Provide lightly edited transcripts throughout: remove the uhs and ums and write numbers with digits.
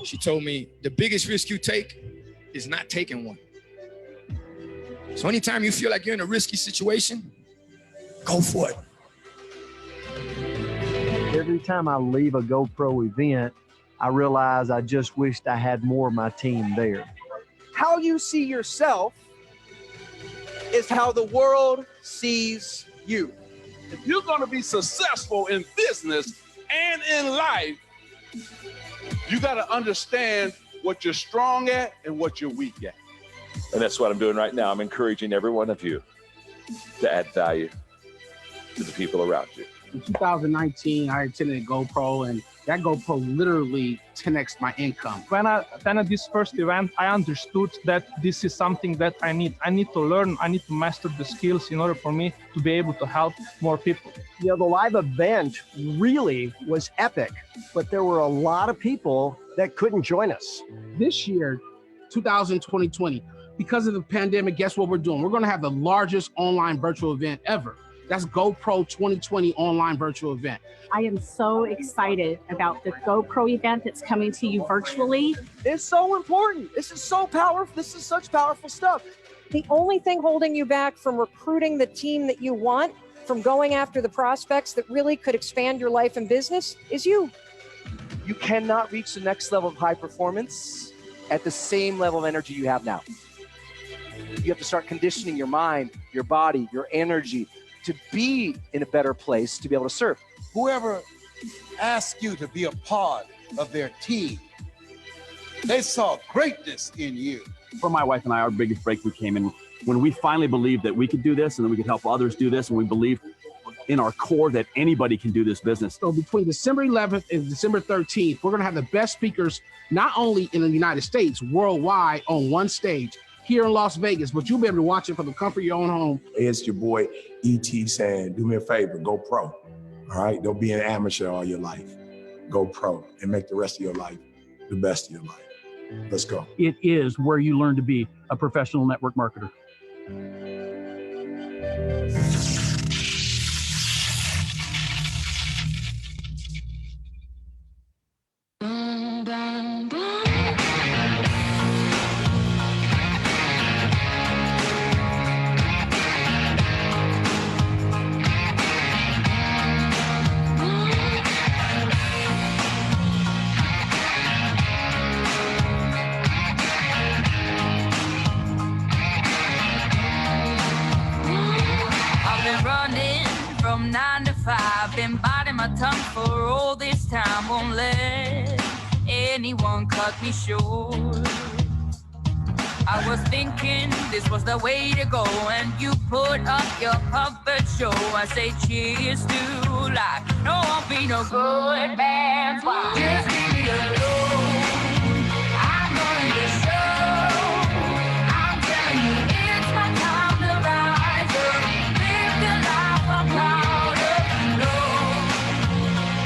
She told me the biggest risk you take is not taking one. So anytime you feel like you're in a risky situation, go for it. Every time I leave a GoPro event, I realize I just wished I had more of my team there. How you see yourself is how the world sees you. If you're going to be successful in business and in life, you got to understand what you're strong at and what you're weak at. And that's what I'm doing right now. I'm encouraging every one of you to add value to the people around you. In 2019, I attended GoPro, and that GoPro literally 10x my income. When I attended this first event, I understood that this is something that I need. I need to learn, I need to master the skills in order for me to be able to help more people. You know, the live event really was epic, but there were a lot of people that couldn't join us. This year, 2020, because of the pandemic, guess what we're doing? We're gonna have the largest online virtual event ever. That's GoPro 2020 online virtual event. I am so excited about the GoPro event that's coming to you virtually. It's so important. This is so powerful. This is such powerful stuff. The only thing holding you back from recruiting the team that you want, from going after the prospects that really could expand your life and business, is you. You cannot reach the next level of high performance at the same level of energy you have now. You have to start conditioning your mind, your body, your energy to be in a better place to be able to serve. Whoever asks you to be a part of their team, they saw greatness in you. For my wife and I, our biggest breakthrough came in when we finally believed that we could do this and that we could help others do this, and we believed in our core that anybody can do this business. So between December 11th and December 13th, we're gonna have the best speakers, not only in the United States, worldwide, on one stage here in Las Vegas, but you'll be able to watch it from the comfort of your own home. It's your boy E.T. saying, do me a favor, go pro. All right, don't be an amateur all your life. Go pro and make the rest of your life the best of your life. Let's go. It is where you learn to be a professional network marketer. From 9 to 5, been biting my tongue for all this time. Won't let anyone cut me short. I was thinking this was the way to go, and you put up your puppet show. I say cheers to life. No, I'll be no good man's wife. Just leave me alone. I'm going to show. I'm telling you, it's my time to rise up. Live the life I'm proud of. No,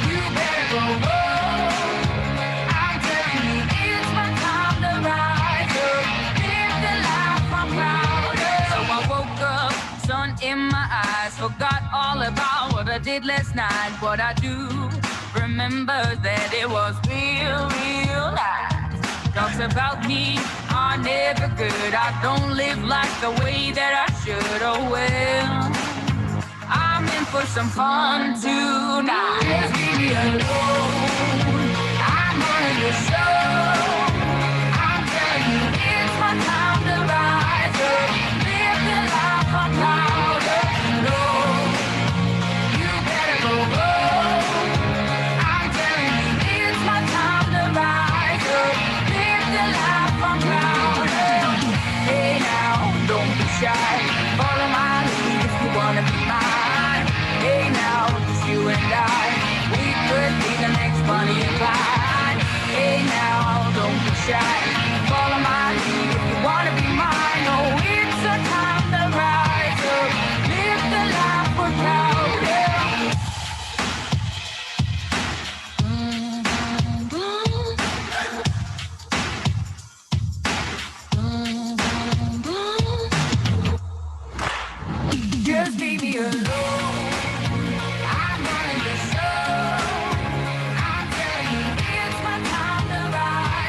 you better go home. I'm telling you, it's my time to rise up. Live the life I'm proud of. So I woke up, sun in my eyes, forgot all about what I did last night. What I do, remember that it was real, real life. Talks about me are never good. I don't live life the way that I should. Oh well, I'm in for some fun tonight. Just leave me alone. I'm running the show. I'm telling you, it's my time to rise up. Live the life I'm proud of. No, you better go home. I'm telling you, it's my time to rise up. Live the life I'm proud of. Hey now, don't be shy. Follow my lead if you wanna be mine. Hey now, just you and I, we could be the next Bonnie and Clyde. Hey now, don't be shy. Follow my lead if you wanna be mine. Oh, it's a time to rise up. Live the life we're proud of. Just leave me alone. I'm running the show. I'm telling you, it's my time to rise.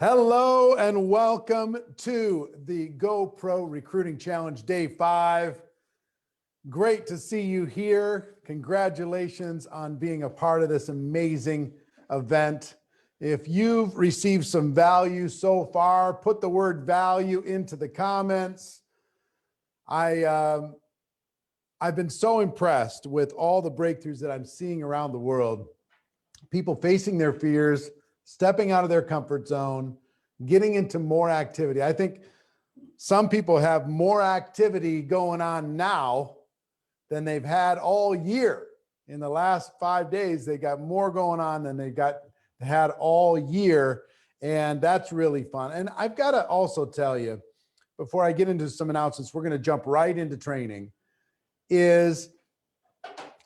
Hello and welcome to the GoPro Recruiting Challenge Day 5. Great to see you here. Congratulations on being a part of this amazing event. If you've received some value so far, put the word value into the comments. I've been so impressed with all the breakthroughs that I'm seeing around the world. People facing their fears, stepping out of their comfort zone, getting into more activity. I think some people have more activity going on now than they've had all year. In the last 5 days, they got more going on than they had all year. And that's really fun. And I've got to also tell you, before I get into some announcements, we're going to jump right into training, is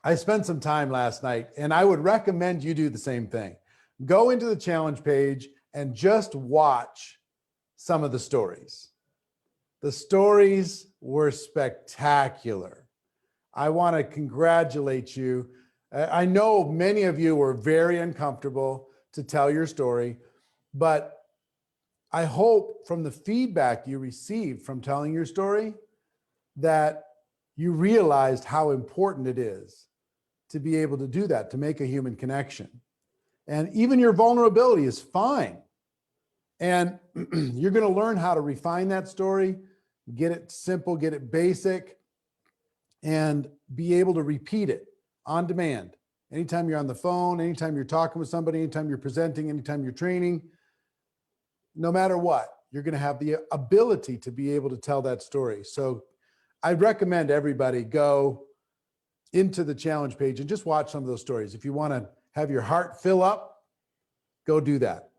I spent some time last night, and I would recommend you do the same thing. Go into the challenge page and just watch some of the stories. The stories were spectacular. I want to congratulate you. I know many of you were very uncomfortable to tell your story, but I hope from the feedback you received from telling your story that you realized how important it is to be able to do that, to make a human connection. And even your vulnerability is fine. And you're going to learn how to refine that story, get it simple, get it basic, and be able to repeat it on demand. Anytime you're on the phone, anytime you're talking with somebody, anytime you're presenting, anytime you're training, no matter what, you're going to have the ability to be able to tell that story. So I recommend everybody go into the challenge page and just watch some of those stories. If you want to have your heart fill up, go do that.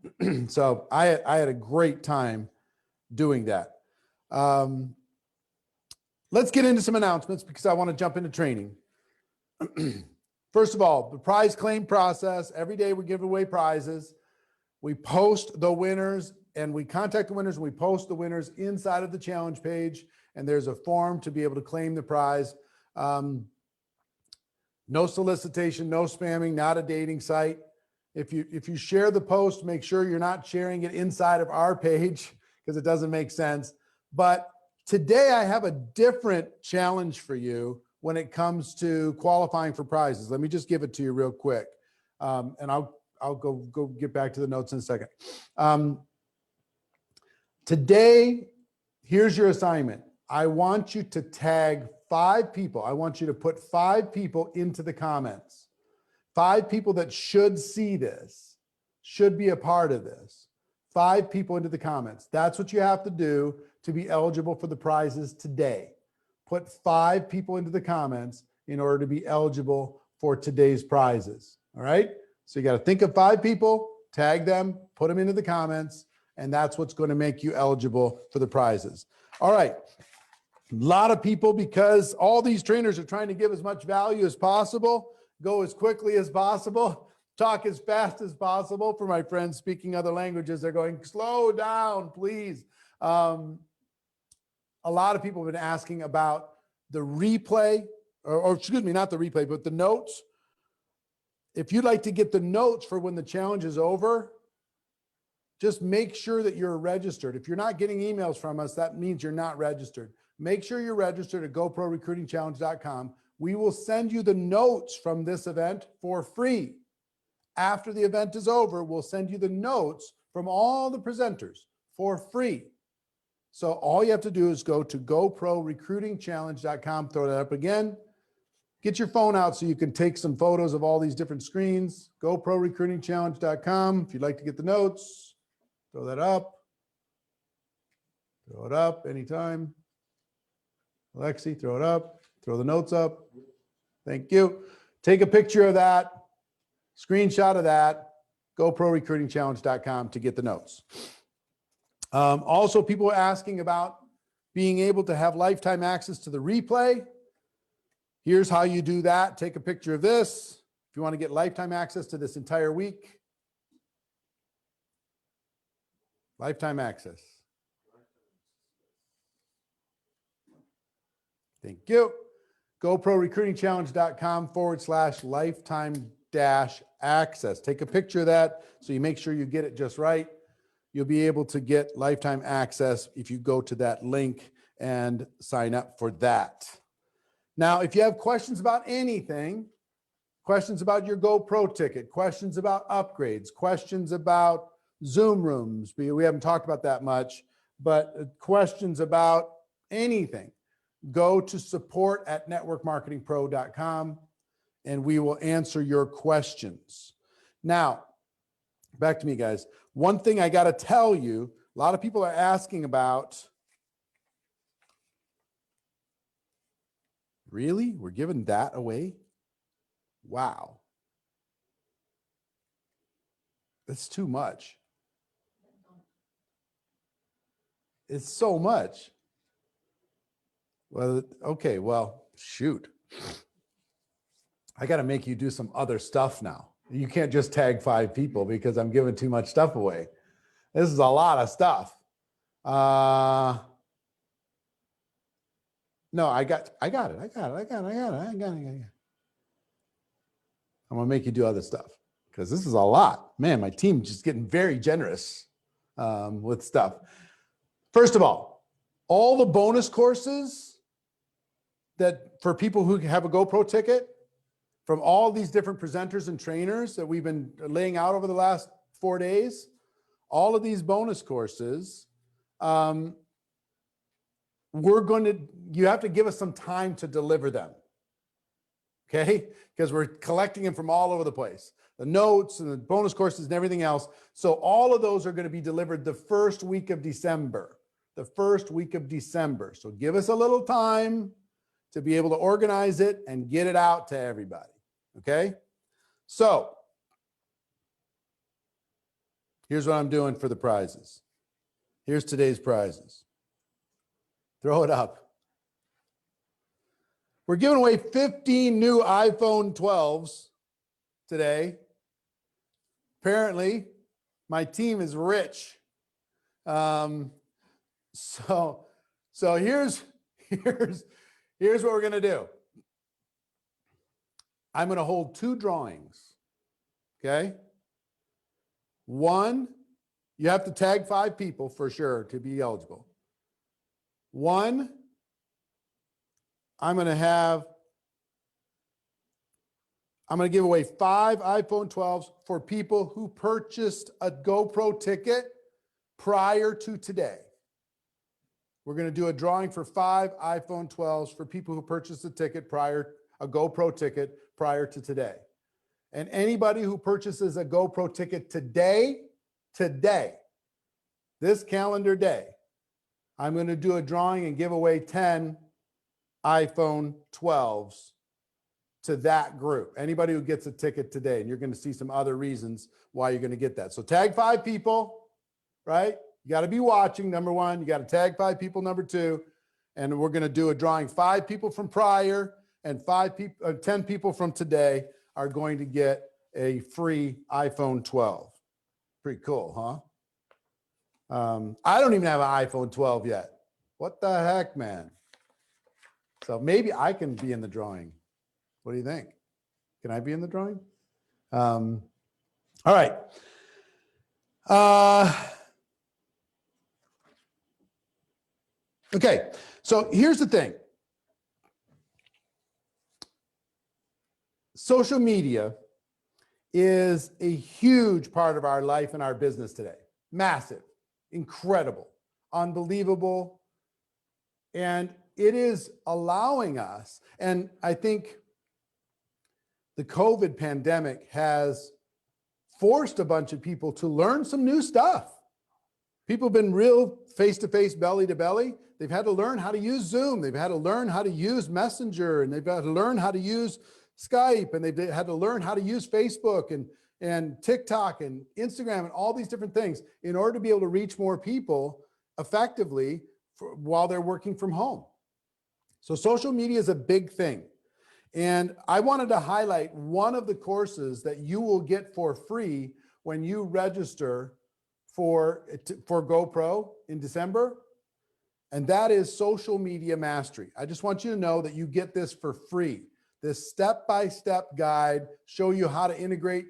So I had a great time doing that. Let's get into some announcements because I want to jump into training. First of all, the prize claim process. Every day we give away prizes. We post the winners and we contact the winners and we post the winners inside of the challenge page. And there's a form to be able to claim the prize. No solicitation, no spamming, not a dating site. If you share the post, make sure you're not sharing it inside of our page because it doesn't make sense. But today I have a different challenge for you when it comes to qualifying for prizes. Let me just give it to you real quick. And I'll go get back to the notes in a second. Today, here's your assignment. I want you to tag 5 people. I want you to put 5 people into the comments. 5 people that should see this, should be a part of this. 5 people into the comments. That's what you have to do to be eligible for the prizes today. Put 5 people into the comments in order to be eligible for today's prizes. All right. So you got to think of 5 people, tag them, put them into the comments, and that's what's going to make you eligible for the prizes. All right. A lot of people, because all these trainers are trying to give as much value as possible, go as quickly as possible, talk as fast as possible. For my friends speaking other languages, they're going, slow down, please. A lot of people have been asking about the replay, or excuse me, not the replay, but the notes. If you'd like to get the notes for when the challenge is over, just make sure that you're registered. If you're not getting emails from us, that means you're not registered. Make sure you're registered at GoProRecruitingChallenge.com. We will send you the notes from this event for free. After the event is over, we'll send you the notes from all the presenters for free. So all you have to do is go to GoProRecruitingChallenge.com, throw that up again. Get your phone out so you can take some photos of all these different screens. GoProRecruitingChallenge.com. If you'd like to get the notes, throw that up. Throw it up anytime. Alexi, throw it up. Throw the notes up. Thank you. Take a picture of that. Screenshot of that. GoProRecruitingChallenge.com to get the notes. Also, people are asking about being able to have lifetime access to the replay. Here's how you do that. Take a picture of this. If you want to get lifetime access to this entire week. Lifetime access. Thank you. GoProRecruitingChallenge.com/lifetime-access. Take a picture of that so you make sure you get it just right. you'll be able to get lifetime access if you go to that link and sign up for that. Now, if you have questions about anything, questions about your GoPro ticket, questions about upgrades, questions about Zoom rooms, we haven't talked about that much, but questions about anything, go to support@networkmarketingpro.com and we will answer your questions. Now, back to me, guys. One thing I got to tell you, a lot of people are asking about, really? We're giving that away? Wow. That's too much. It's so much. Well, okay, well, shoot. I got to make you do some other stuff now. You can't just tag 5 people because I'm giving too much stuff away. This is a lot of stuff. No, I got it. I'm gonna make you do other stuff because this is a lot. Man, my team's just getting very generous with stuff. First of all the bonus courses that for people who have a GoPro ticket from all these different presenters and trainers that we've been laying out over the last 4 days, all of these bonus courses, you have to give us some time to deliver them. Okay? Because we're collecting them from all over the place. The notes and the bonus courses and everything else. So all of those are going to be delivered the first week of December. The first week of December. So give us a little time to be able to organize it and get it out to everybody. Okay? So here's what I'm doing for the prizes. Here's today's prizes. Throw it up. We're giving away 15 new iPhone 12s today. Apparently, my team is rich. So here's what we're going to do. I'm going to hold 2 drawings. Okay? One, you have to tag 5 people for sure to be eligible. One, I'm going to give away 5 iPhone 12s for people who purchased a GoPro ticket prior to today. We're going to do a drawing for 5 iPhone 12s for people who purchased a GoPro ticket prior to today. And anybody who purchases a GoPro ticket today, this calendar day, I'm going to do a drawing and give away 10 iPhone 12s to that group. Anybody who gets a ticket today, and you're going to see some other reasons why you're going to get that. So tag 5 people, right? You got to be watching, number 1. You got to tag 5 people, number 2. And we're going to do a drawing. 5 people from prior and 10 people from today are going to get a free iPhone 12. Pretty cool, huh? I don't even have an iPhone 12 yet. What the heck, man? So maybe I can be in the drawing. What do you think? Can I be in the drawing? All right. Okay. So here's the thing. Social media is a huge part of our life and our business today. Massive, incredible, unbelievable. And it is allowing us, and I think the COVID pandemic has forced a bunch of people to learn some new stuff. People have been real face-to-face, belly-to-belly. They've had to learn how to use Zoom. They've had to learn how to use Messenger, and they've had to learn how to use Skype, and they've had to learn how to use Facebook and TikTok and Instagram and all these different things in order to be able to reach more people effectively while they're working from home. So social media is a big thing. And I wanted to highlight one of the courses that you will get for free when you register for GoPro in December. And that is Social Media Mastery. I just want you to know that you get this for free. This step-by-step guide, show you how to integrate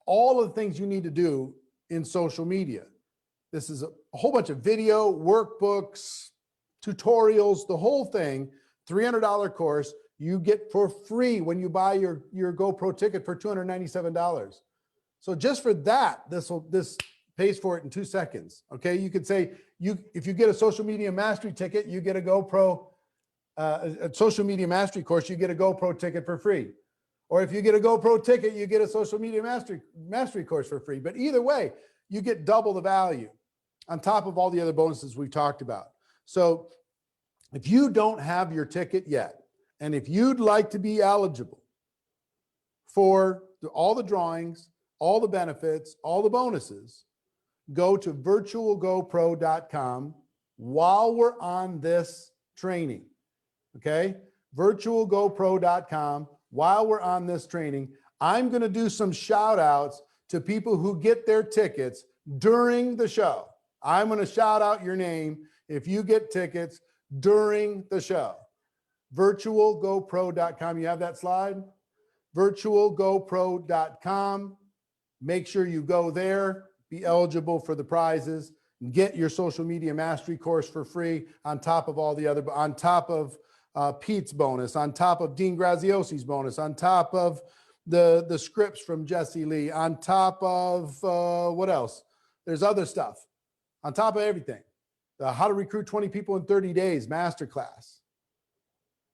all of the things you need to do in social media. This is a whole bunch of video, workbooks, tutorials, the whole thing. $300 course you get for free when you buy your GoPro ticket for $297. So just for that, this pays for it in 2 seconds. Okay, you could say if you get a social media mastery ticket, you get a GoPro, a social media mastery course, you get a GoPro ticket for free. Or if you get a GoPro ticket, you get a social media mastery course for free. But either way, you get double the value on top of all the other bonuses we've talked about. So if you don't have your ticket yet, and if you'd like to be eligible for all the drawings, all the benefits, all the bonuses, go to virtualgopro.com while we're on this training. Okay? virtualgopro.com while we're on this training. I'm going to do some shout outs to people who get their tickets during the show. I'm going to shout out your name if you get tickets during the show. virtualgopro.com. You have that slide? virtualgopro.com. Make sure you go there, be eligible for the prizes, and get your social media mastery course for free on top of all the other, on top of Pete's bonus, on top of Dean Graziosi's bonus, on top of the scripts from Jesse Lee, on top of what else? There's other stuff. On top of everything. The How to Recruit 20 People in 30 Days masterclass,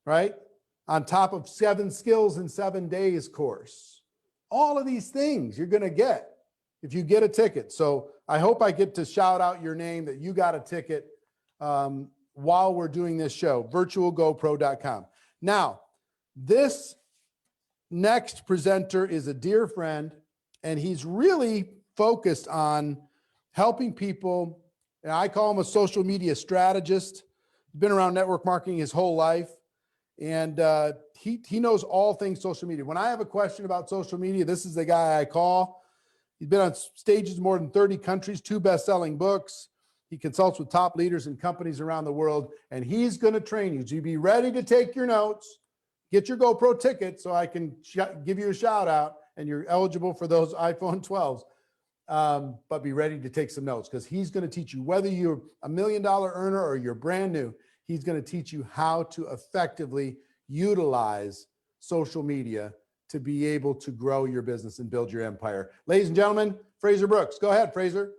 right? On top of 7 Skills in 7 Days course. All of these things you're going to get if you get a ticket. So I hope I get to shout out your name that you got a ticket while we're doing this show, virtualgopro.com. Now, this next presenter is a dear friend, and he's really focused on helping people. And I call him a social media strategist. He's been around network marketing his whole life. And he knows all things social media. When I have a question about social media, this is the guy I call. He's been on stages in more than 30 countries, 2 best-selling books. He consults with top leaders and companies around the world, and he's going to train you. So you be ready to take your notes, get your GoPro ticket so I can give you a shout out, and you're eligible for those iPhone 12s. But be ready to take some notes because he's going to teach you, whether you're $1 million earner or you're brand new, he's going to teach you how to effectively utilize social media to be able to grow your business and build your empire. Ladies and gentlemen, Fraser Brooks. Go ahead, Fraser.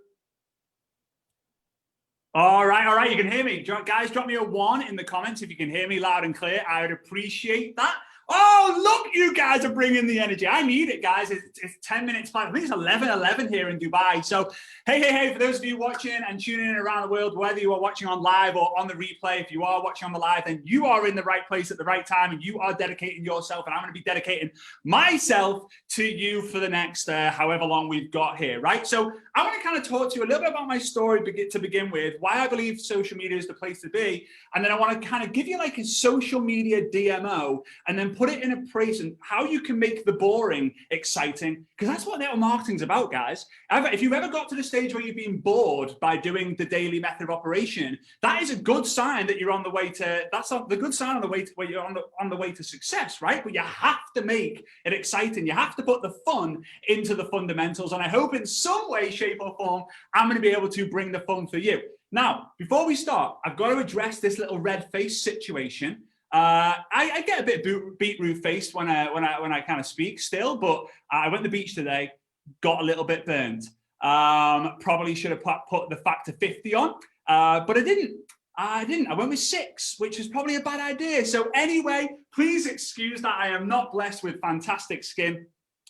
All right. You can hear me. Guys, drop me a 1 in the comments if you can hear me loud and clear. I would appreciate that. Oh, look, you guys are bringing the energy. I need it, guys. It's 10 minutes past. I think it's 11:11 here in Dubai. So, hey, for those of you watching and tuning in around the world, whether you are watching on live or on the replay, if you are watching on the live, then you are in the right place at the right time, and you are dedicating yourself, and I'm going to be dedicating myself to you for the next however long we've got here, right? So I want to kind of talk to you a little bit about my story to begin with, why I believe social media is the place to be, and then I want to kind of give you like a social media DMO, and then put it in a place and how you can make the boring exciting, because that's what network marketing's about, guys. If you've ever got to the stage where you've been bored by doing the daily method of operation, that is a good sign that you're on the way to, that's the good sign on the way to where you're on the way to success, right? But you have to make it exciting. You have to put the fun into the fundamentals. And I hope in some way, shape or form, I'm going to be able to bring the fun for you. Now, before we start, I've got to address this little red face situation. I get a bit beetroot faced when I kind of speak still, but I went to the beach today, got a little bit burned. Probably should have put the factor 50 on, but I didn't. I went with 6, which is probably a bad idea. So anyway, please excuse that I am not blessed with fantastic skin.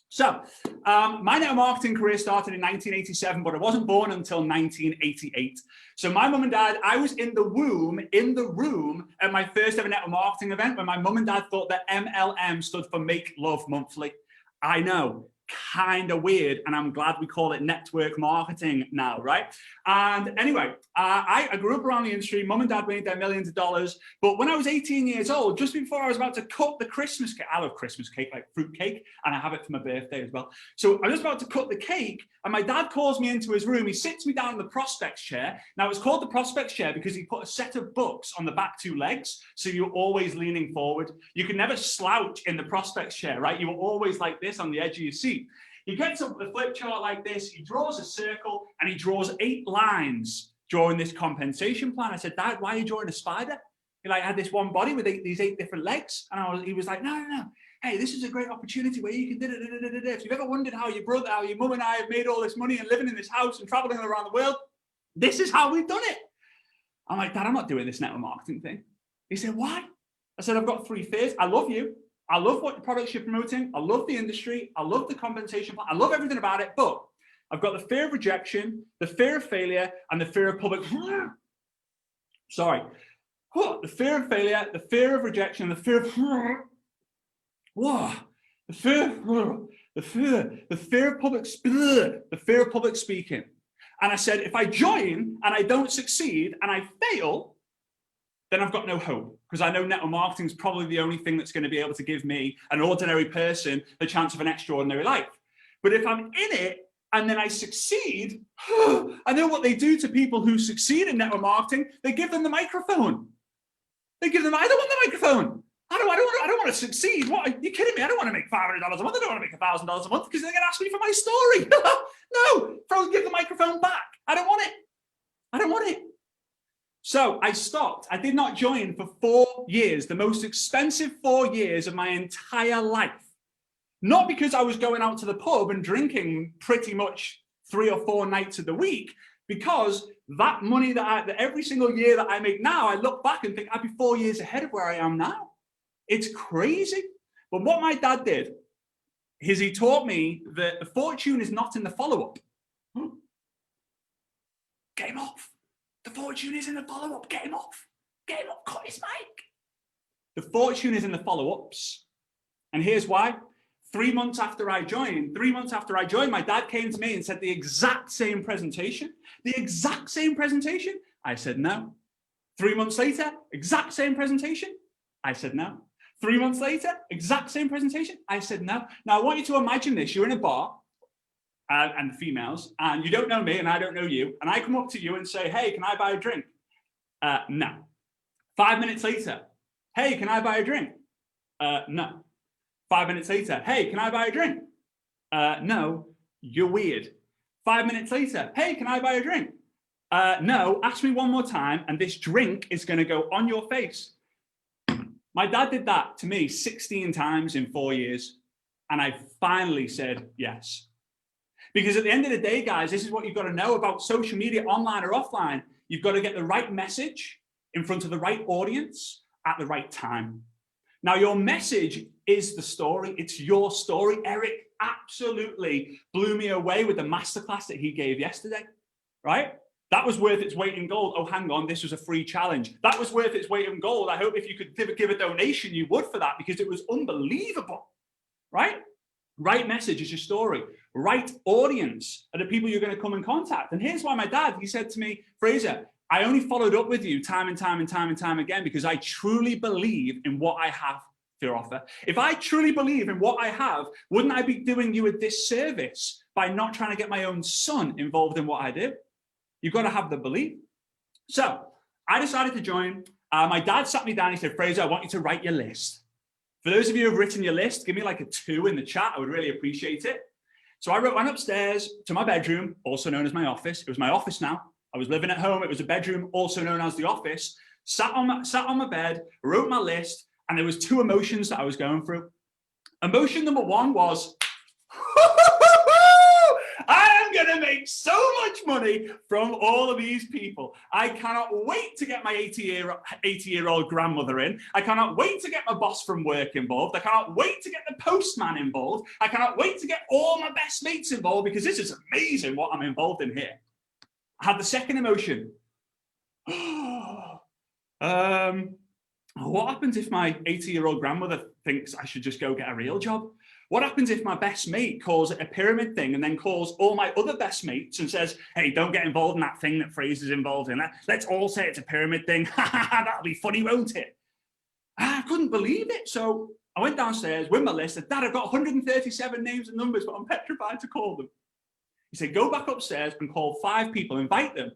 So my network marketing career started in 1987, but I wasn't born until 1988. So my mum and dad, I was in the room at my first ever network marketing event when my mum and dad thought that MLM stood for Make Love Monthly. I know, kind of weird, and I'm glad we call it network marketing now, right? And anyway, I grew up around the industry. Mum and dad made their millions of dollars, but when I was 18 years old, just before I was about to cut the Christmas cake, I love Christmas cake, like fruit cake, and I have it for my birthday as well. So I was about to cut the cake, and my dad calls me into his room. He sits me down in the prospects chair. Now, it's called the prospects chair because he put a set of books on the back 2 legs, so you're always leaning forward. You can never slouch in the prospects chair, right? You were always like this on the edge of your seat. He gets up the flip chart like this, he draws a circle, and he draws 8 lines drawing this compensation plan. I said, Dad, why are you drawing a spider? He like had this one body with these 8 different legs. And he was like, no. Hey, this is a great opportunity where you can If you've ever wondered how your mum and I have made all this money and living in this house and traveling around the world, this is how we've done it. I'm like, Dad, I'm not doing this network marketing thing. He said, why? I said, I've got 3 fears. I love you. I love what products you're promoting. I love the industry. I love the compensation plan. I love everything about it. But I've got the fear of rejection, the fear of failure, and the fear of public. Sorry. The fear of failure, the fear of rejection, the fear of. The fear of public speaking. And I said, if I join and I don't succeed and I fail, then I've got no hope, because I know network marketing is probably the only thing that's going to be able to give me, an ordinary person, the chance of an extraordinary life. But if I'm in it and then I succeed, I know what they do to people who succeed in network marketing. They give them the microphone. I don't want the microphone. I don't want to succeed. What, are you kidding me? I don't want to make $500 a month. I don't want to make $1,000 a month because they're going to ask me for my story. No, give the microphone back. I don't want it. So I stopped. I did not join for 4 years, the most expensive 4 years of my entire life. Not because I was going out to the pub and drinking pretty much 3 or 4 nights of the week, because that money that every single year that I make now, I look back and think I'd be 4 years ahead of where I am now. It's crazy. But what my dad did is he taught me that the fortune is not in the follow-up. Game off. The fortune is in the follow-up. Game off. Cut his mic. The fortune is in the follow-ups. And here's why. 3 months after I joined, my dad came to me and said the exact same presentation. I said no. 3 months later, exact same presentation. I said no. 3 months later, exact same presentation. I said no. Now I want you to imagine this. You're in a bar and the females, and you don't know me and I don't know you. And I come up to you and say, hey, can I buy a drink? No. 5 minutes later, hey, can I buy a drink? No. 5 minutes later, hey, can I buy a drink? No, you're weird. 5 minutes later, hey, can I buy a drink? No, ask me one more time and this drink is going to go on your face. My dad did that to me 16 times in 4 years. And I finally said yes. Because at the end of the day, guys, this is what you've got to know about social media, online or offline. You've got to get the right message in front of the right audience at the right time. Now, your message is the story. It's your story. Eric absolutely blew me away with the masterclass that he gave yesterday, right? That was worth its weight in gold. Oh, hang on, this was a free challenge. That was worth its weight in gold. I hope if you could give a donation, you would for that, because it was unbelievable, right? Right message is your story. Right audience are the people you're going to come in contact. And here's why my dad, he said to me, Fraser, I only followed up with you time and time again because I truly believe in what I have to offer. If I truly believe in what I have, wouldn't I be doing you a disservice by not trying to get my own son involved in what I do? You've got to have the belief. So I decided to join. My dad sat me down. He said, Fraser, I want you to write your list. For those of you who have written your list, give me like a 2 in the chat. I would really appreciate it. So I went upstairs to my bedroom, also known as my office. It was my office now. I was living at home. It was a bedroom, also known as the office. Sat on my bed, wrote my list, and there was 2 emotions that I was going through. Emotion number 1 was, I am going to make so much money from all of these people. I cannot wait to get my 80-year-old grandmother in. I cannot wait to get my boss from work involved. I cannot wait to get the postman involved. I cannot wait to get all my best mates involved, because this is amazing what I'm involved in here. I had the second emotion. What happens if my 80-year-old grandmother thinks I should just go get a real job? What happens if my best mate calls it a pyramid thing and then calls all my other best mates and says, hey, don't get involved in that thing that Fraser's involved in. Let's all say it's a pyramid thing. That'll be funny, won't it? I couldn't believe it. So I went downstairs with my list. And Dad, I've got 137 names and numbers, but I'm petrified to call them. He said, go back upstairs and call 5 people, invite them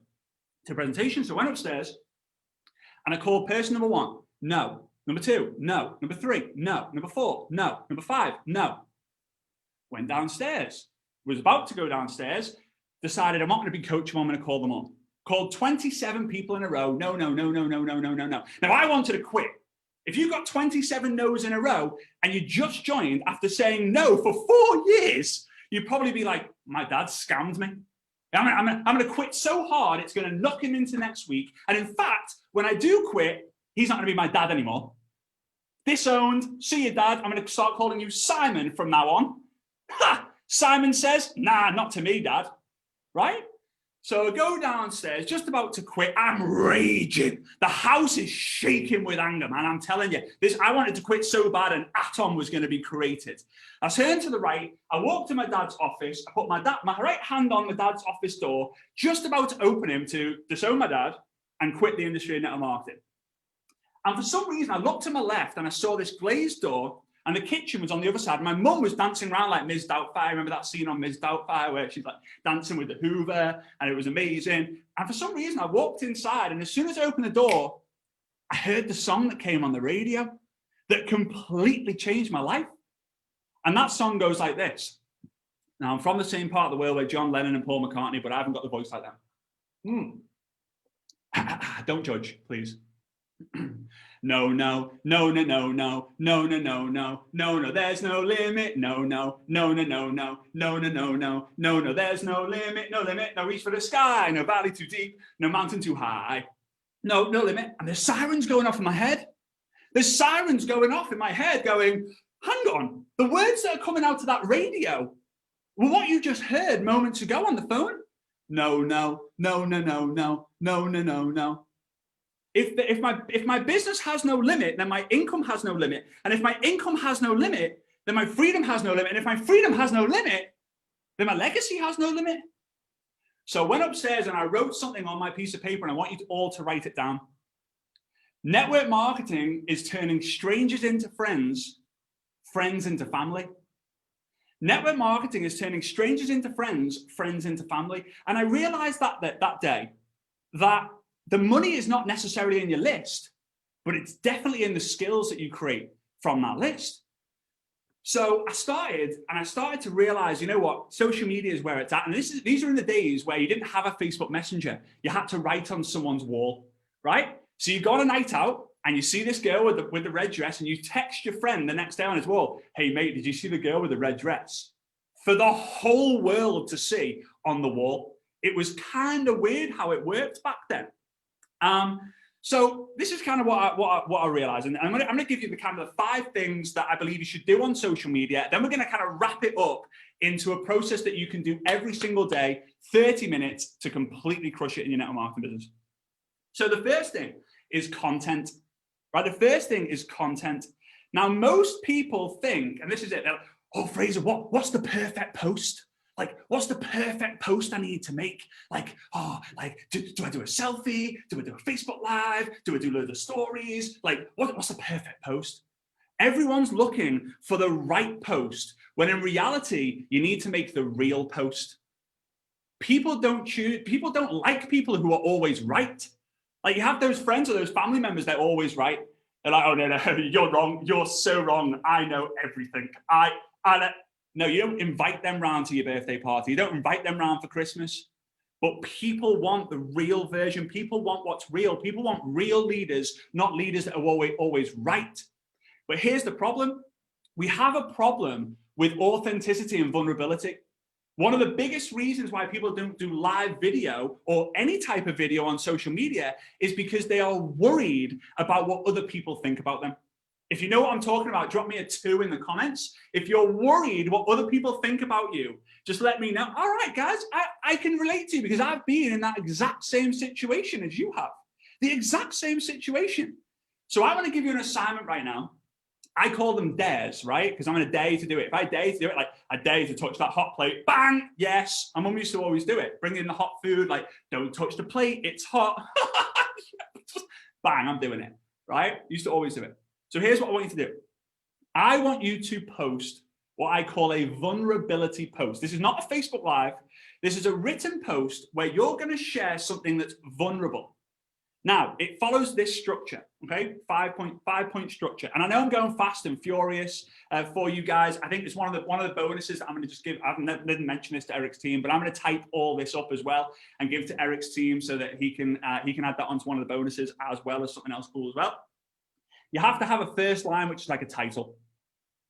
to presentations. So I went upstairs and I called person number 1, no. Number 2, no. Number 3, no. Number 4, no. Number 5, no. Went downstairs. was about to go downstairs, decided I'm not going to be coachable, I'm going to call them on. Called 27 people in a row. No. Now I wanted to quit. If you got 27 no's in a row and you just joined after saying no for 4 years, you'd probably be like, my dad scammed me. I'm going to quit so hard, it's going to knock him into next week. And in fact, when I do quit, he's not going to be my dad anymore. Disowned. See you, Dad. I'm going to start calling you Simon from now on. Ha! Simon says, nah, not to me, Dad. Right? So I go downstairs, just about to quit. I'm raging. The house is shaking with anger, man. I'm telling you, I wanted to quit so bad an atom was going to be created. I turned to the right. I walked to my dad's office. I put my right hand on my dad's office door, just about to open him to disown my dad and quit the industry of network marketing. And for some reason, I looked to my left and I saw this glazed door, and the kitchen was on the other side. My mum was dancing around like Ms. Doubtfire. Remember that scene on Ms. Doubtfire where she's like dancing with the Hoover, and it was amazing. And for some reason, I walked inside, and as soon as I opened the door, I heard the song that came on the radio that completely changed my life. And that song goes like this. Now, I'm from the same part of the world where John Lennon and Paul McCartney, but I haven't got the voice like that. Don't judge, please. No, there's no limit. No, there's no limit. No reach for the sky, no valley too deep, no mountain too high. No limit. And there's sirens going off in my head. There's sirens going off in my head going, hang on, the words that are coming out of that radio were what you just heard moments ago on the phone. No. If my business has no limit, then my income has no limit. And if my income has no limit, then my freedom has no limit. And if my freedom has no limit, then my legacy has no limit. So I went upstairs and I wrote something on my piece of paper, and I want you all to write it down. Network marketing is turning strangers into friends, friends into family. Network marketing is turning strangers into friends, friends into family. And I realized that day that the money is not necessarily in your list, but it's definitely in the skills that you create from that list. So I started to realize, you know what, social media is where it's at. And these are in the days where you didn't have a Facebook Messenger. You had to write on someone's wall, right? So you got a night out and you see this girl with the red dress, and you text your friend the next day on his wall, hey mate, did you see the girl with the red dress? For the whole world to see on the wall. It was kind of weird how it worked back then. So this is kind of what I realized, and I'm going to give you the kind of the 5 things that I believe you should do on social media. Then we're going to kind of wrap it up into a process that you can do every single day, 30 minutes to completely crush it in your network marketing business. So the first thing is content, right? The first thing is content. Now, most people think, and this is it, they're like, oh, Fraser, what's the perfect post? Like, what's the perfect post I need to make? Like, do I do a selfie? Do I do a Facebook Live? Do I do loads of stories? Like, what's the perfect post? Everyone's looking for the right post, when in reality, you need to make the real post. People don't like people who are always right. Like, you have those friends or those family members, they're always right. They're like, oh, no, you're wrong. You're so wrong. I know everything. No, you don't invite them round to your birthday party. You don't invite them round for Christmas. But people want the real version. People want what's real. People want real leaders, not leaders that are always right. But here's the problem. We have a problem with authenticity and vulnerability. One of the biggest reasons why people don't do live video or any type of video on social media is because they are worried about what other people think about them. If you know what I'm talking about, drop me a 2 in the comments. If you're worried what other people think about you, just let me know. All right, guys, I can relate to you because I've been in that exact same situation as you have. The exact same situation. So I want to give you an assignment right now. I call them dares, right? Because I'm going to dare you to do it. If I dare you to do it, like I dare you to touch that hot plate, bang, yes. My mum used to always do it. Bring in the hot food, like don't touch the plate, it's hot. Bang, I'm doing it, right? Used to always do it. So here's what I want you to do. I want you to post what I call a vulnerability post. This is not a Facebook Live. This is a written post where you're going to share something that's vulnerable. Now, it follows this structure, okay? 5-point structure. And I know I'm going fast and furious for you guys. I think it's one of the bonuses that I'm going to just give. I didn't mention this to Eric's team, but I'm going to type all this up as well and give to Eric's team so that he can add that onto one of the bonuses as well as something else cool as well. You have to have a first line, which is like a title,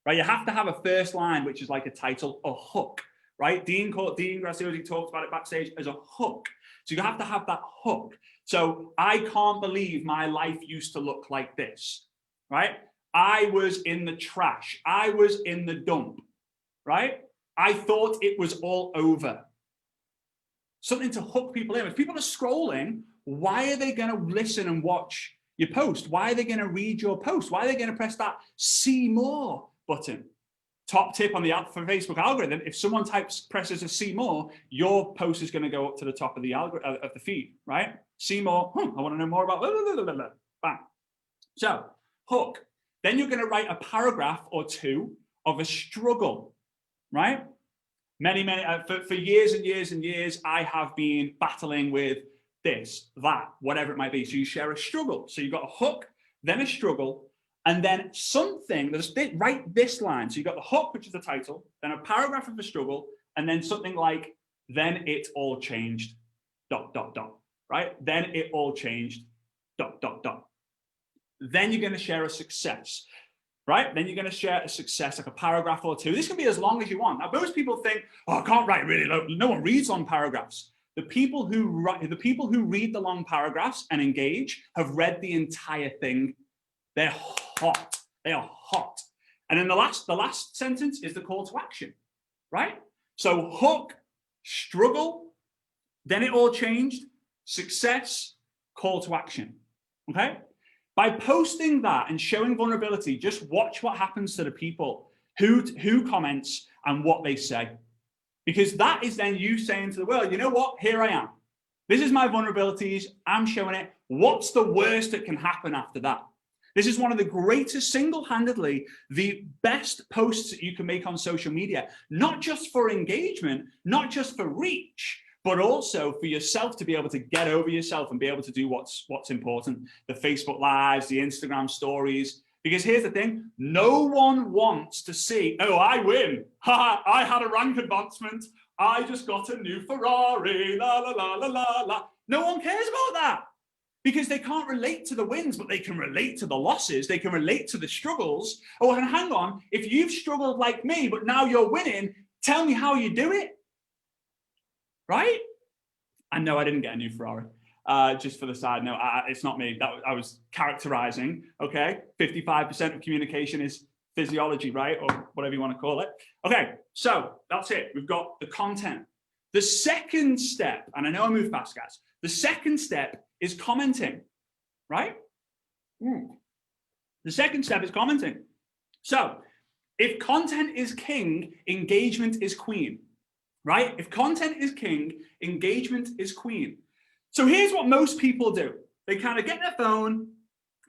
right? You have to have a first line, which is like a title, a hook, right? Dean Graziosi talked about it backstage as a hook. So you have to have that hook. So I can't believe my life used to look like this, right? I was in the trash. I was in the dump, right? I thought it was all over. Something to hook people in. If people are scrolling, why are they going to listen and watch your post? Why are they going to read your post? Why are they going to press that see more button? Top tip on the for Facebook algorithm: if someone presses a see more, your post is going to go up to the top of the of the feed, right? See more. I want to know more about. Bang. So hook. Then you're going to write a paragraph or two of a struggle, right? Many for years and years and years, I have been battling with this, that, whatever it might be. So you share a struggle. So you've got a hook, then a struggle. And then something, write this line. So you've got the hook, which is the title, then a paragraph of the struggle, and then something like, then it all changed, ... right? Then it all changed, ... Then you're going to share a success, right? Then you're going to share a success, like a paragraph or two. This can be as long as you want. Now, most people think, oh, I can't write really long. No one reads long paragraphs. The people who read the long paragraphs and engage have read the entire thing. They're hot. They are hot. And then the last sentence is the call to action, right? So hook, struggle, then it all changed, success, call to action, okay? By posting that and showing vulnerability, just watch what happens to the people who comments and what they say. Because that is then you saying to the world, you know what, here I am. This is my vulnerabilities, I'm showing it. What's the worst that can happen after that? This is one of the greatest, single-handedly, the best posts that you can make on social media, not just for engagement, not just for reach, but also for yourself to be able to get over yourself and be able to do what's important. The Facebook Lives, the Instagram stories. Because here's the thing, no one wants to see, oh, I win. Ha, I had a rank advancement. I just got a new Ferrari, la, la, la, la, la, la. No one cares about that. Because they can't relate to the wins, but they can relate to the losses. They can relate to the struggles. Oh, and hang on, if you've struggled like me, but now you're winning, tell me how you do it. Right? And no, I didn't get a new Ferrari. Just for the side note, it's not me. I was characterizing, okay? 55% of communication is physiology, right? Or whatever you want to call it. Okay, so that's it. We've got the content. The second step, and I know I move fast, guys. The second step is commenting, right? The second step is commenting. So if content is king, engagement is queen, right? If content is king, engagement is queen. So here's what most people do. They kind of get their phone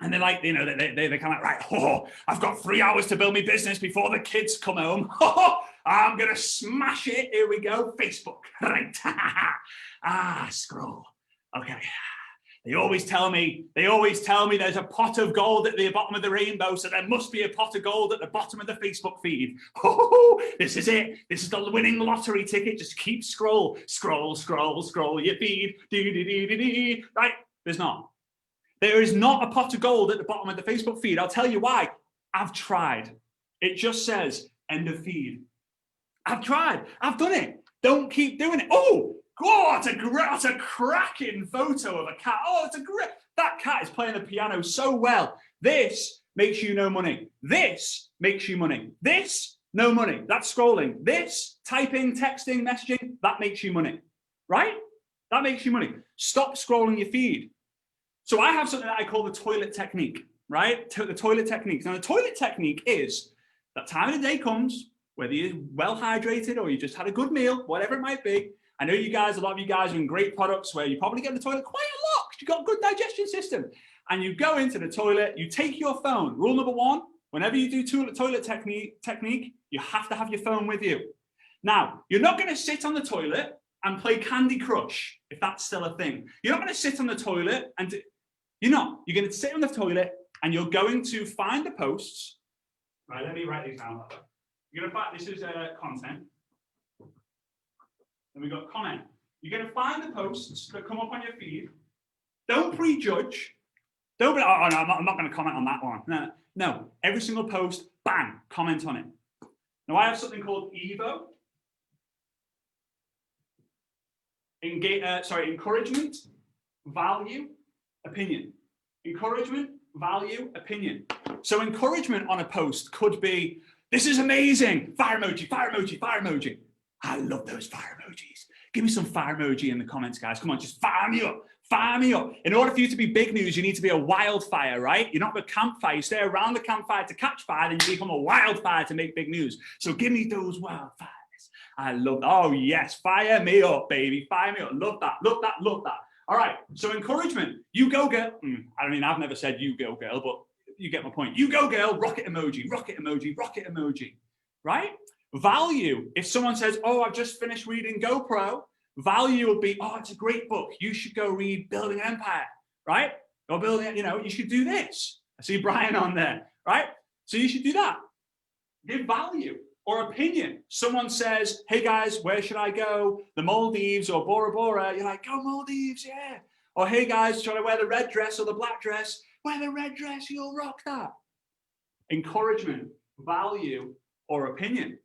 and they're like, you know, they kind of like, right, oh, I've got 3 hours to build my business before the kids come home. I'm going to smash it. Here we go. Facebook, right? Scroll. Okay. They always tell me there's a pot of gold at the bottom of the rainbow, so there must be a pot of gold at the bottom of the Facebook feed. This is it. This is the winning lottery ticket. Just keep scroll your feed. Right? There's not. There is not a pot of gold at the bottom of the Facebook feed. I'll tell you why. I've tried. It just says end of feed. I've tried. I've done it. Don't keep doing it. Oh, that's a cracking photo of a cat. Oh, it's a great. That cat is playing the piano so well. This makes you no money. This makes you money. This, no money. That's scrolling. This, typing, texting, messaging, that makes you money. Right? That makes you money. Stop scrolling your feed. So I have something that I call the toilet technique, right? The toilet technique. Now, the toilet technique is that time of the day comes, whether you're well hydrated or you just had a good meal, whatever it might be. I know you guys, a lot of you guys are in great products where you probably get in the toilet quite a lot because you've got a good digestion system. And you go into the toilet, you take your phone. Rule number one, whenever you do toilet technique, you have to have your phone with you. Now, you're not going to sit on the toilet and play Candy Crush, if that's still a thing. You're not going to sit on the toilet and You're not. You're going to sit on the toilet and you're going to find the posts. Right, let me write these down. You're going to find, this is content. And we've got comment. You're going to find the posts that come up on your feed. Don't prejudge. Don't be like, oh, no, I'm not going to comment on that one. No, every single post, bang, comment on it. Now, I have something called EVO. Encouragement, value, opinion. Encouragement, value, opinion. So encouragement on a post could be, this is amazing, fire emoji, fire emoji, fire emoji. I love those fire emojis. Give me some fire emoji in the comments, guys. Come on, just fire me up. Fire me up. In order for you to be big news, you need to be a wildfire, right? You're not a campfire. You stay around the campfire to catch fire, then you become a wildfire to make big news. So give me those wildfires. I love that. Oh, yes. Fire me up, baby. Fire me up. Love that. Love that. Love that. All right. So encouragement. You go, girl. I mean, I've never said you go, girl, but you get my point. You go, girl. Rocket emoji. Rocket emoji. Rocket emoji. Right? Value. If someone says, oh, I've just finished reading GoPro, value would be, oh, it's a great book. You should go read Building an Empire, right? Or building, you should do this. I see Brian on there, right? So you should do that. Give value or opinion. Someone says, hey guys, where should I go? The Maldives or Bora Bora. You're like, go Maldives, yeah. Or hey guys, should I wear the red dress or the black dress? Wear the red dress, you'll rock that. Encouragement, value, or opinion.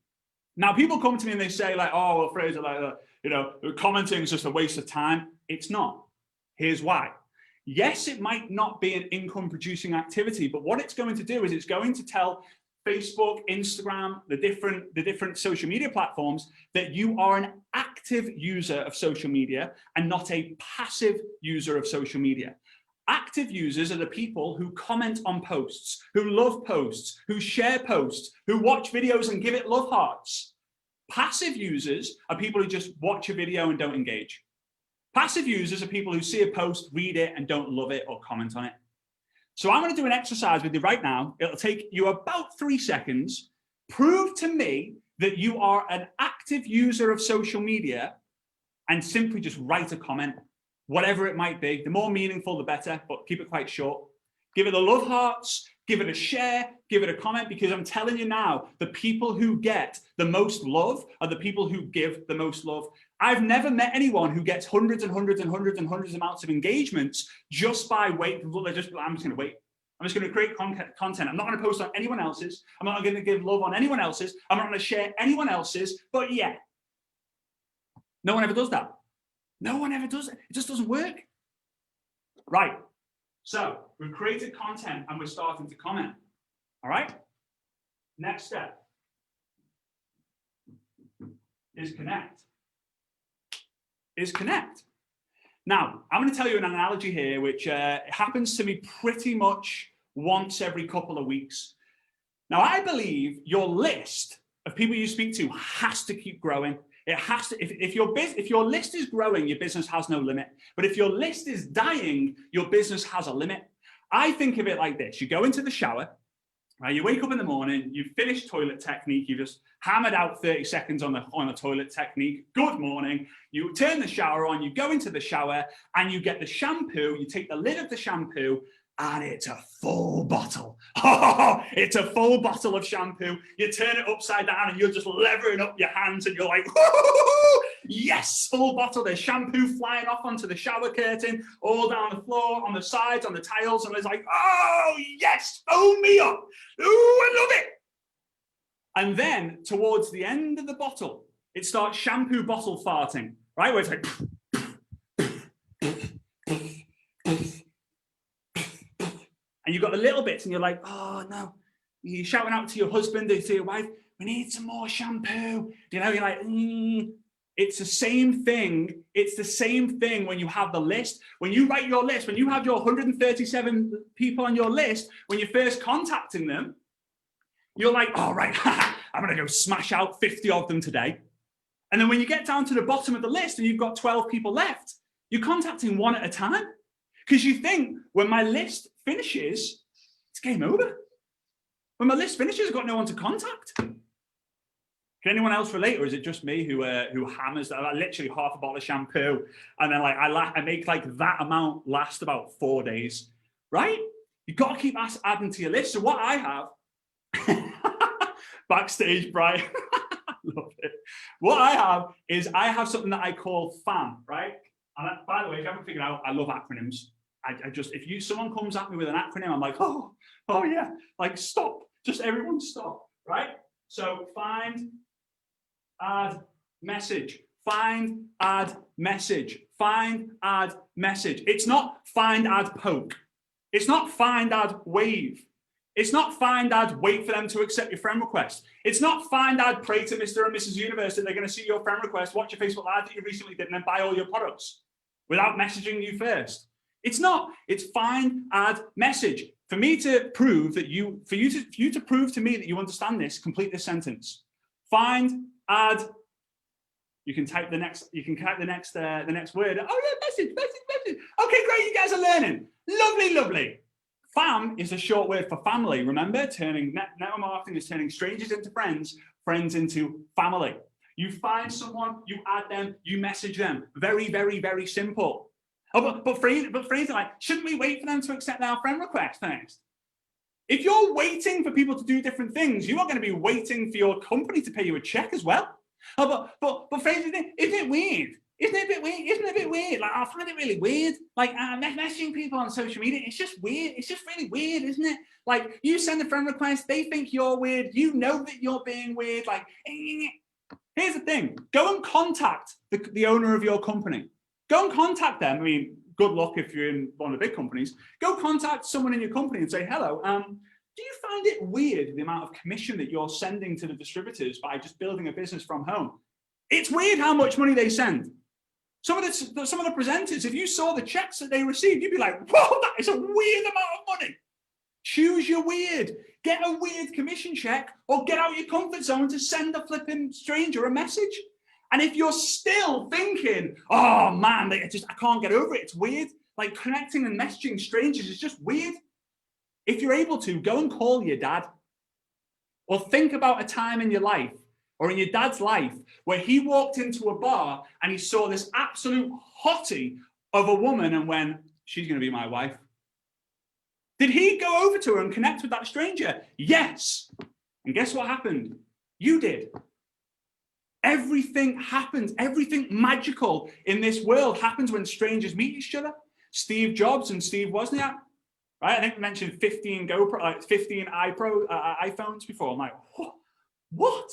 Now, people come to me and they say like, oh, well, Fraser, like, commenting is just a waste of time. It's not. Here's why. Yes, it might not be an income producing activity, but what it's going to do is it's going to tell Facebook, Instagram, the different social media platforms that you are an active user of social media and not a passive user of social media. Active users are the people who comment on posts, who love posts, who share posts, who watch videos and give it love hearts. Passive users are people who just watch a video and don't engage. Passive users are people who see a post, read it, and don't love it or comment on it. So I'm going to do an exercise with you right now. It'll take you about 3 seconds. Prove to me that you are an active user of social media and simply just write a comment. Whatever it might be, the more meaningful, the better, but keep it quite short. Give it the love hearts, give it a share, give it a comment, because I'm telling you now, the people who get the most love are the people who give the most love. I've never met anyone who gets hundreds and hundreds and hundreds and hundreds of amounts of engagements just by waiting. I'm just going to wait. I'm just going to create content. I'm not going to post on anyone else's. I'm not going to give love on anyone else's. I'm not going to share anyone else's, but yeah. No one ever does that. No one ever does it. It just doesn't work. Right. So we've created content and we're starting to comment. All right. Next step is connect. Now, I'm going to tell you an analogy here, which happens to me pretty much once every couple of weeks. Now, I believe your list of people you speak to has to keep growing. It has to. If your list is growing, your business has no limit. But if your list is dying, your business has a limit. I think of it like this: you go into the shower, right? You wake up in the morning, you finish toilet technique, you just hammered out 30 seconds on the toilet technique. Good morning. You turn the shower on, you go into the shower, and you get the shampoo. You take the lid of the shampoo, and it's a full bottle. It's a full bottle of shampoo. You turn it upside down and you're just levering up your hands and you're like, yes, full bottle. There's shampoo flying off onto the shower curtain, all down the floor, on the sides, on the tiles. And it's like, oh, yes, own me up. Ooh, I love it. And then towards the end of the bottle, it starts shampoo bottle farting, right? Where it's like, and you've got the little bits and you're like, oh no, you're shouting out to your husband or to your wife, we need some more shampoo. You're like, It's the same thing. It's the same thing when you have the list. When you write your list, when you have your 137 people on your list, when you're first contacting them, you're like, all right, I'm going to go smash out 50 of them today. And then when you get down to the bottom of the list and you've got 12 people left, you're contacting one at a time. Because you think, when my list finishes, it's game over. When my list finishes, I've got no one to contact. Can anyone else relate, or is it just me who hammers literally half a bottle of shampoo, and then like I make like that amount last about 4 days? right? You've got to keep adding to your list. So what I have, backstage, Brian, love it. What I have is I have something that I call FAM, right? And by the way, if you haven't figured out, I love acronyms. I just, if someone comes at me with an acronym, I'm like, oh yeah, like stop, just everyone stop, right? So find, add, message, find, add, message, find, add, message. It's not find, add, poke. It's not find, add, wave. It's not find, add, wait for them to accept your friend request. It's not find, add, pray to Mr. and Mrs. Universe that they're going to see your friend request, watch your Facebook Live that you recently did, and then buy all your products without messaging you first. It's not. It's find, add, message. For me to prove that for you to prove to me that you understand this, complete this sentence. Find, add. You can type the next. You can type the next word. Oh yeah, message. Okay, great. You guys are learning. Lovely, lovely. FAM is a short word for family. Remember, network marketing is turning strangers into friends, friends into family. You find someone, you add them, you message them. Very, very, very simple. Oh, but phrases like, shouldn't we wait for them to accept our friend request first? If you're waiting for people to do different things, you are going to be waiting for your company to pay you a check as well. Oh, but phrases, isn't it weird? Isn't it a bit weird? Isn't it a bit weird? Like, I find it really weird. Like, messaging people on social media, it's just weird. It's just really weird, isn't it? Like, you send a friend request, they think you're weird. You know that you're being weird. Like, here's the thing. Go and contact the owner of your company. Go and contact them. I mean, good luck if you're in one of the big companies. Go contact someone in your company and say, hello, do you find it weird the amount of commission that you're sending to the distributors by just building a business from home? It's weird how much money they send. Some of the presenters, if you saw the checks that they received, you'd be like, whoa, that is a weird amount of money. Choose your weird. Get a weird commission check or get out your comfort zone to send a flipping stranger a message. And if you're still thinking, oh man, I can't get over it, it's weird. Like connecting and messaging strangers is just weird. If you're able to, go and call your dad. Or think about a time in your life or in your dad's life where he walked into a bar and he saw this absolute hottie of a woman and went, she's going to be my wife. Did he go over to her and connect with that stranger? Yes. And guess what happened? You did. Everything happens. Everything magical in this world happens when strangers meet each other. Steve Jobs and Steve Wozniak, right? I think we mentioned 15 iPhones before. I'm like, what?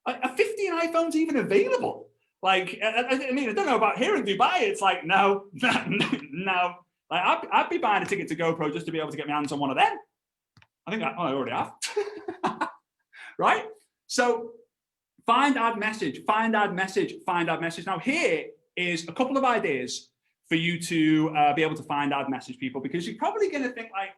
Are 15 iPhones even available? Like, I mean, I don't know about here in Dubai. It's like, no. Like, I'd be buying a ticket to GoPro just to be able to get my hands on one of them. I think I already have. Right? So find, add, message, find, add, message, find, add, message. Now, here is a couple of ideas for you to be able to find, add, message people, because you're probably going to think like,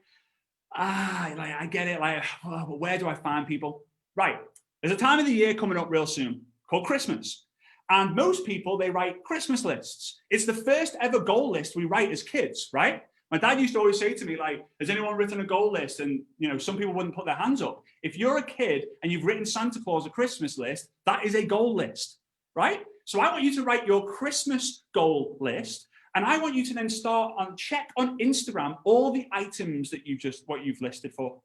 I get it. Like, well, where do I find people? Right. There's a time of the year coming up real soon called Christmas. And most people, they write Christmas lists. It's the first ever goal list we write as kids, right? My dad used to always say to me, like, has anyone written a goal list? And, you know, some people wouldn't put their hands up. If you're a kid and you've written Santa Claus a Christmas list, that is a goal list, right? So I want you to write your Christmas goal list. And I want you to then check on Instagram all the items that what you've listed for.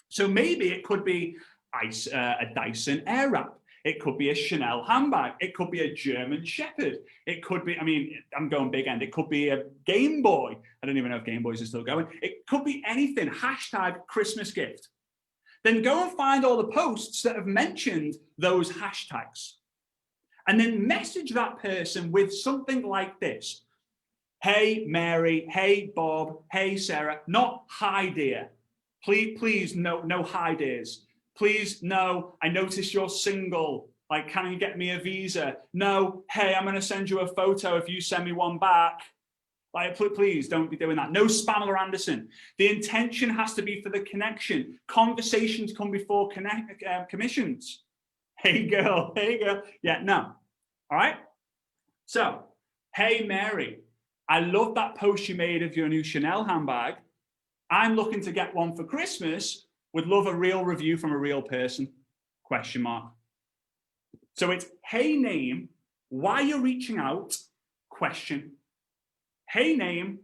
So maybe it could be a Dyson Airwrap. It could be a Chanel handbag. It could be a German Shepherd. It could be, I mean, I'm going big end. It could be a Game Boy. I don't even know if Game Boys are still going. It could be anything. Hashtag Christmas gift. Then go and find all the posts that have mentioned those hashtags. And then message that person with something like this. Hey, Mary. Hey, Bob. Hey, Sarah. Not hi, dear. Please, no hi, dears. Please, no, I noticed you're single. Like, can you get me a visa? No, hey, I'm going to send you a photo if you send me one back. Like, please don't be doing that. No Pamela Anderson. The intention has to be for the connection. Conversations come before commissions. Hey, girl. Hey, girl. Yeah, no. All right? So, hey, Mary, I love that post you made of your new Chanel handbag. I'm looking to get one for Christmas. Would love a real review from a real person, ? So it's, hey name, why you're reaching out, question. Hey name,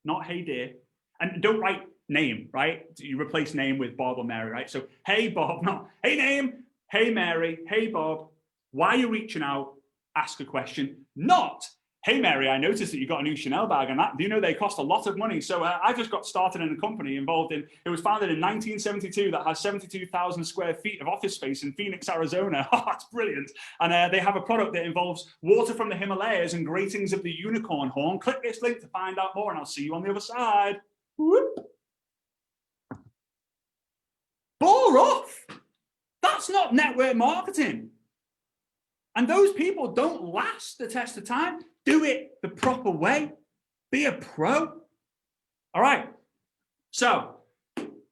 not hey dear. And don't write name, right? You replace name with Bob or Mary, right? So, hey, Bob, no, hey, name, hey, Mary, hey, Bob, why are you reaching out? Ask a question, not, hey, Mary, I noticed that you got a new Chanel bag and that, do you know they cost a lot of money? So I just got started in a company involved in, it was founded in 1972 that has 72,000 square feet of office space in Phoenix, Arizona. Oh, it's brilliant. And they have a product that involves water from the Himalayas and gratings of the unicorn horn. Click this link to find out more and I'll see you on the other side. Whoop. Ball off. That's not network marketing. And those people don't last the test of time. Do it the proper way. Be a pro. All right. So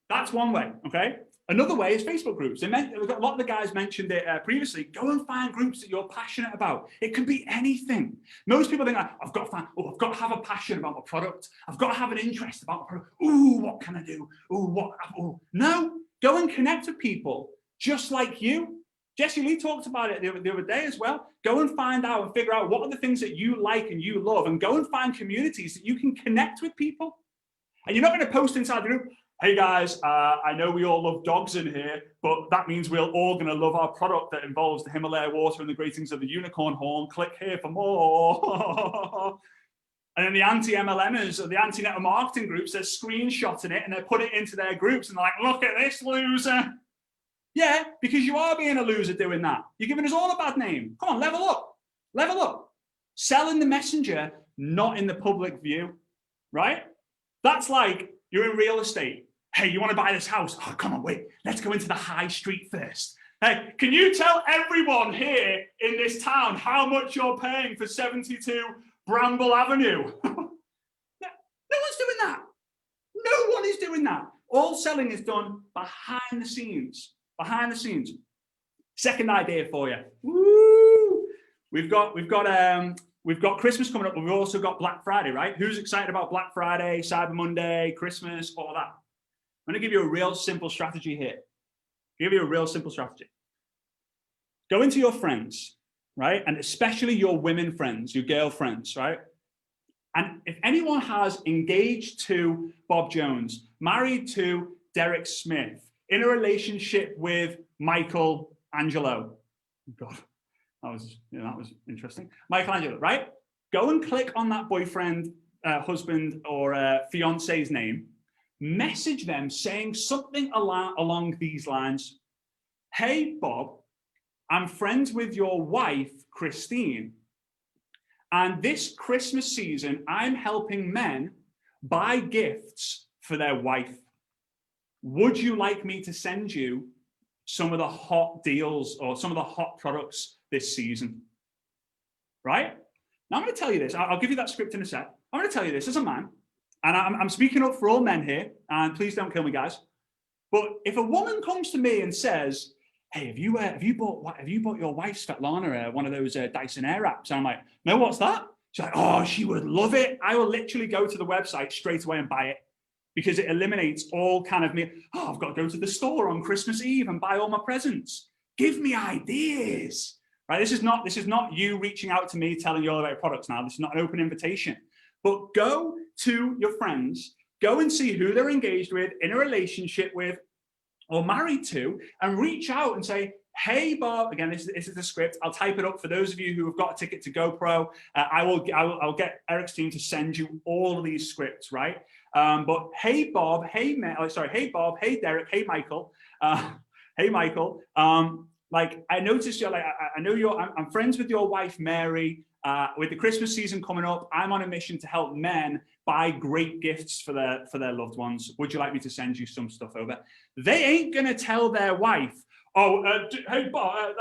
that's one way, okay? Another way is Facebook groups. A lot of the guys mentioned it previously. Go and find groups that you're passionate about. It can be anything. Most people think, I've got to have a passion about a product. I've got to have an interest about a product. Ooh, what can I do? Ooh. No, go and connect with people just like you. Jesse Lee talked about it the other day as well. Go and find out and figure out what are the things that you like and you love, and go and find communities that you can connect with people. And you're not going to post inside the group, hey guys, I know we all love dogs in here, but that means we're all going to love our product that involves the Himalaya water and the gratings of the unicorn horn. Click here for more. And then the anti-MLMers or the anti-network marketing groups, they're screenshotting it and they put it into their groups and they're like, look at this loser. Yeah, because you are being a loser doing that. You're giving us all a bad name. Come on, level up. Level up. Sell in the messenger, not in the public view, right? That's like you're in real estate. Hey, you want to buy this house? Oh, come on, wait. Let's go into the high street first. Hey, can you tell everyone here in this town how much you're paying for 72 Bramble Avenue? No one's doing that. No one is doing that. All selling is done behind the scenes. Behind the scenes. Second idea for you. Woo! We've got Christmas coming up, but we've also got Black Friday, right? Who's excited about Black Friday, Cyber Monday, Christmas, all of that? I'm going to give you a real simple strategy here. Give you a real simple strategy. Go into your friends, right? And especially your women friends, your girlfriends, right? And if anyone has engaged to Bob Jones, married to Derek Smith, in a relationship with Michael Angelo. God, that was interesting. Michelangelo, right? Go and click on that boyfriend, husband, or fiance's name. Message them saying something along these lines. Hey, Bob, I'm friends with your wife, Christine. And this Christmas season, I'm helping men buy gifts for their wife. Would you like me to send you some of the hot deals or some of the hot products this season? Right? Now I'm going to tell you this. I'll give you that script in a sec. I'm going to tell you this as a man, and I'm speaking up for all men here, and please don't kill me, guys. But if a woman comes to me and says, hey, have you bought your wife Svetlana one of those Dyson Airwraps? And I'm like, no, what's that? She's like, oh, she would love it. I will literally go to the website straight away and buy it. Because it eliminates all kind of me. Oh, I've got to go to the store on Christmas Eve and buy all my presents. Give me ideas, right? This is not you reaching out to me telling you all about your products now. This is not an open invitation. But go to your friends, go and see who they're engaged with, in a relationship with, or married to, and reach out and say, hey, Bob, again, this is the script. I'll type it up for those of you who have got a ticket to GoPro. I'll get Eric's team to send you all of these scripts, right? But hey, Bob, hey, Derek, hey, Michael, hey, Michael. Like, I noticed you're like, I know I'm friends with your wife, Mary. With the Christmas season coming up, I'm on a mission to help men buy great gifts for their loved ones. Would you like me to send you some stuff over? They ain't gonna tell their wife, oh, hey, Bob,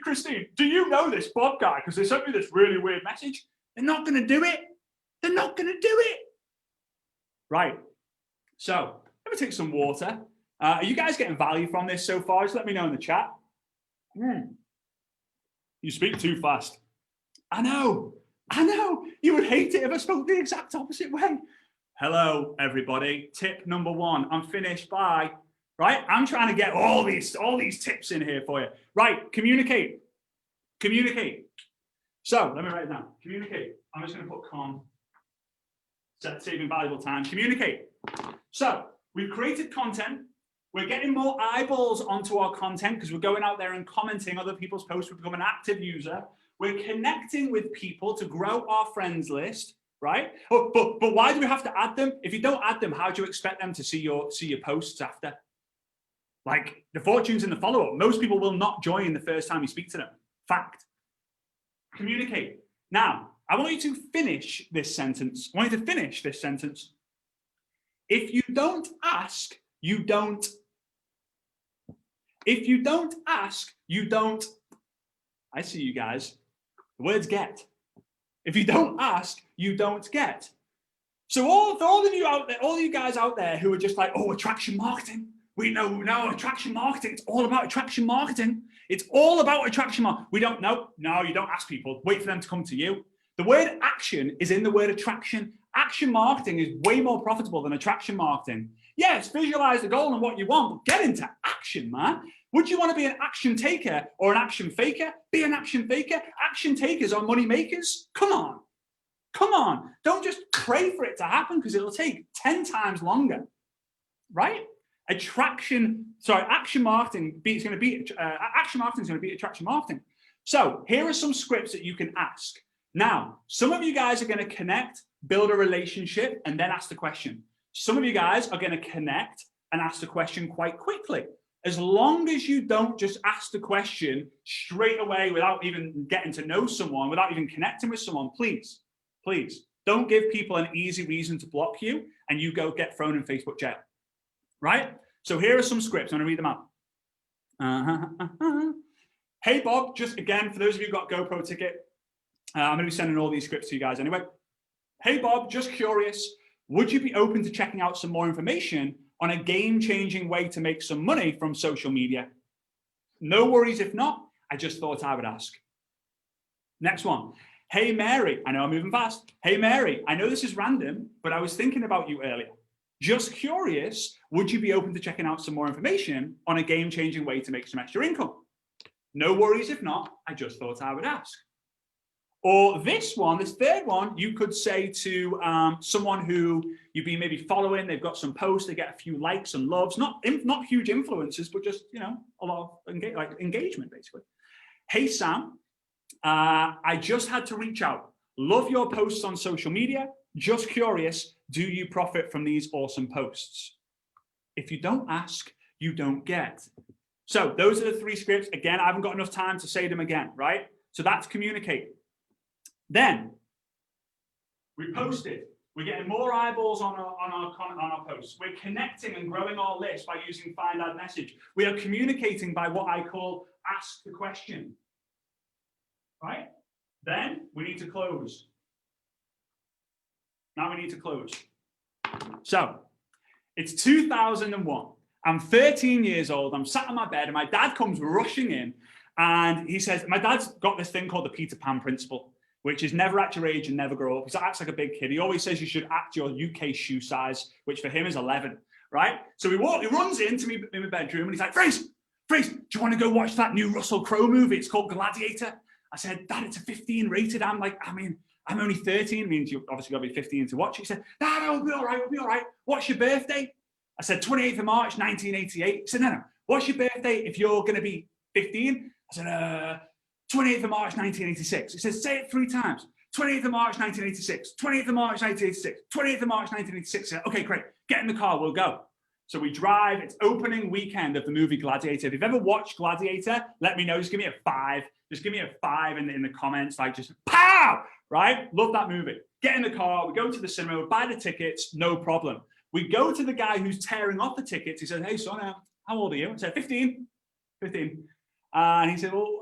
Christine, do you know this Bob guy? Because they sent me this really weird message. They're not gonna do it. They're not gonna do it. Right. So let me take some water. Are you guys getting value from this so far? Just let me know in the chat. You speak too fast. I know. You would hate it if I spoke the exact opposite way. Hello, everybody. Tip number 1. I'm finished. Bye. Right? I'm trying to get all these tips in here for you. Right. Communicate. So let me write it down. Communicate. I'm just going to put com. saving valuable time. Communicate. So we've created content. We're getting more eyeballs onto our content because we're going out there and commenting other people's posts. We've become an active user. We're connecting with people to grow our friends list, right? But why do we have to add them? If you don't add them, how do you expect them to see your posts after? Like, the fortune's in the follow-up. Most people will not join the first time you speak to them. Fact. Communicate. Now, I want you to finish this sentence. I want you to finish this sentence. If you don't ask, you don't. If you don't ask, you don't. I see you guys. The words get. If you don't ask, you don't get. So all of you out there, all you guys out there who are just like, oh, attraction marketing. We know attraction marketing. It's all about attraction marketing. It's all about attraction marketing. We don't know. No, you don't ask people. Wait for them to come to you. The word action is in the word attraction. Action marketing is way more profitable than attraction marketing. Yes, visualize the goal and what you want, but get into action, man. Would you want to be an action taker or an action faker? Be an action faker. Action takers are money makers. Come on. Come on. Don't just pray for it to happen because it'll take 10 times longer, right? Action marketing is going to beat attraction marketing. So here are some scripts that you can ask. Now, some of you guys are going to connect, build a relationship, and then ask the question. Some of you guys are going to connect and ask the question quite quickly. As long as you don't just ask the question straight away without even getting to know someone, without even connecting with someone, please, don't give people an easy reason to block you and you go get thrown in Facebook jail, right? So here are some scripts. I'm going to read them out. Hey, Bob, just again, for those of you who got GoPro ticket, I'm going to be sending all these scripts to you guys anyway. Hey, Bob, just curious. Would you be open to checking out some more information on a game-changing way to make some money from social media? No worries if not. I just thought I would ask. Next one. Hey, Mary. I know I'm moving fast. Hey, Mary. I know this is random, but I was thinking about you earlier. Just curious, would you be open to checking out some more information on a game-changing way to make some extra income? No worries if not. I just thought I would ask. Or this third one, you could say to someone who you've been maybe following, they've got some posts, they get a few likes and loves, not huge influencers, but just, a lot of engagement, basically. Hey, Sam, I just had to reach out. Love your posts on social media. Just curious, do you profit from these awesome posts? If you don't ask, you don't get. So those are the three scripts. Again, I haven't got enough time to say them again, right? So that's communicate. Then we posted. We're getting more eyeballs on our posts. We're connecting and growing our list by using Find Ad Message. We are communicating by what I call ask the question. Right? Then we need to close. Now we need to close. So it's 2001. I'm 13 years old. I'm sat on my bed and my dad comes rushing in and he says, my dad's got this thing called the Peter Pan principle, which is never act your age and never grow up. He acts like a big kid. He always says you should act your UK shoe size, which for him is 11, right? So he runs into me in my bedroom and he's like, Fraser, do you want to go watch that new Russell Crowe movie? It's called Gladiator. I said, Dad, it's a 15 rated. I'm only 13. It means you obviously got to be 15 to watch it. He said, Dad, we'll be all right. What's your birthday? I said, 28th of March, 1988. He said, no. What's your birthday if you're going to be 15? I said, 28th of March, 1986. He says, say it 3 times. 28th of March, 1986. 28th of March, 1986. 28th of March, 1986. Said, okay, great. Get in the car. We'll go. So we drive. It's opening weekend of the movie Gladiator. If you've ever watched Gladiator, let me know. Just give me a 5. Just give me a 5 in the comments. Like just pow, right? Love that movie. Get in the car. We go to the cinema. We buy the tickets. No problem. We go to the guy who's tearing off the tickets. He says, hey, son, how old are you? I said, 15. And he said, well,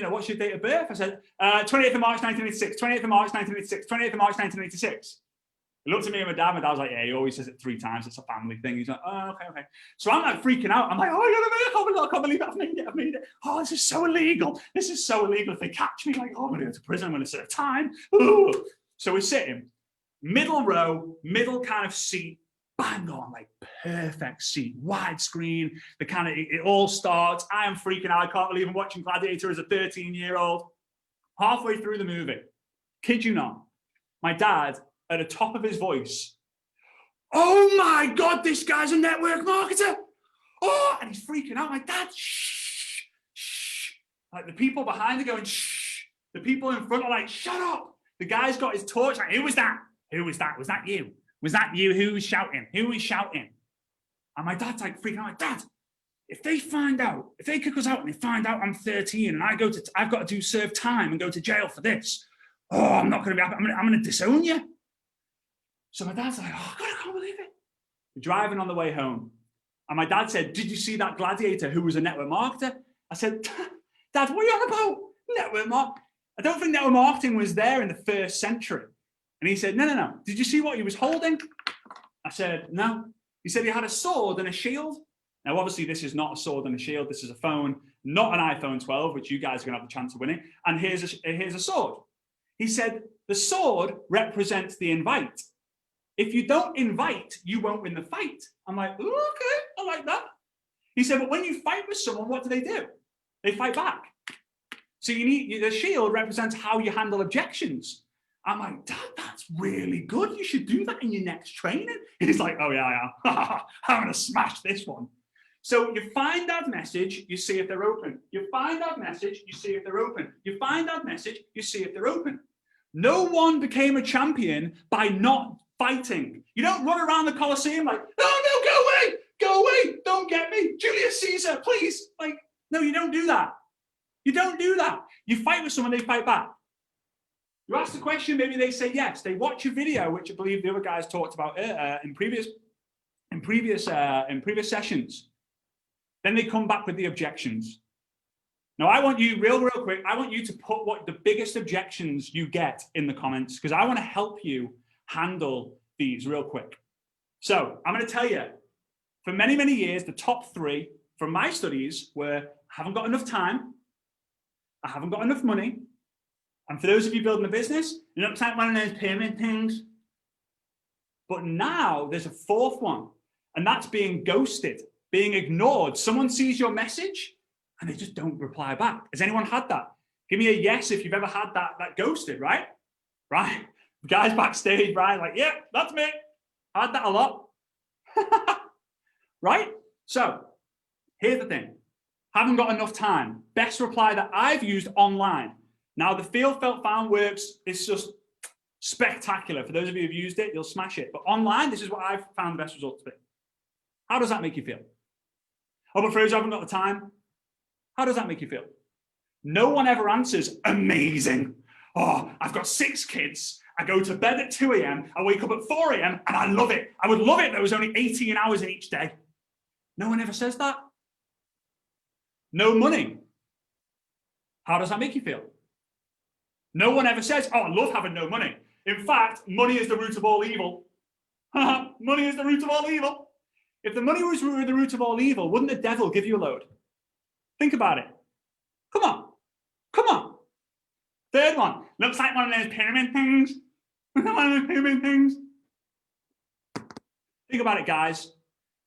what's your date of birth? I said, 28th of March, 1986, 28th of March, 1986, 28th of March, 1986. He looked at me and my dad. My dad was like, yeah, he always says it 3 times. It's a family thing. He's like, oh, okay. So I'm like freaking out. I'm like, oh, I can't believe it. I've made it. Oh, this is so illegal. If they catch me, like, oh, I'm going to go to prison. I'm going to serve time. Ooh. So we're sitting, middle row, middle kind of seat, bang on, like perfect seat, widescreen, it all starts. I am freaking out. I can't believe I'm watching Gladiator as a 13-year-old. Halfway through the movie, kid you not, my dad at the top of his voice, "Oh my God, this guy's a network marketer. Oh," and he's freaking out. Like, "Dad, shh, shh." Like the people behind are going, "Shh." The people in front are like, "Shut up." The guy's got his torch. Like, "Who was that? Who was that? Was that you? Was that you? Who was shouting? Who was shouting?" And my dad's like freaking out. Like, "Dad, if they find out, if they kick us out and they find out I'm 13 and I've got to serve time and go to jail for this, oh, I'm not going to be happy. I'm going to disown you." So my dad's like, "Oh God, I can't believe it." We're driving on the way home. And my dad said, "Did you see that gladiator who was a network marketer?" I said, "Dad, what are you on about? Network marketing? I don't think network marketing was there in the 1st century." And he said, No. Did you see what he was holding?" I said, "No." He said he had a sword and a shield. Now, obviously, this is not a sword and a shield. This is a phone, not an iPhone 12, which you guys are going to have the chance of winning. And here's a sword. He said, the sword represents the invite. If you don't invite, you won't win the fight. I'm like, "Ooh, okay, I like that." He said, "But when you fight with someone, what do? They fight back. So the shield represents how you handle objections." I'm like, "Dad, that's really good. You should do that in your next training." He's like, "Oh yeah, I am. I'm going to smash this one." So you find that message, you see if they're open. You find that message, you see if they're open. You find that message, you see if they're open. No one became a champion by not fighting. You don't run around the Colosseum like, "Oh no, go away, don't get me, Julius Caesar, please." Like, no, you don't do that. You don't do that. You fight with someone, they fight back. You ask the question, maybe they say yes. They watch a video, which I believe the other guys talked about in previous sessions. Then they come back with the objections. Now, I want you, real quick, I want you to put what the biggest objections you get in the comments, because I want to help you handle these real quick. So I'm going to tell you, for many, many years, the top 3 from my studies were, "I haven't got enough time, I haven't got enough money," and for those of you building a business, "It looks like one of those pyramid things." But now there's a 4th one, and that's being ghosted, being ignored. Someone sees your message and they just don't reply back. Has anyone had that? Give me a yes if you've ever had that ghosted, right? Right? The guys backstage, right? Like, "Yeah, that's me. I had that a lot." Right? So here's the thing. "Haven't got enough time." Best reply that I've used online. Now, the feel, felt, found works. It's just spectacular. For those of you who've used it, you'll smash it. But online, this is what I've found the best results to be. How does that make you feel? "Oh, but for those who haven't got the time," how does that make you feel? No one ever answers, "Amazing. Oh, I've got 6 kids. I go to bed at 2 a.m. I wake up at 4 a.m. and I love it. I would love it. There was only 18 hours in each day." No one ever says that. No money. How does that make you feel? No one ever says, "Oh, I love having no money. In fact, money is the root of all evil." Money is the root of all evil. If the money was the root of all evil, wouldn't the devil give you a load? Think about it. Come on. 3rd one. Looks like one of those pyramid things. One of those pyramid things. Think about it, guys.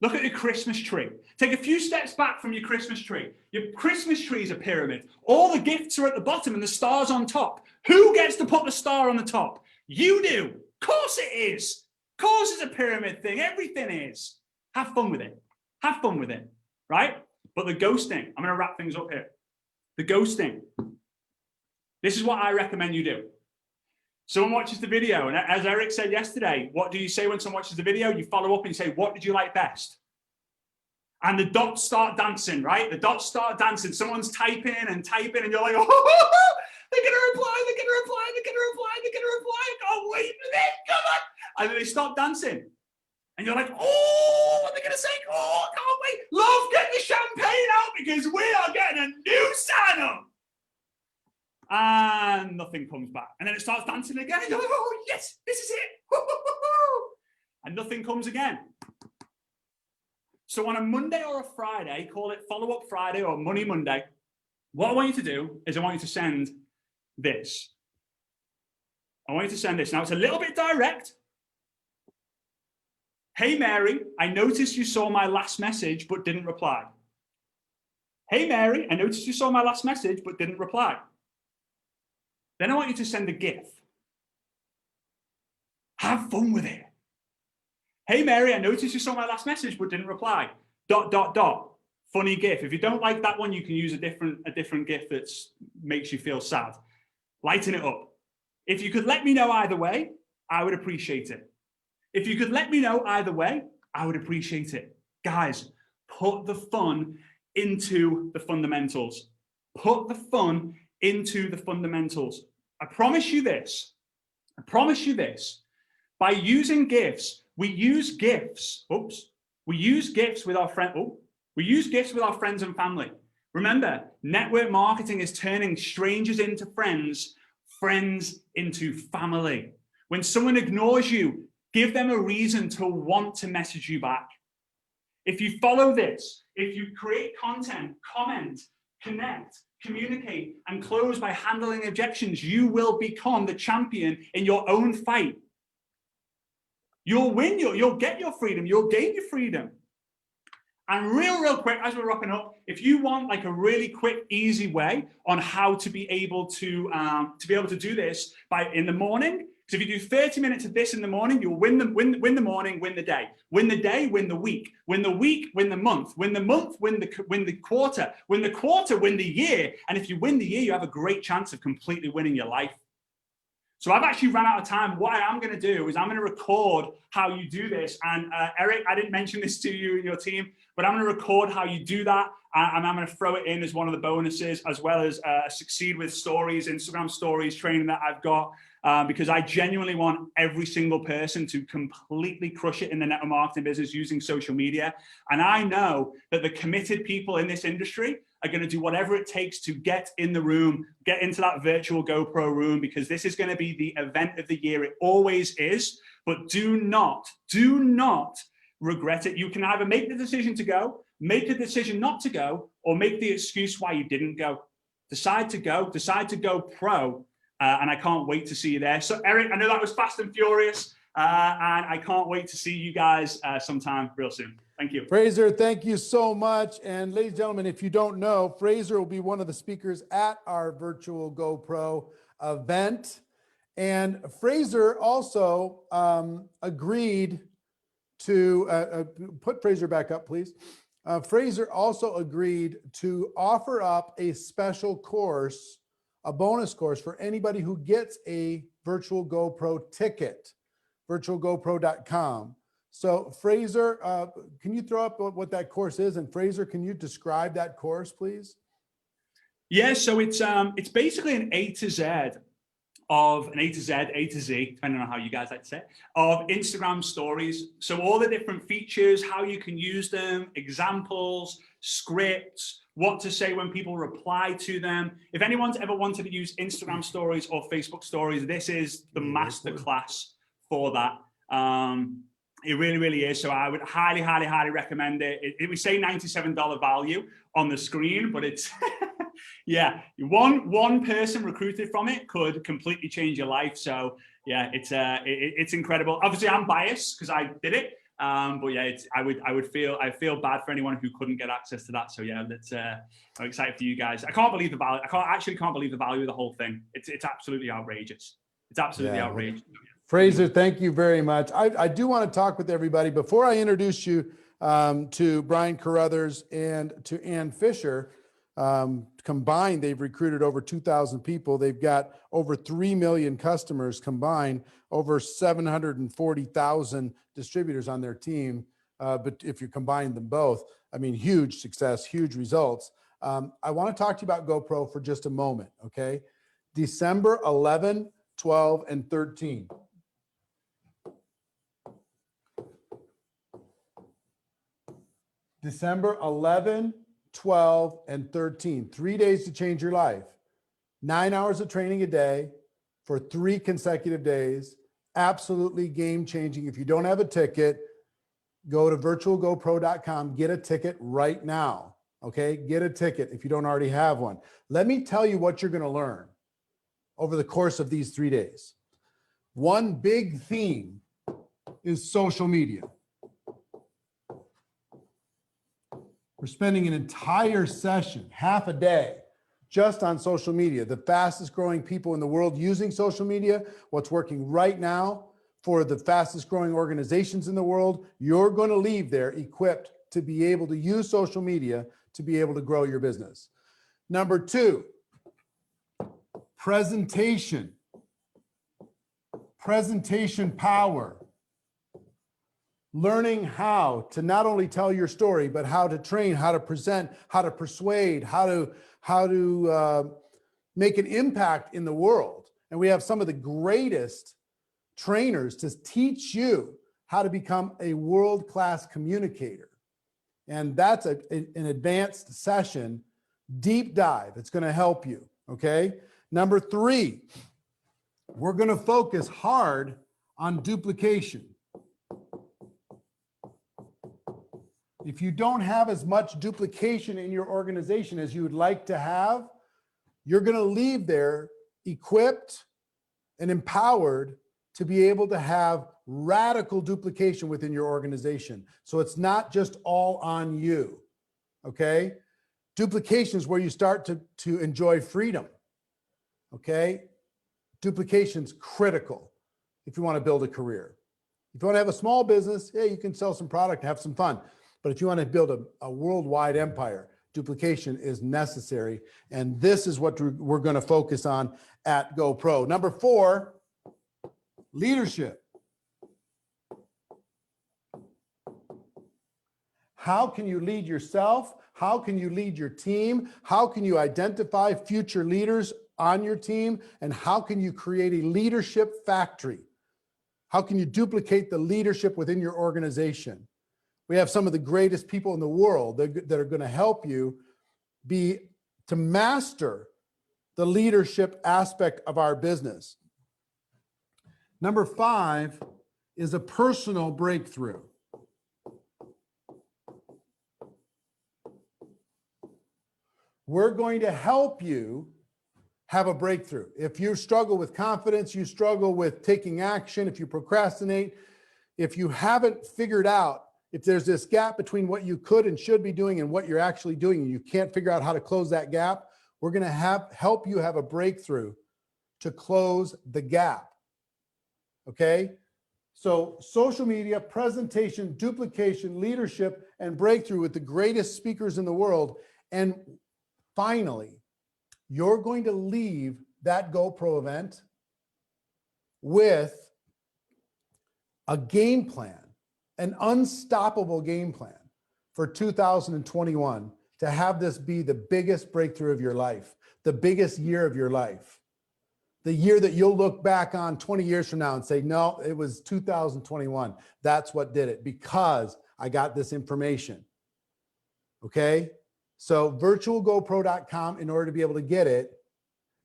Look at your Christmas tree. Take a few steps back from your Christmas tree. Your Christmas tree is a pyramid. All the gifts are at the bottom and the star's on top. Who gets to put the star on the top? You do. Of course it is. Of course it's a pyramid thing. Everything is. Have fun with it. Have fun with it, right? But the ghosting, I'm going to wrap things up here. The ghosting. This is what I recommend you do. Someone watches the video, and as Eric said yesterday, what do you say when someone watches the video? You follow up and you say, "What did you like best?" And the dots start dancing, right? The dots start dancing. Someone's typing, and you're like, "Oh, they're going to reply, they're going to reply, they're going to reply, they're going to reply. I can't wait for this, come on." And then they stop dancing. And you're like, "Oh, what are they going to say? Oh, I can't wait. Love, get the champagne out because we are getting a new sign-up." And nothing comes back. And then it starts dancing again. And you're like, "Oh, yes, this is it." And nothing comes again. So on a Monday or a Friday, call it Follow-Up Friday or Money Monday, what I want you to do is I want you to send this. I want you to send this. Now, it's a little bit direct. "Hey, Mary, I noticed you saw my last message but didn't reply." "Hey, Mary, I noticed you saw my last message but didn't reply." Then I want you to send a GIF. Have fun with it. Hey, Mary, I noticed you saw my last message but didn't reply. ... Funny GIF. If you don't like that one, you can use a different GIF that makes you feel sad. Lighten it up. If you could let me know either way, I would appreciate it. If you could let me know either way, I would appreciate it. Guys, put the fun into the fundamentals. Put the fun into the fundamentals. I promise you this. I promise you this. By using GIFs, we use GIFs. We use GIFs with our friends. We use GIFs with our friends and family. Remember, network marketing is turning strangers into friends, friends into family. When someone ignores you, give them a reason to want to message you back. If you follow this, if you create content, comment, connect, communicate, and close by handling objections, you will become the champion in your own fight. You'll win, you'll get your freedom, you'll gain your freedom. And real quick, as we're wrapping up, if you want like a really quick, easy way on how to be able to do this in the morning, because if you do 30 minutes of this in the morning, you'll win the morning, win the day. Win the day, win the week. Win the week, win the month. Win the month, win the quarter. Win the quarter, win the year. And if you win the year, you have a great chance of completely winning your life. So I've actually run out of time. What I am going to do is I'm going to record how you do this. And Eric, I didn't mention this to you and your team, but I'm going to record how you do that. And I'm going to throw it in as one of the bonuses, as well as Succeed with Stories, Instagram Stories training that I've got. Because I genuinely want every single person to completely crush it in the network marketing business using social media. And I know that the committed people in this industry are going to do whatever it takes to get in the room, get into that virtual GoPro room, because this is going to be the event of the year. It always is, but do not regret it. You can either make the decision to go, make a decision not to go, or make the excuse why you didn't go. Decide to go pro. And I can't wait to see you there. So Eric, I know that was fast and furious, and I can't wait to see you guys sometime real soon. Thank you. Fraser, thank you so much. And ladies and gentlemen, if you don't know, Fraser will be one of the speakers at our virtual GoPro event. And Fraser also agreed to, put Fraser back up, please. Fraser also agreed to offer up a special course, a bonus course for anybody who gets a virtual GoPro ticket, virtualgopro.com. So Fraser, can you throw up what that course is? And Fraser, can you describe that course, please? Yeah, so it's basically an A to Z, A to Z, depending on how you guys like to say it, of Instagram stories. So all the different features, how you can use them, examples, scripts, what to say when people reply to them. If anyone's ever wanted to use Instagram stories or Facebook stories, this is the masterclass for that. It really, really is. So I would highly, highly, highly recommend it. We say $97 value on the screen, but it's, yeah, one person recruited from it could completely change your life. So yeah, it's incredible. Obviously I'm biased because I did it. But yeah, I feel bad for anyone who couldn't get access to that. So yeah, I'm excited for you guys. I can't believe the value. I can't believe the value of the whole thing. It's absolutely outrageous. It's absolutely outrageous. Fraser, thank you very much. I do want to talk with everybody before I introduce you to Brian Carruthers and to Ann Fisher. Combined, they've recruited over 2,000 people. They've got over 3 million customers combined, over 740,000 distributors on their team. But if you combine them both, I mean, huge success, huge results. I want to talk to you about GoPro for just a moment, okay? December 11, 12, and 13. December 11, 12, and 13. 3 days to change your life. 9 hours of training a day for 3 consecutive days. Absolutely game changing. If you don't have a ticket, go to virtualgopro.com, get a ticket right now. Okay, get a ticket if you don't already have one. Let me tell you what you're going to learn over the course of these 3 days. One big theme is social media. We're spending an entire session, half a day, just on social media. The fastest growing people in the world using social media, what's working right now for the fastest growing organizations in the world, you're going to leave there equipped to be able to use social media to be able to grow your business. Number 2, presentation. Presentation power. Learning how to not only tell your story, but how to train, how to present, how to persuade, how to make an impact in the world. And we have some of the greatest trainers to teach you how to become a world-class communicator. And that's an advanced session, deep dive. It's going to help you. Okay. Number 3, we're going to focus hard on duplication. If you don't have as much duplication in your organization as you would like to have, you're going to leave there equipped and empowered to be able to have radical duplication within your organization. So it's not just all on you, okay? Duplication is where you start to enjoy freedom, okay? Duplication's critical if you want to build a career. If you want to have a small business, yeah, you can sell some product and have some fun. But if you want to build a worldwide empire, duplication is necessary. And this is what we're going to focus on at GoPro. Number 4, leadership. How can you lead yourself? How can you lead your team? How can you identify future leaders on your team? And how can you create a leadership factory? How can you duplicate the leadership within your organization? We have some of the greatest people in the world that are going to help you to master the leadership aspect of our business. Number 5 is a personal breakthrough. We're going to help you have a breakthrough. If you struggle with confidence, you struggle with taking action, if you procrastinate, if you haven't figured out, if there's this gap between what you could and should be doing and what you're actually doing, and you can't figure out how to close that gap, we're going to help you have a breakthrough to close the gap. Okay? So social media, presentation, duplication, leadership, and breakthrough with the greatest speakers in the world. And finally, you're going to leave that GoPro event with a game plan, an unstoppable game plan for 2021 to have this be the biggest breakthrough of your life, the biggest year of your life, the year that you'll look back on 20 years from now and say, no, it was 2021. That's what did it, because I got this information. Okay? So virtualgopro.com in order to be able to get it.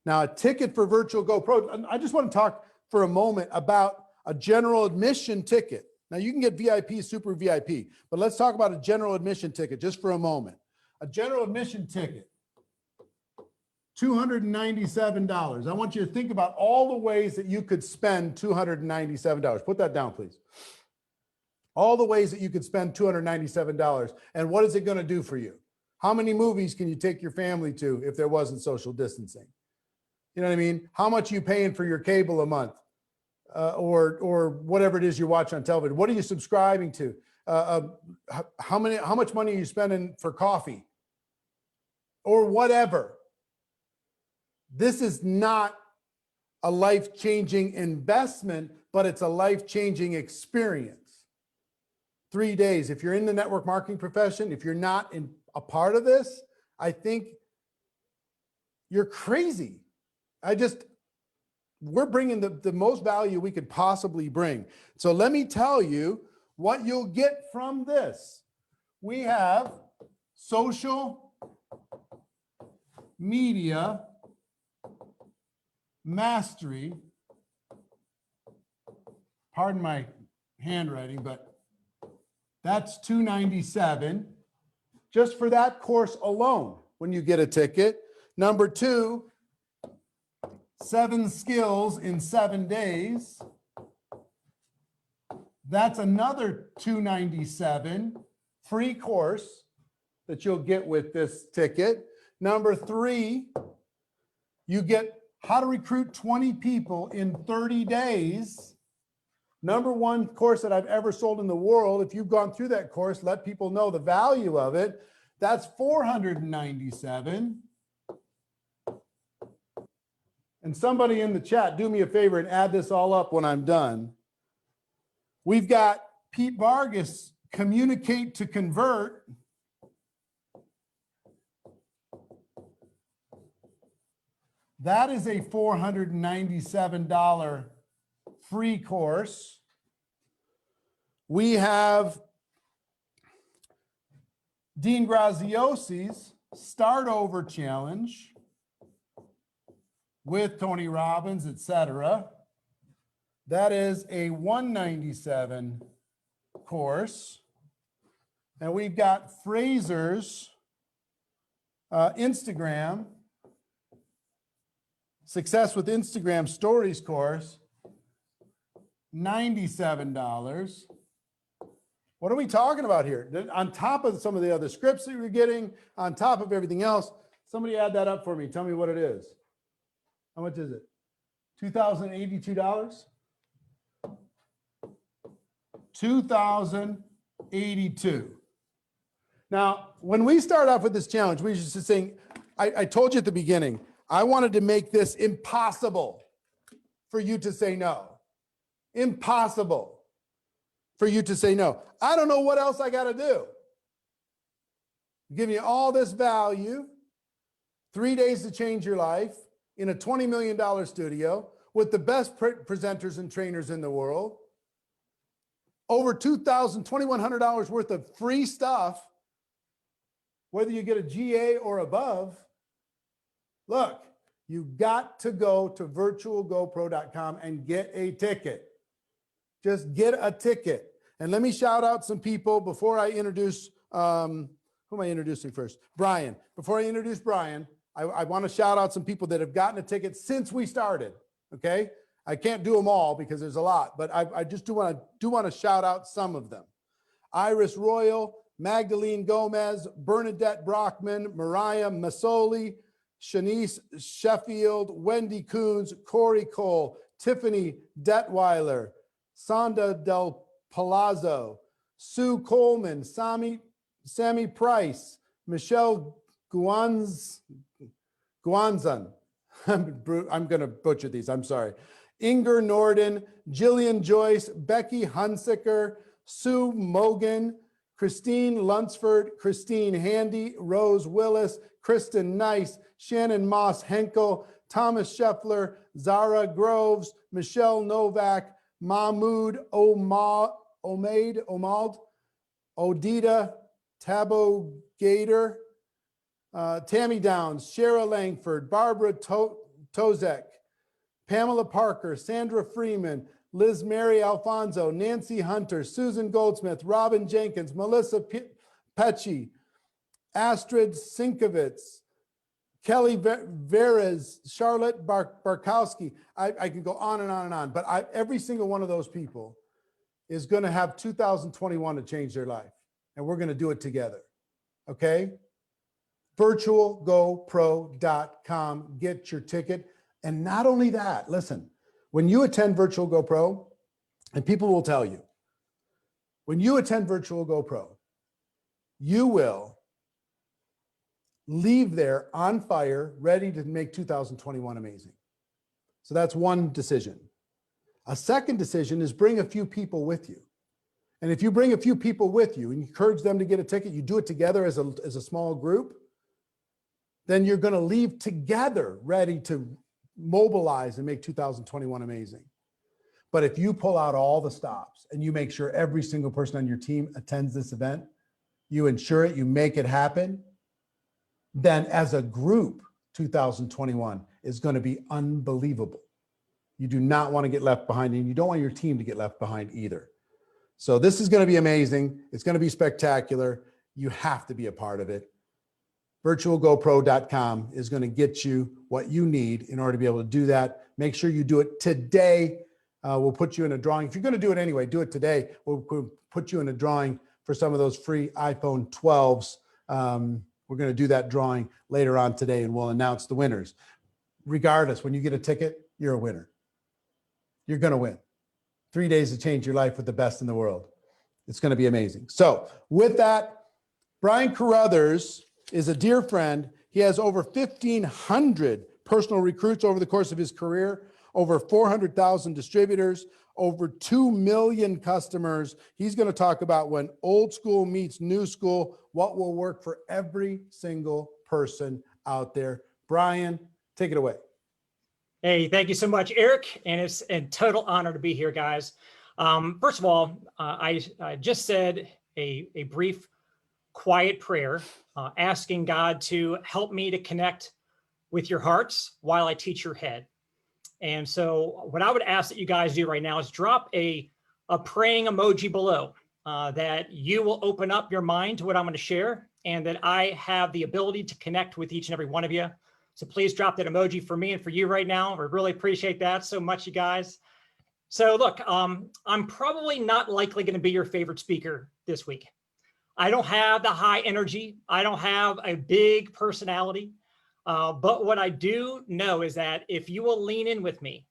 Now, a ticket for Virtual GoPro, I just want to talk for a moment about a general admission ticket. Now, you can get VIP, super VIP, but let's talk about a general admission ticket just for a moment. A general admission ticket, $297. I want you to think about all the ways that you could spend $297. Put that down, please. All the ways that you could spend $297. And what is it going to do for you? How many movies can you take your family to if there wasn't social distancing? You know what I mean? How much are you paying for your cable a month? Or whatever it is you watch on television. What are you subscribing to? How much money are you spending for coffee? Or whatever. This is not a life-changing investment, but it's a life-changing experience. 3 days. If you're in the network marketing profession, if you're not a part of this, I think you're crazy. We're bringing the most value we could possibly bring. So let me tell you what you'll get from this. We have social media mastery. Pardon my handwriting, but that's $297 just for that course alone when you get a ticket. Number 2, 7 skills in 7 days. That's another $297 free course that you'll get with this ticket. Number 3, you get how to recruit 20 people in 30 days #1 course that I've ever sold in the world. If you've gone through that course, let people know the value of it. That's $497. And somebody in the chat, do me a favor and add this all up when I'm done. We've got Pete Vargas, Communicate to Convert. That is a $497 free course. We have Dean Graziosi's Start Over Challenge with Tony Robbins, etc. That is a $197 course. And we've got Fraser's Instagram, Success with Instagram Stories course, $97. What are we talking about here? On top of some of the other scripts that you're getting, on top of everything else, somebody add that up for me. Tell me what it is. How much is it? $2,082? $2,082. Now, when we start off with this challenge, we just saying, I told you at the beginning, I wanted to make this impossible for you to say no. Impossible for you to say no. I don't know what else I got to do. Give you all this value, 3 days to change your life in a $20 million studio with the best presenters and trainers in the world. Over $2,100 worth of free stuff, whether you get a GA or above. Look, you got to go to virtualgopro.com and get a ticket. Just get a ticket. And let me shout out some people before I introduce, who am I introducing first? Brian. Before I introduce Brian, I want to shout out some people that have gotten a ticket since we started, okay? I can't do them all because there's a lot, but I just do want to shout out some of them. Iris Royal, Magdalene Gomez, Bernadette Brockman, Mariah Masoli, Shanice Sheffield, Wendy Coons, Corey Cole, Tiffany Detweiler, Sonda Del Palazzo, Sue Coleman, Sammy Price, Michelle Guanzan. I'm going to butcher these. I'm sorry. Inger Norden, Jillian Joyce, Becky Hunsicker, Sue Mogan, Christine Lunsford, Christine Handy, Rose Willis, Kristen Nice, Shannon Moss Henkel, Thomas Scheffler, Zara Groves, Michelle Novak, Mahmoud Omald, Odita Tabo Gator, Tammy Downs, Shara Langford, Barbara Tozek, Pamela Parker, Sandra Freeman, Liz Mary Alfonso, Nancy Hunter, Susan Goldsmith, Robin Jenkins, Melissa Pecci, Astrid Sinkovitz, Kelly Veres, Charlotte Barkowski. I can go on and on and on, but every single one of those people is going to have 2021 to change their life, and we're going to do it together, okay? virtualgopro.com, get your ticket. And not only that, listen, when you attend Virtual GoPro, and people will tell you, when you attend Virtual GoPro, you will leave there on fire, ready to make 2021 amazing. So that's one decision. A second decision is bring a few people with you. And if you bring a few people with you and encourage them to get a ticket, you do it together as a small group, then you're going to leave together ready to mobilize and make 2021 amazing. But if you pull out all the stops and you make sure every single person on your team attends this event, you ensure it, you make it happen, then as a group, 2021 is going to be unbelievable. You do not want to get left behind, and you don't want your team to get left behind either. So this is going to be amazing. It's going to be spectacular. You have to be a part of it. virtualgopro.com is going to get you what you need in order to be able to do that. Make sure you do it today. We'll put you in a drawing. If you're going to do it anyway, do it today. We'll put you in a drawing for some of those free iPhone 12s. We're going to do that drawing later on today, and we'll announce the winners. Regardless, when you get a ticket, you're a winner. You're going to win. 3 days to change your life with the best in the world. It's going to be amazing. So with that, Brian Carruthers is a dear friend. He has over 1,500 personal recruits over the course of his career, over 400,000 distributors, over 2 million customers. He's going to talk about when old school meets new school, what will work for every single person out there. Brian, take it away. Hey, thank you so much, Eric. And it's a total honor to be here, guys. First of all, I just said a brief, quiet prayer, asking God to help me to connect with your hearts while I teach your head. And so what I would ask that you guys do right now is drop a praying emoji below, that you will open up your mind to what I'm going to share, and that I have the ability to connect with each and every one of you. So please drop that emoji for me and for you right now. I really appreciate that so much, you guys. So look, I'm probably not likely going to be your favorite speaker this week. I don't have the high energy. I don't have a big personality. But what I do know is that if you will lean in with me,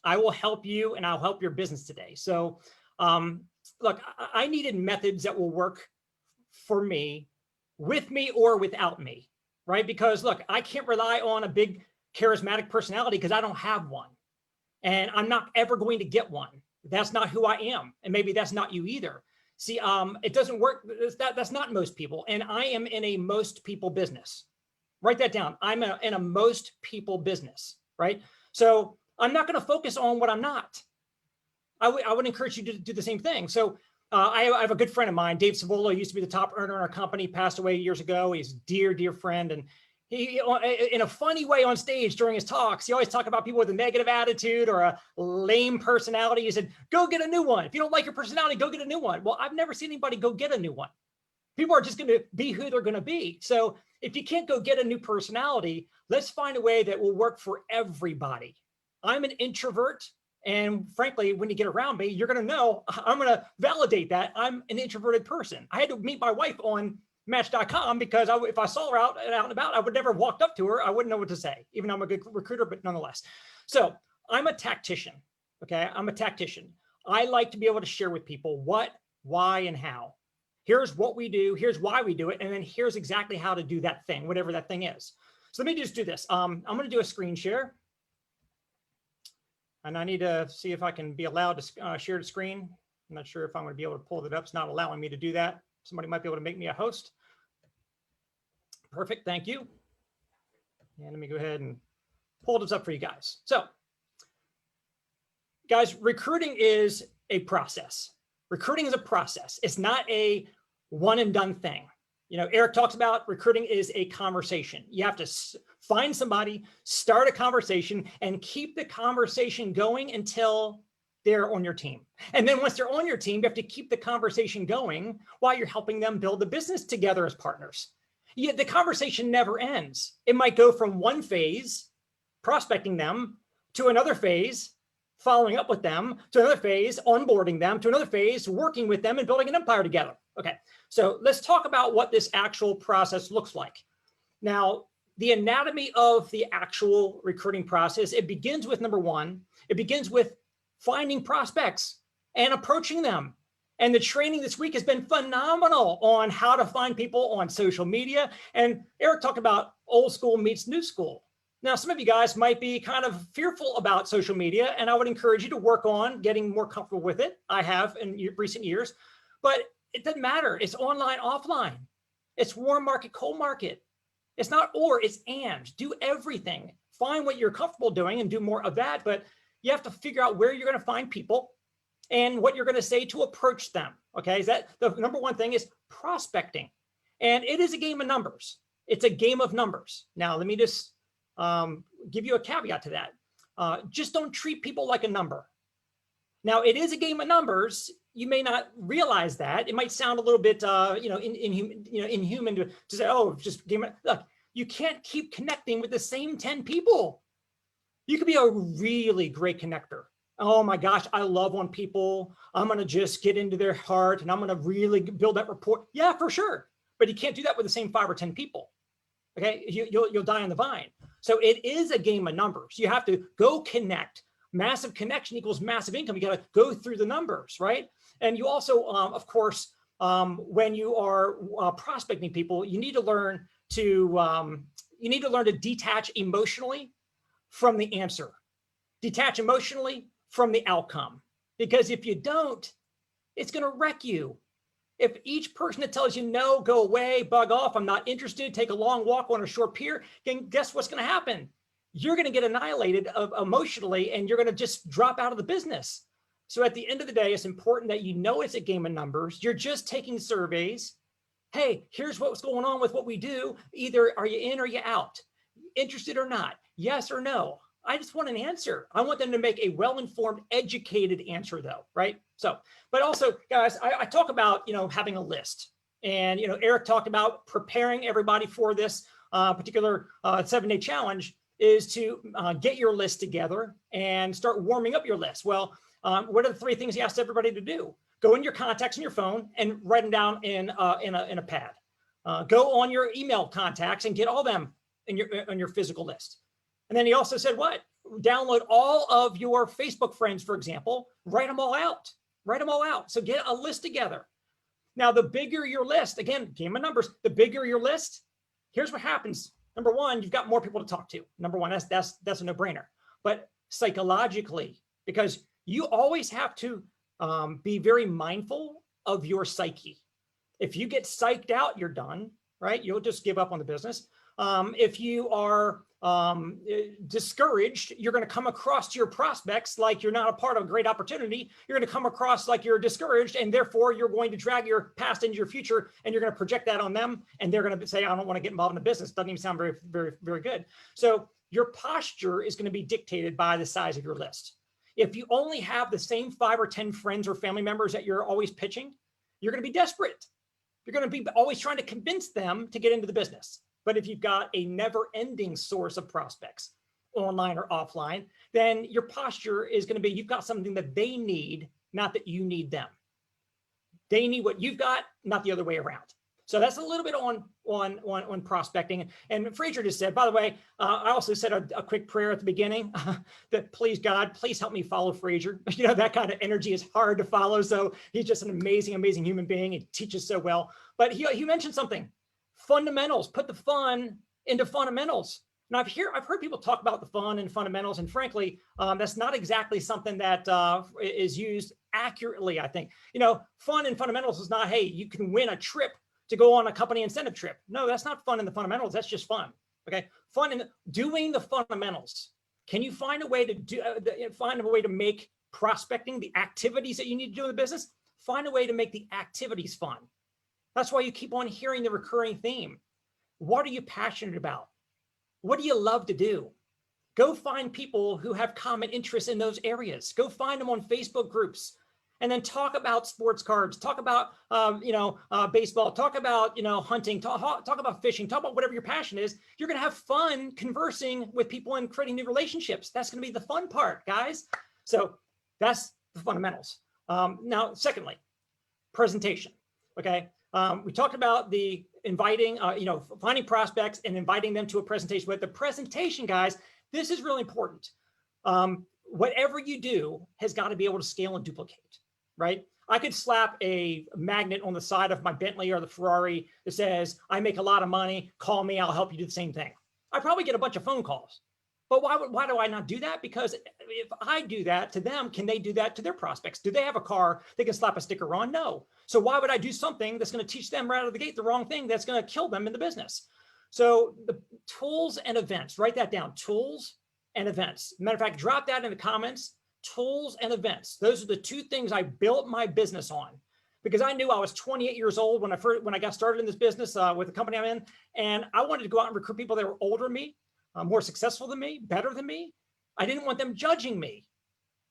I will help you and I'll help your business today. So look, I needed methods that will work for me, with me or without me, right? Because look, I can't rely on a big charismatic personality because I don't have one. And I'm not ever going to get one. That's not who I am. And maybe that's not you either. See, it doesn't work. That's not most people. And I am in a most people business. Write that down. I'm in a most people business, right? So I'm not going to focus on what I'm not. I would encourage you to do the same thing. So I have a good friend of mine, Dave Savolo, used to be the top earner in our company, passed away years ago. He's a dear, dear friend. And he, in a funny way on stage during his talks, he always talked about people with a negative attitude or a lame personality. He said, go get a new one. If you don't like your personality, go get a new one. Well, I've never seen anybody go get a new one. People are just going to be who they're going to be. So if you can't go get a new personality, let's find a way that will work for everybody. I'm an introvert. And frankly, when you get around me, you're going to know I'm going to validate that I'm an introverted person. I had to meet my wife on Match.com because if I saw her out and about, I would never have walked up to her. I wouldn't know what to say, even though I'm a good recruiter, but nonetheless. So I'm a tactician. Okay. I'm a tactician. I like to be able to share with people what, why, and how. Here's what we do. Here's why we do it. And then here's exactly how to do that thing, whatever that thing is. So let me just do this. I'm going to do a screen share. And I need to see if I can be allowed to share the screen. I'm not sure if I'm going to be able to pull it up. It's not allowing me to do that. Somebody might be able to make me a host. Perfect. Thank you. And let me go ahead and pull this up for you guys. So, guys, recruiting is a process. Recruiting is a process. It's not a one and done thing. You know, Eric talks about recruiting is a conversation. You have to find somebody, start a conversation, and keep the conversation going until they're on your team. And then once they're on your team, you have to keep the conversation going while you're helping them build the business together as partners. The conversation never ends. It might go from one phase, prospecting them, to another phase, following up with them, to another phase, onboarding them, to another phase, working with them and building an empire together. Okay, so let's talk about what this actual process looks like. Now, the anatomy of the actual recruiting process, it begins with number one, it begins with finding prospects and approaching them. And the training this week has been phenomenal on how to find people on social media. And Eric talked about old school meets new school. Now, some of you guys might be kind of fearful about social media, and I would encourage you to work on getting more comfortable with it. I have in recent years, but it doesn't matter. It's online, offline. It's warm market, cold market. It's not or, it's and. Do everything. Find what you're comfortable doing and do more of that, but you have to figure out where you're going to find people and what you're going to say to approach them. Okay, is that the number one thing is prospecting. And it is a game of numbers. It's a game of numbers. Now, let me just give you a caveat to that. Just don't treat people like a number. Now, it is a game of numbers. You may not realize that. It might sound a little bit, inhuman to say, oh, just game. Look, you can't keep connecting with the same 10 people. You could be a really great connector. Oh my gosh, I love when people, I'm going to just get into their heart and I'm going to really build that rapport. Yeah, for sure. But you can't do that with the same 5 or 10 people. Okay, you'll die on the vine. So it is a game of numbers. You have to go connect. massive connection equals massive income. You got to go through the numbers, right? And you also, of course, when you are prospecting people, you need to learn to detach emotionally from the answer, detach emotionally from the outcome. Because if you don't, it's going to wreck you. If each person that tells you no, go away, bug off, I'm not interested, take a long walk on a short pier, then guess what's going to happen? You're going to get annihilated emotionally, and you're going to just drop out of the business. So at the end of the day, it's important that you know it's a game of numbers. You're just taking surveys. Hey, here's what's going on with what we do. Either are you in or you out? Interested or not? Yes or no? I just want an answer. I want them to make a well-informed, educated answer though, right? So, but also guys, I talk about, having a list, and, Eric talked about preparing everybody for this particular 7-day challenge is to get your list together and start warming up your list. Well, what are the 3 things he asked everybody to do? Go in your contacts in your phone and write them down in a pad. Go on your email contacts and get all them on your physical list. And then he also said what? Download all of your Facebook friends, for example, write them all out. Write them all out. So get a list together. Now, the bigger your list, again, game of numbers, the bigger your list, here's what happens. Number one, you've got more people to talk to. Number one, that's a no-brainer. But psychologically, because you always have to be very mindful of your psyche. If you get psyched out, you're done, right? You'll just give up on the business. If you are discouraged, you're going to come across to your prospects like you're not a part of a great opportunity. You're going to come across like you're discouraged, and therefore you're going to drag your past into your future, and you're going to project that on them, and they're going to say, I don't want to get involved in the business. Doesn't even sound very, very, very good. So your posture is going to be dictated by the size of your list. If you only have the same 5 or 10 friends or family members that you're always pitching, you're going to be desperate. You're going to be always trying to convince them to get into the business. But if you've got a never-ending source of prospects, online or offline, then your posture is going to be, you've got something that they need, not that you need them. They need what you've got, not the other way around. So that's a little bit on prospecting. And Frazier just said, by the way, I also said a quick prayer at the beginning that please God, please help me follow Frazier. That kind of energy is hard to follow. So he's just an amazing, amazing human being. He teaches so well. But he mentioned something. Fundamentals, put the fun into fundamentals. Now I've heard people talk about the fun and fundamentals, and frankly, that's not exactly something that is used accurately, I think. Fun and fundamentals is not, hey, you can win a trip to go on a company incentive trip. No, that's not fun in the fundamentals. That's just fun. Okay, fun in doing the fundamentals. Can you find a way to make prospecting, the activities that you need to do in the business, find a way to make the activities fun. That's why you keep on hearing the recurring theme. What are you passionate about? What do you love to do? Go find people who have common interests in those areas. Go find them on Facebook groups, and then talk about sports cards, talk about baseball, talk about hunting, talk about fishing, talk about whatever your passion is. You're going to have fun conversing with people and creating new relationships. That's going to be the fun part, guys. So that's the fundamentals. Now, secondly, presentation. Okay. We talked about the inviting, finding prospects and inviting them to a presentation. But the presentation, guys, this is really important. Whatever you do has got to be able to scale and duplicate, right? I could slap a magnet on the side of my Bentley or the Ferrari that says, I make a lot of money, call me, I'll help you do the same thing. I probably get a bunch of phone calls. But why do I not do that? Because if I do that to them, can they do that to their prospects? Do they have a car they can slap a sticker on? No. So why would I do something that's going to teach them right out of the gate the wrong thing that's going to kill them in the business? So the tools and events, write that down, tools and events. Matter of fact, drop that in the comments, tools and events. Those are the 2 things I built my business on, because I knew I was 28 years old when I got started in this business with the company I'm in, and I wanted to go out and recruit people that were older than me, more successful than me, better than me. I didn't want them judging me.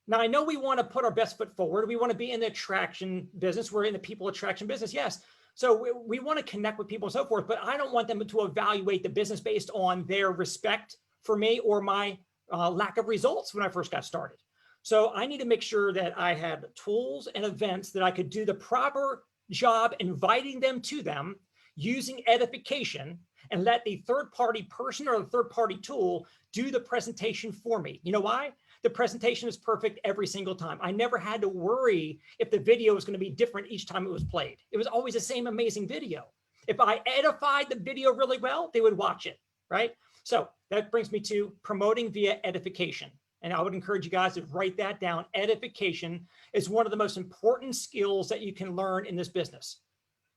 Now, I know we want to put our best foot forward. We want to be in the attraction business. We're in the people attraction business, yes. So we want to connect with people and so forth, but I don't want them to evaluate the business based on their respect for me or my lack of results when I first got started. So I need to make sure that I had tools and events that I could do the proper job inviting them to them using edification, and let the third-party person or the third-party tool do the presentation for me. You know why? The presentation is perfect every single time. I never had to worry if the video was going to be different each time it was played. It was always the same amazing video. If I edified the video really well, they would watch it, right? So that brings me to promoting via edification. And I would encourage you guys to write that down. Edification is one of the most important skills that you can learn in this business.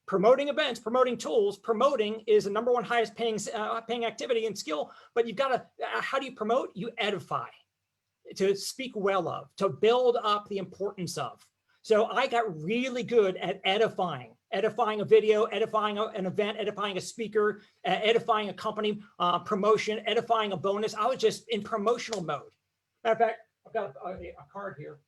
Promoting events, promoting tools, promoting is the number one highest paying activity and skill, but you've got to, how do you promote? You edify, to speak well of, to build up the importance of. So I got really good at edifying a video, edifying an event, edifying a speaker, edifying a company, promotion, edifying a bonus. I was just in promotional mode. Matter of fact, I've got a card here.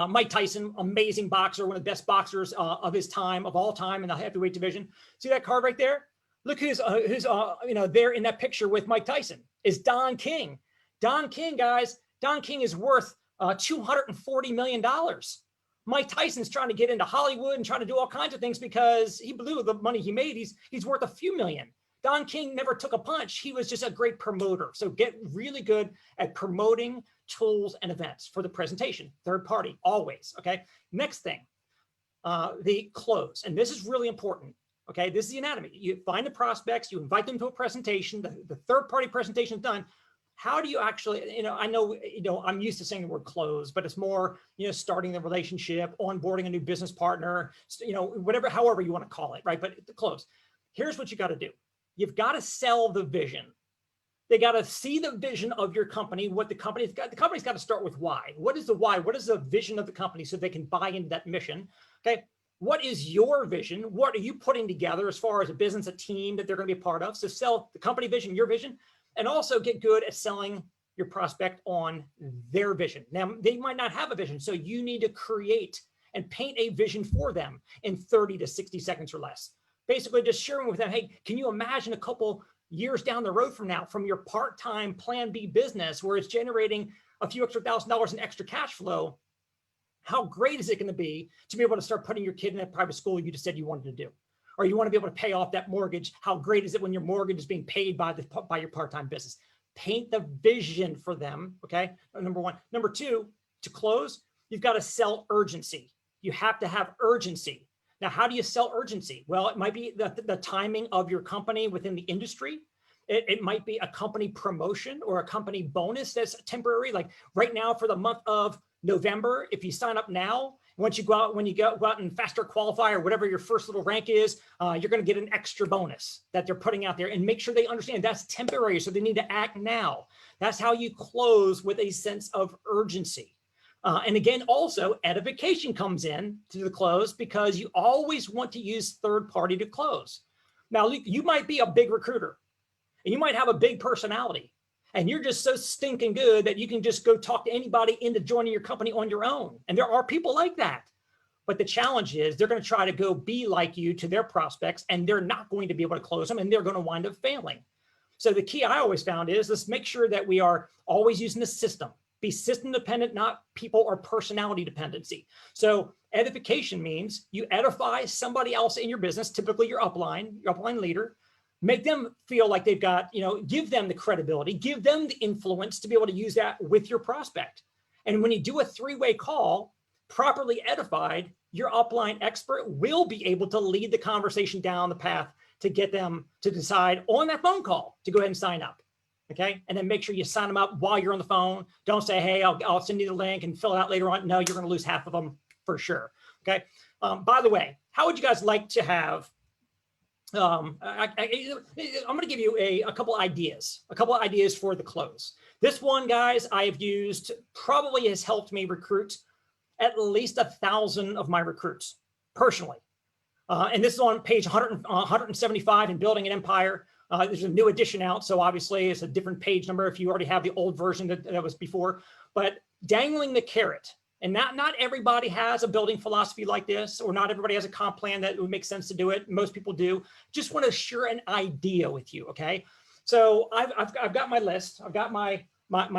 Mike Tyson, amazing boxer, one of the best boxers of his time, of all time in the heavyweight division. See that card right there? Look who's there in that picture with Mike Tyson is Don King. Don King, guys, Don King is worth $240 million. Mike Tyson's trying to get into Hollywood and trying to do all kinds of things because he blew the money he made. He's worth a few million. Don King never took a punch. He was just a great promoter. So get really good at promoting tools and events for the presentation. Third party, always, okay? Next thing, the close. And this is really important, okay? This is the anatomy. You find the prospects, you invite them to a presentation, the third party presentation is done. How do you actually, I know, I'm used to saying the word close, but it's more, starting the relationship, onboarding a new business partner, whatever, however you want to call it, right? But the close. Here's what you got to do. You've got to sell the vision. They got to see the vision of your company, what the company's got. The company's got to start with why. What is the why? What is the vision of the company so they can buy into that mission? Okay. What is your vision? What are you putting together as far as a business, a team that they're going to be a part of? So sell the company vision, your vision, and also get good at selling your prospect on their vision. Now, they might not have a vision, so you need to create and paint a vision for them in 30 to 60 seconds or less. Basically just sharing with them, hey, can you imagine a couple years down the road from now from your part-time plan B business where it's generating a few extra $1,000 in extra cash flow? How great is it going to be be able to start putting your kid in that private school you just said you wanted to do? Or you want to be able to pay off that mortgage. How great is it when your mortgage is being paid by your part-time business? Paint the vision for them, okay? Number one. Number two, to close, you've got to sell urgency. You have to have urgency. Now, how do you sell urgency? Well, it might be the timing of your company within the industry. It might be a company promotion or a company bonus that's temporary. Like right now for the month of November, if you sign up now, once you go out and faster qualify or whatever your first little rank is, you're going to get an extra bonus that they're putting out there, and make sure they understand that's temporary. So they need to act now. That's how you close with a sense of urgency. And again, also edification comes in to the close because you always want to use third party to close. Now, you might be a big recruiter and you might have a big personality and you're just so stinking good that you can just go talk to anybody into joining your company on your own. And there are people like that. But the challenge is they're going to try to go be like you to their prospects and they're not going to be able to close them and they're going to wind up failing. So the key I always found is let's make sure that we are always using the system. Be system dependent, not people or personality dependency. So edification means you edify somebody else in your business, typically your upline leader, make them feel like they've got, give them the credibility, give them the influence to be able to use that with your prospect. And when you do a three-way call, properly edified, your upline expert will be able to lead the conversation down the path to get them to decide on that phone call to go ahead and sign up. Okay. And then make sure you sign them up while you're on the phone. Don't say, hey, I'll send you the link and fill it out later on. No, you're going to lose half of them for sure. Okay. By the way, how would you guys like to have, I'm going to give you a couple ideas for the close. This one, guys, I have used, probably has helped me recruit at least 1,000 of my recruits personally. And this is on page 175 in Building an Empire. There's a new edition out, so obviously it's a different page number if you already have the old version that was before. But dangling the carrot, and not everybody has a building philosophy like this, or not everybody has a comp plan that would make sense to do it. Most people do. Just want to share an idea with you, okay? So I've got my list. I've got my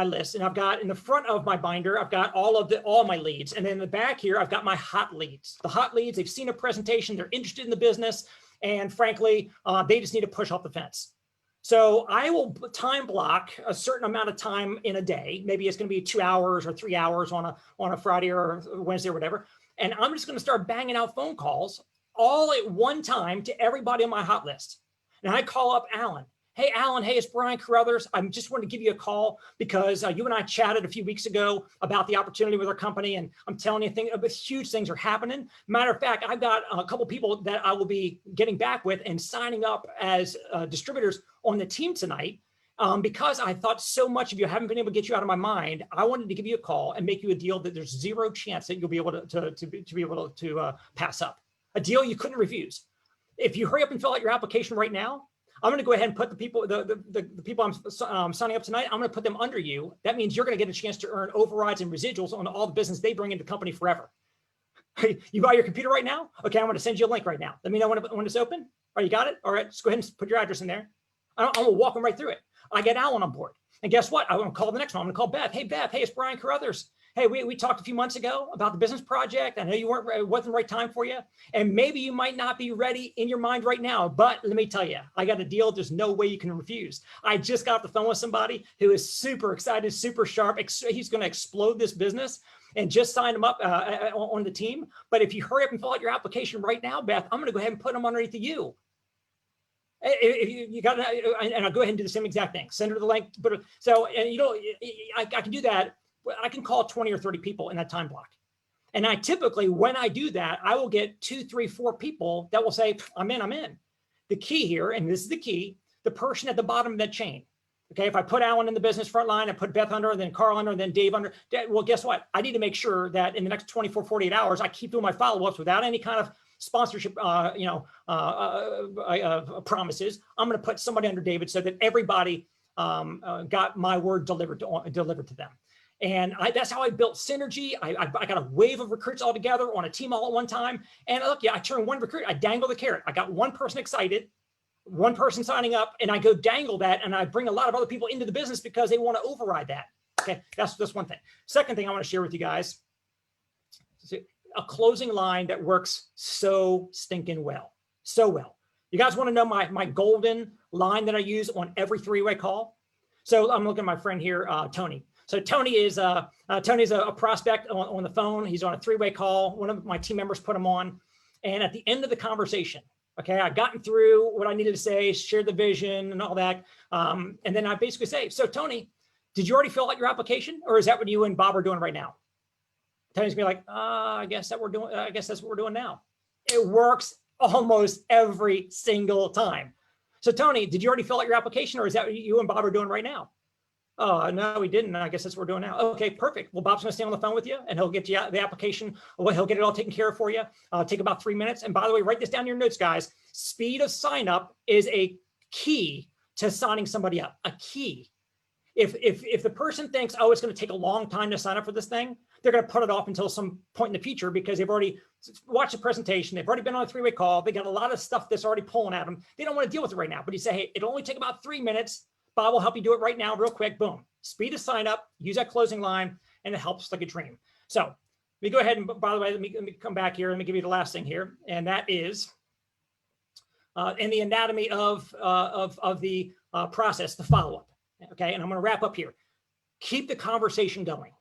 list, and I've got in the front of my binder, I've got all my leads, and then in the back here, I've got my hot leads. The hot leads, they've seen a presentation, they're interested in the business. And frankly, they just need to push off the fence. So I will time block a certain amount of time in a day. Maybe it's going to be 2 hours or 3 hours on a Friday or Wednesday or whatever. And I'm just going to start banging out phone calls all at one time to everybody on my hot list. And I call up Alan. Hey, Alan, hey, it's Brian Carruthers. I just wanted to give you a call because you and I chatted a few weeks ago about the opportunity with our company. And I'm telling you, huge things are happening. Matter of fact, I've got a couple people that I will be getting back with and signing up as distributors on the team tonight. Because I thought so much of you, haven't been able to get you out of my mind. I wanted to give you a call and make you a deal that there's zero chance that you'll be able to pass up. A deal you couldn't refuse. If you hurry up and fill out your application right now, I'm going to go ahead and put the people I'm signing up tonight, I'm going to put them under you. That means you're going to get a chance to earn overrides and residuals on all the business they bring into the company forever. You buy your computer right now? Okay, I'm going to send you a link right now. Let me know when it's open. All right, you got it? All right, just go ahead and put your address in there. I'm going to walk them right through it. I get Alan on board. And guess what? I'm going to call the next one. I'm going to call Beth. Hey, Beth. Hey, it's Brian Carruthers. Hey, we talked a few months ago about the business project. I know it wasn't the right time for you. And maybe you might not be ready in your mind right now. But let me tell you, I got a deal. There's no way you can refuse. I just got off the phone with somebody who is super excited, super sharp. He's going to explode this business and just sign him up on the team. But if you hurry up and fill out your application right now, Beth, I'm going to go ahead and put him underneath of you. If you got, and I'll go ahead and do the same exact thing. Send her the link. But so, and I can do that. I can call 20 or 30 people in that time block. And I typically, when I do that, I will get 2, 3, 4 people that will say, I'm in. The key here, and this is the key, the person at the bottom of that chain. Okay, if I put Alan in the business front line, I put Beth under, then Carl under, then Dave under. Well, guess what? I need to make sure that in the next 24, 48 hours, I keep doing my follow-ups without any kind of sponsorship, promises. I'm going to put somebody under David so that everybody got my word delivered to them. And that's how I built synergy. I got a wave of recruits all together on a team all at one time. And look, I turned one recruit, I dangle the carrot. I got one person excited, one person signing up, and I go dangle that, and I bring a lot of other people into the business because they want to override that. Okay, that's one thing. Second thing I want to share with you guys, a closing line that works so stinking well, so well. You guys want to know my golden line that I use on every three-way call? So I'm looking at my friend here, Tony. So Tony is Tony's a prospect on the phone. He's on a three-way call. One of my team members put him on. And at the end of the conversation, okay, I've gotten through what I needed to say, shared the vision and all that. And then I basically say, so Tony, did you already fill out your application, or is that what you and Bob are doing right now? Tony's gonna be like, I guess that's what we're doing now. It works almost every single time. So Tony, did you already fill out your application, or is that what you and Bob are doing right now? Oh, no, we didn't. I guess that's what we're doing now. Okay, perfect. Well, Bob's going to stay on the phone with you, and he'll get you the application. Well, he'll get it all taken care of for you. Take about 3 minutes. And by the way, write this down in your notes, guys. Speed of sign up is a key to signing somebody up. A key. If the person thinks, oh, it's going to take a long time to sign up for this thing, they're going to put it off until some point in the future because they've already watched the presentation. They've already been on a three-way call. They got a lot of stuff that's already pulling at them. They don't want to deal with it right now. But you say, hey, it'll only take about 3 minutes. Bob will help you do it right now, real quick. Boom. Speed of sign up, use that closing line, and it helps like a dream. So let me go ahead and, by the way, let me come back here. Let me give you the last thing here. And that is in the anatomy of the process, the follow-up. Okay. And I'm going to wrap up here. Keep the conversation going.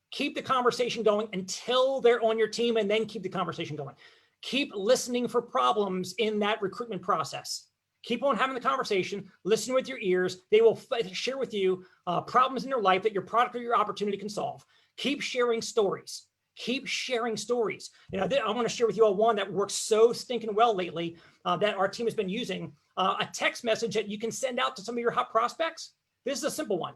Keep the conversation going until they're on your team, and then keep the conversation going. Keep listening for problems in that recruitment process. Keep on having the conversation, listen with your ears. They will share with you problems in their life that your product or your opportunity can solve. Keep sharing stories. Keep sharing stories. You know, I want to share with you all one that works so stinking well lately that our team has been using. A text message that you can send out to some of your hot prospects. This is a simple one.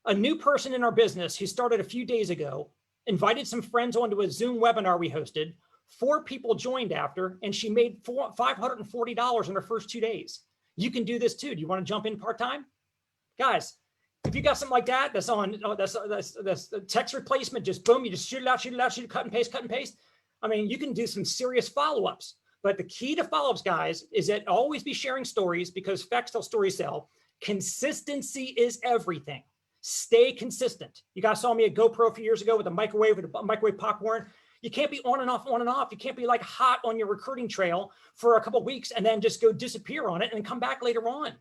A new person in our business who started a few days ago invited some friends onto a Zoom webinar we hosted. 4 people joined after, and she made $540 in her first 2 days. You can do this too. Do you want to jump in part-time? Guys, if you got something like that, that's text replacement, just boom, you just shoot it out, cut and paste. I mean, you can do some serious follow-ups. But the key to follow-ups, guys, is that always be sharing stories, because facts tell, stories sell. Consistency is everything. Stay consistent. You guys saw me at GoPro a few years ago with a microwave popcorn. You can't be on and off, on and off. You can't be like hot on your recruiting trail for a couple of weeks and then just go disappear on it and come back later on.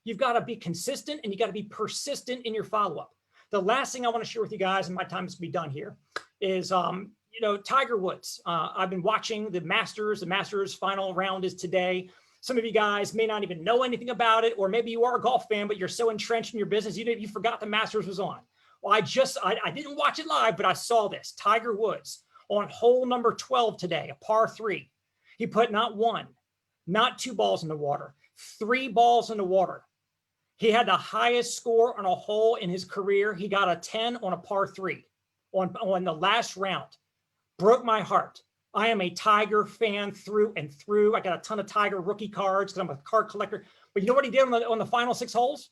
You've got to be consistent and you got to be persistent in your follow-up. The last thing I want to share with you guys, and my time is to be done here, is you know, Tiger Woods. I've been watching the Masters. The Masters final round is today. Some of you guys may not even know anything about it, or maybe you are a golf fan, but you're so entrenched in your business, you forgot the Masters was on. Well, I didn't watch it live, but I saw this. Tiger Woods on hole number 12 today, a par 3. He put not 1, not 2 balls in the water, 3 balls in the water. He had the highest score on a hole in his career. He got a 10 on a par 3 on the last round. Broke my heart. I am a Tiger fan through and through. I got a ton of Tiger rookie cards because I'm a card collector. But you know what he did on the final 6 holes?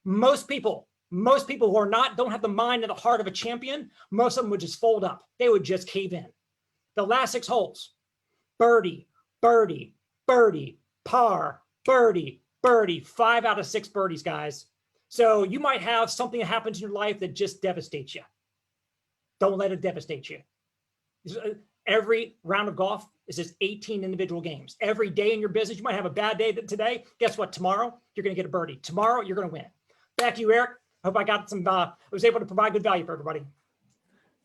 Most people who don't have the mind and the heart of a champion, most of them would just fold up. They would just cave in. The last 6 holes, birdie, birdie, birdie, par, birdie, birdie, 5 out of 6 birdies, guys. So you might have something that happens in your life that just devastates you. Don't let it devastate you. Every round of golf is just 18 individual games. Every day in your business, you might have a bad day today. Guess what? Tomorrow, you're going to get a birdie. Tomorrow, you're going to win. Back to you, Eric. Hope I got was able to provide good value for everybody.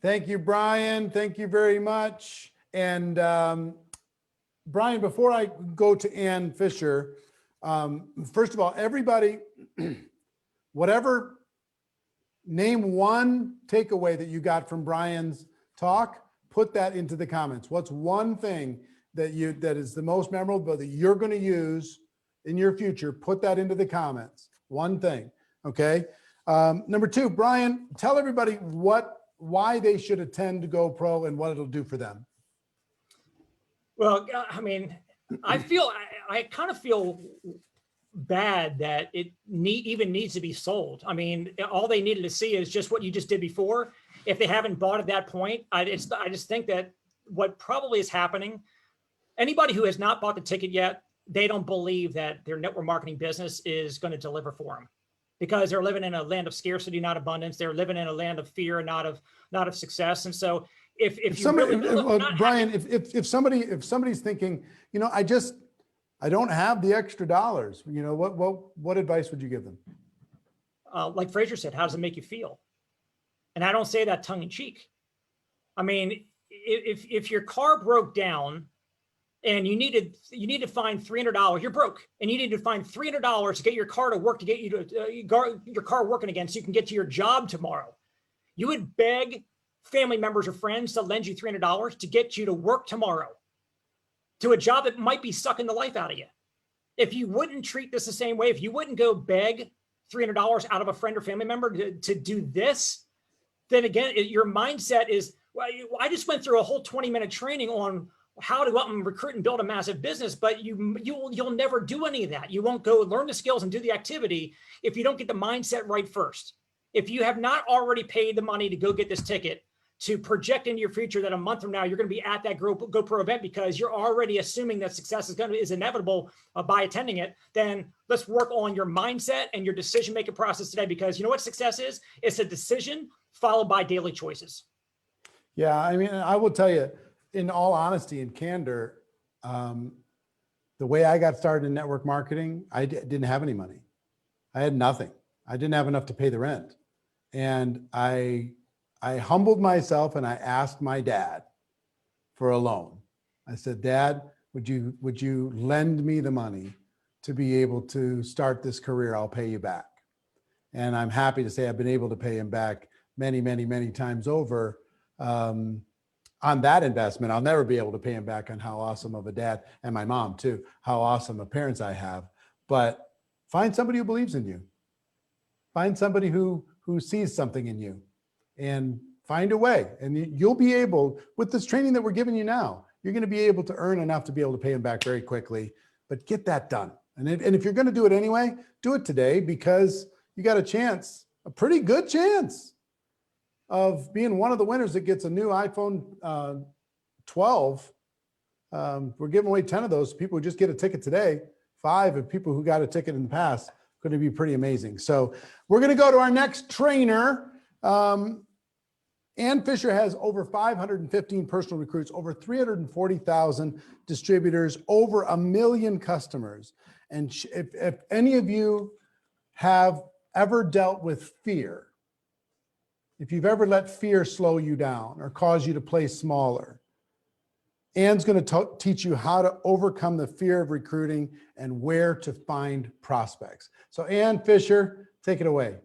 Thank you, Brian. Thank you very much. And Brian, before I go to Ann Fisher, first of all, everybody, name one takeaway that you got from Brian's talk. Put that into the comments. What's one thing that is the most memorable that you're going to use in your future? Put that into the comments. One thing. Okay. Number 2, Brian, tell everybody why they should attend GoPro and what it'll do for them. Well, I mean, I kind of feel bad that it even needs to be sold. I mean, all they needed to see is just what you just did before. If they haven't bought at that point, I just think that what probably is happening, anybody who has not bought the ticket yet, they don't believe that their network marketing business is going to deliver for them, because they're living in a land of scarcity, not abundance. They're living in a land of fear, not of success. And so if somebody, Brian, if somebody's thinking, you know, I don't have the extra dollars, you know, what advice would you give them? Like Fraser said, how does it make you feel? And I don't say that tongue in cheek. I mean, if your car broke down and you need to find $300, you're broke, and you need to find $300 to get your car to work, to get you to your car working again, so you can get to your job tomorrow. You would beg family members or friends to lend you $300 to get you to work tomorrow, to a job that might be sucking the life out of you. If you wouldn't treat this the same way, if you wouldn't go beg $300 out of a friend or family member to do this, then again, your mindset is, well, I just went through a whole 20-minute training on how to go out and recruit and build a massive business, but you'll never do any of that. You won't go learn the skills and do the activity if you don't get the mindset right first. If you have not already paid the money to go get this ticket, to project into your future that a month from now you're going to be at that GoPro event because you're already assuming that success is inevitable by attending it, then let's work on your mindset and your decision-making process today, because you know what success is? It's a decision followed by daily choices. Yeah, I mean, I will tell you, in all honesty and candor, the way I got started in network marketing, I didn't have any money. I had nothing. I didn't have enough to pay the rent. And I humbled myself and I asked my dad for a loan. I said, Dad, would you lend me the money to be able to start this career? I'll pay you back. And I'm happy to say I've been able to pay him back many, many, many times over on that investment. I'll never be able to pay him back on how awesome of a dad, and my mom too, how awesome of parents I have. But find somebody who believes in you. Find somebody who sees something in you, and find a way. And you'll be able, with this training that we're giving you now, you're going to be able to earn enough to be able to pay him back very quickly. But get that done. And if you're going to do it anyway, do it today, because you got a chance, a pretty good chance of being one of the winners that gets a new iPhone 12. We're giving away 10 of those people who just get a ticket today. 5 of people who got a ticket in the past. Going to be pretty amazing. So we're going to go to our next trainer. Ann Fisher has over 515 personal recruits, over 340,000 distributors, over 1 million customers. And if any of you have ever dealt with fear, if you've ever let fear slow you down or cause you to play smaller, Ann's going to teach you how to overcome the fear of recruiting and where to find prospects. So Ann Fisher, take it away.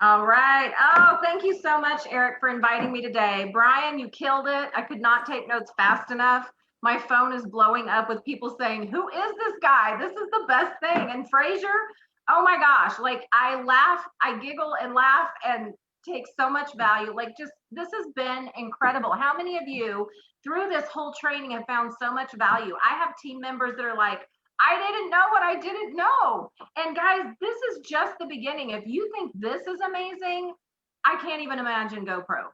All right. Oh, thank you so much, Eric, for inviting me today. Brian, you killed it. I could not take notes fast enough. My phone is blowing up with people saying, who is this guy? This is the best thing. And Fraser, oh my gosh, like I laugh, I giggle and laugh and take so much value. Like just, this has been incredible. How many of you through this whole training have found so much value? I have team members that are like, I didn't know what I didn't know. And guys, this is just the beginning. If you think this is amazing, I can't even imagine GoPro.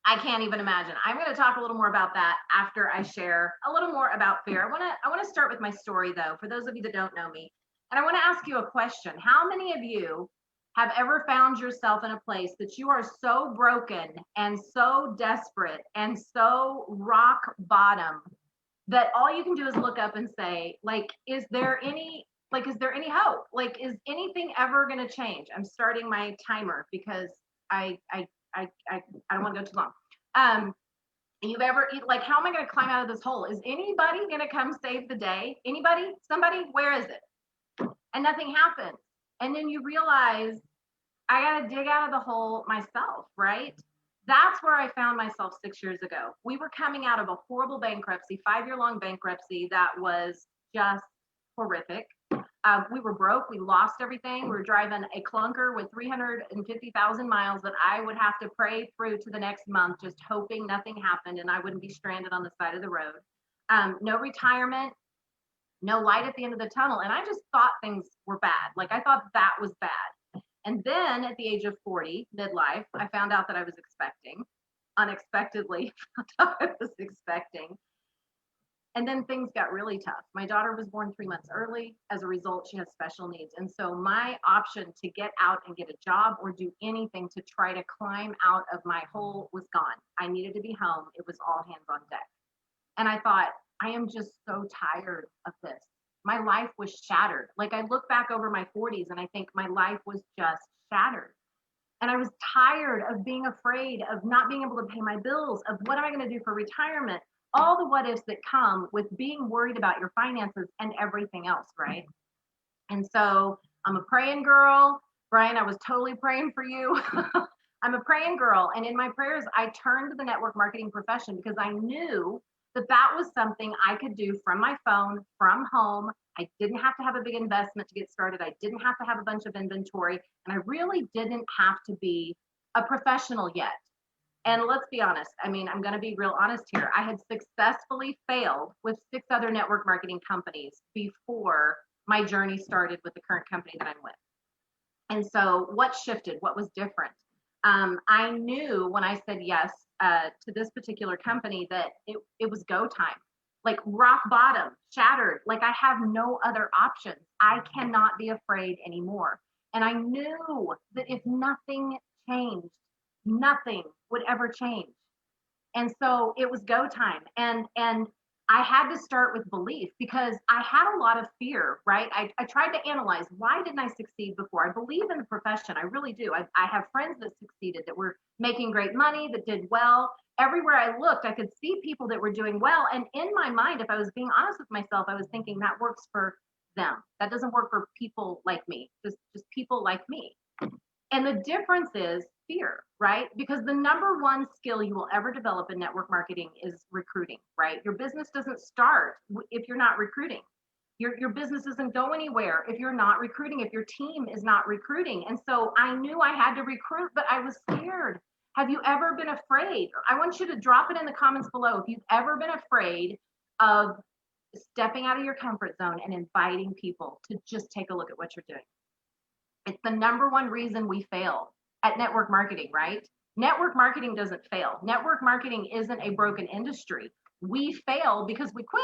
I can't even imagine. I'm going to talk a little more about that after I share a little more about fear. I want to start with my story though, for those of you that don't know me. And I want to ask you a question. How many of you have ever found yourself in a place that you are so broken and so desperate and so rock bottom that all you can do is look up and say, like, is there any hope? Like, is anything ever going to change? I'm starting my timer because I don't want to go too long. You've ever, like, how am I going to climb out of this hole? Is anybody going to come save the day? Anybody? Somebody? Where is it? And nothing happens. And then you realize I got to dig out of the hole myself, right? That's where I found myself 6 years ago. We were coming out of a horrible bankruptcy, 5-year-long bankruptcy that was just horrific. We were broke. We lost everything. We were driving a clunker with 350,000 miles that I would have to pray through to the next month, just hoping nothing happened and I wouldn't be stranded on the side of the road. No retirement, no light at the end of the tunnel. And I just thought things were bad. Like I thought that was bad. And then at the age of 40, midlife, I found out that I was expecting, unexpectedly found out I was expecting. And then things got really tough. My daughter was born 3 months early. As a result, she has special needs. And so my option to get out and get a job or do anything to try to climb out of my hole was gone. I needed to be home. It was all hands on deck. And I thought, I am just so tired of this. My life was shattered. Like I look back over my 40s and I think my life was just shattered. And I was tired of being afraid of not being able to pay my bills, of what am I going to do for retirement? All the what ifs that come with being worried about your finances and everything else, right? And so I'm a praying girl. Brian, I was totally praying for you. I'm a praying girl. And in my prayers, I turned to the network marketing profession because I knew that that was something I could do from my phone, from home. I didn't have to have a big investment to get started. I didn't have to have a bunch of inventory. And I really didn't have to be a professional yet. And let's be honest. I mean, I'm going to be real honest here. I had successfully failed with 6 other network marketing companies before my journey started with the current company that I'm with. And so what shifted? What was different? I knew when I said yes to this particular company that it was go time, like rock bottom, shattered, like I have no other options. I cannot be afraid anymore. And I knew that if nothing changed, nothing would ever change. And so it was go time. And I had to start with belief because I had a lot of fear, right? I tried to analyze, why didn't I succeed before? I believe in the profession. I really do. I have friends that succeeded, that were making great money, that did well. Everywhere I looked, I could see people that were doing well. And in my mind, if I was being honest with myself, I was thinking that works for them. That doesn't work for people like me, just people like me. And the difference is fear, right? Because the number one skill you will ever develop in network marketing is recruiting, right? Your business doesn't start if you're not recruiting. Your business doesn't go anywhere if you're not recruiting, if your team is not recruiting. And so I knew I had to recruit, but I was scared. Have you ever been afraid? I want you to drop it in the comments below. If you've ever been afraid of stepping out of your comfort zone and inviting people to just take a look at what you're doing. It's the number one reason we fail at network marketing, right? Network marketing doesn't fail. Network marketing isn't a broken industry. We fail because we quit.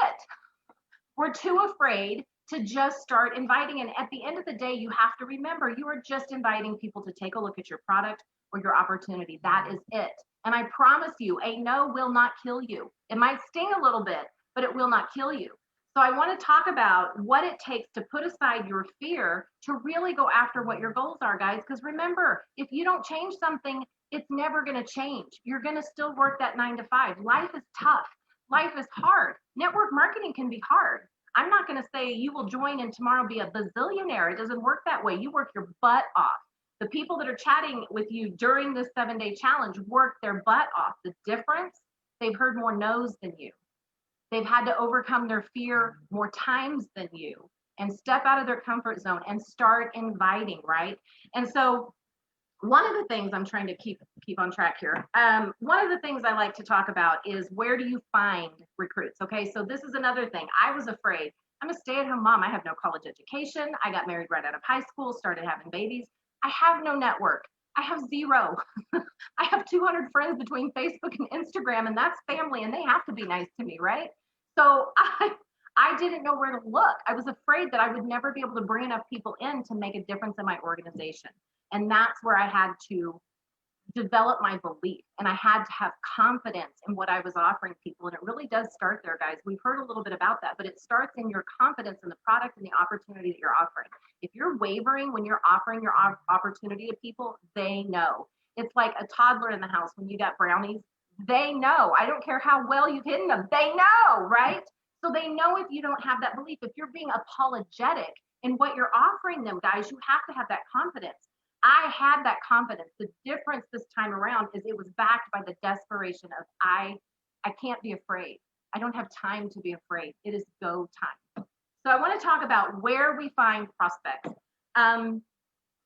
We're too afraid to just start inviting. And at the end of the day, you have to remember you are just inviting people to take a look at your product or your opportunity. That is it. And I promise you, a no will not kill you. It might sting a little bit, but it will not kill you. So I want to talk about what it takes to put aside your fear to really go after what your goals are, guys. Because remember, if you don't change something, it's never going to change. You're going to still work that 9 to 5. Life is tough. Life is hard. Network marketing can be hard. I'm not going to say you will join and tomorrow be a bazillionaire. It doesn't work that way. You work your butt off. The people that are chatting with you during this 7-day challenge work their butt off. The difference, they've heard more no's than you. They've had to overcome their fear more times than you and step out of their comfort zone and start inviting, right? And so one of the things I'm trying to keep on track here. One of the things I like to talk about is where do you find recruits? Okay, so this is another thing. I was afraid. I'm a stay-at-home mom. I have no college education. I got married right out of high school, started having babies. I have no network. I have zero. I have 200 friends between Facebook and Instagram, and that's family, and they have to be nice to me, right? So I didn't know where to look. I was afraid that I would never be able to bring enough people in to make a difference in my organization. And that's where I had to develop my belief, and I had to have confidence in what I was offering people. And it really does start there, guys. We've heard a little bit about that, but it starts in your confidence in the product and the opportunity that you're offering. If you're wavering when you're offering your opportunity to people, they know. It's like a toddler in the house when you got brownies. They know. I don't care how well you've hidden them. They know, right? So they know if you don't have that belief. If you're being apologetic in what you're offering them, guys, you have to have that confidence. I had that confidence. The difference this time around is it was backed by the desperation of I can't be afraid. I don't have time to be afraid. It is go time. So I want to talk about where we find prospects.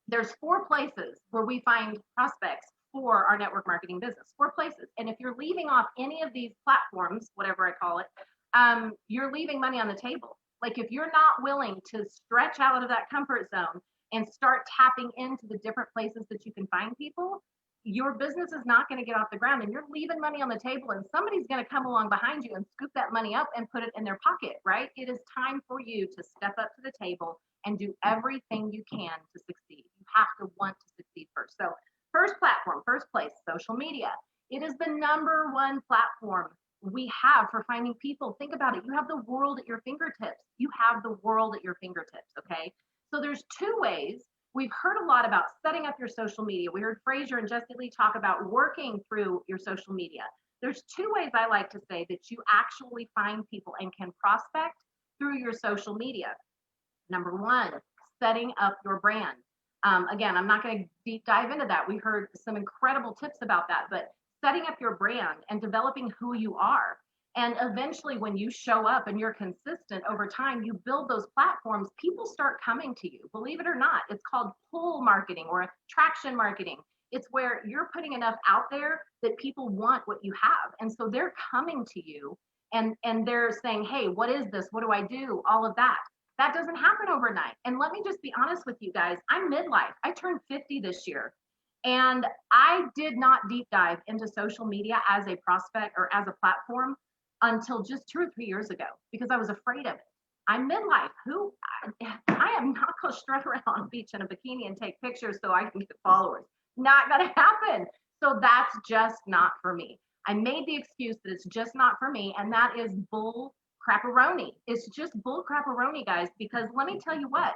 There's 4 places where we find prospects for our network marketing business. 4 places. And if you're leaving off any of these platforms, whatever I call it, you're leaving money on the table. Like if you're not willing to stretch out of that comfort zone and start tapping into the different places that you can find people, your business is not going to get off the ground, and you're leaving money on the table, and somebody's going to come along behind you and scoop that money up and put it in their pocket, right? It is time for you to step up to the table and do everything you can to succeed. You have to want to succeed first. So first platform, first place, social media. It is the #1 platform we have for finding people. Think about it. You have the world at your fingertips. You have the world at your fingertips, okay? So there's 2 ways. We've heard a lot about setting up your social media. We heard Fraser and Jesse Lee talk about working through your social media. There's 2 ways I like to say that you actually find people and can prospect through your social media. #1, setting up your brand. Again, I'm not going to deep dive into that. We heard some incredible tips about that, but setting up your brand and developing who you are. And eventually when you show up and you're consistent over time, you build those platforms, people start coming to you. Believe it or not, it's called pull marketing or attraction marketing. It's where you're putting enough out there that people want what you have. And so they're coming to you and they're saying, hey, what is this? What do I do? All of that. That doesn't happen overnight. And let me just be honest with you guys. I'm midlife. I turned 50 this year. And I did not deep dive into social media as a prospect or as a platform until just 2 or 3 years ago because I was afraid of it. I'm midlife. I am not going to strut around on the beach in a bikini and take pictures so I can get followers. Not going to happen. So that's just not for me. I made the excuse that it's just not for me, and that is bull crapperoni. It's just bull crapperoni, guys, because let me tell you what,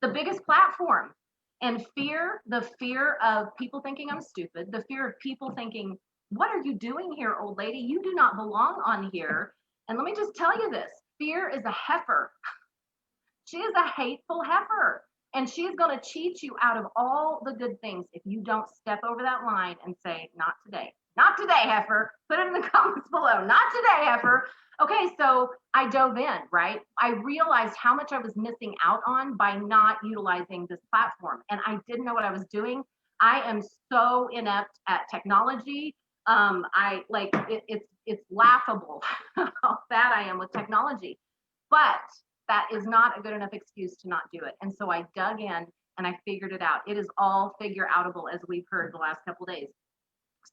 the biggest platform and fear, the fear of people thinking I'm stupid, the fear of people thinking, what are you doing here, old lady? You do not belong on here. And let me just tell you this, fear is a heifer. She is a hateful heifer. And she's going to cheat you out of all the good things if you don't step over that line and say, not today. Not today, heifer. Put it in the comments below. Not today, heifer. Okay, so I dove in, right? I realized how much I was missing out on by not utilizing this platform. And I didn't know what I was doing. I am so inept at technology. It's laughable how bad I am with technology, but that is not a good enough excuse to not do it. And so I dug in and I figured it out. It is all figure outable, as we've heard the last couple of days.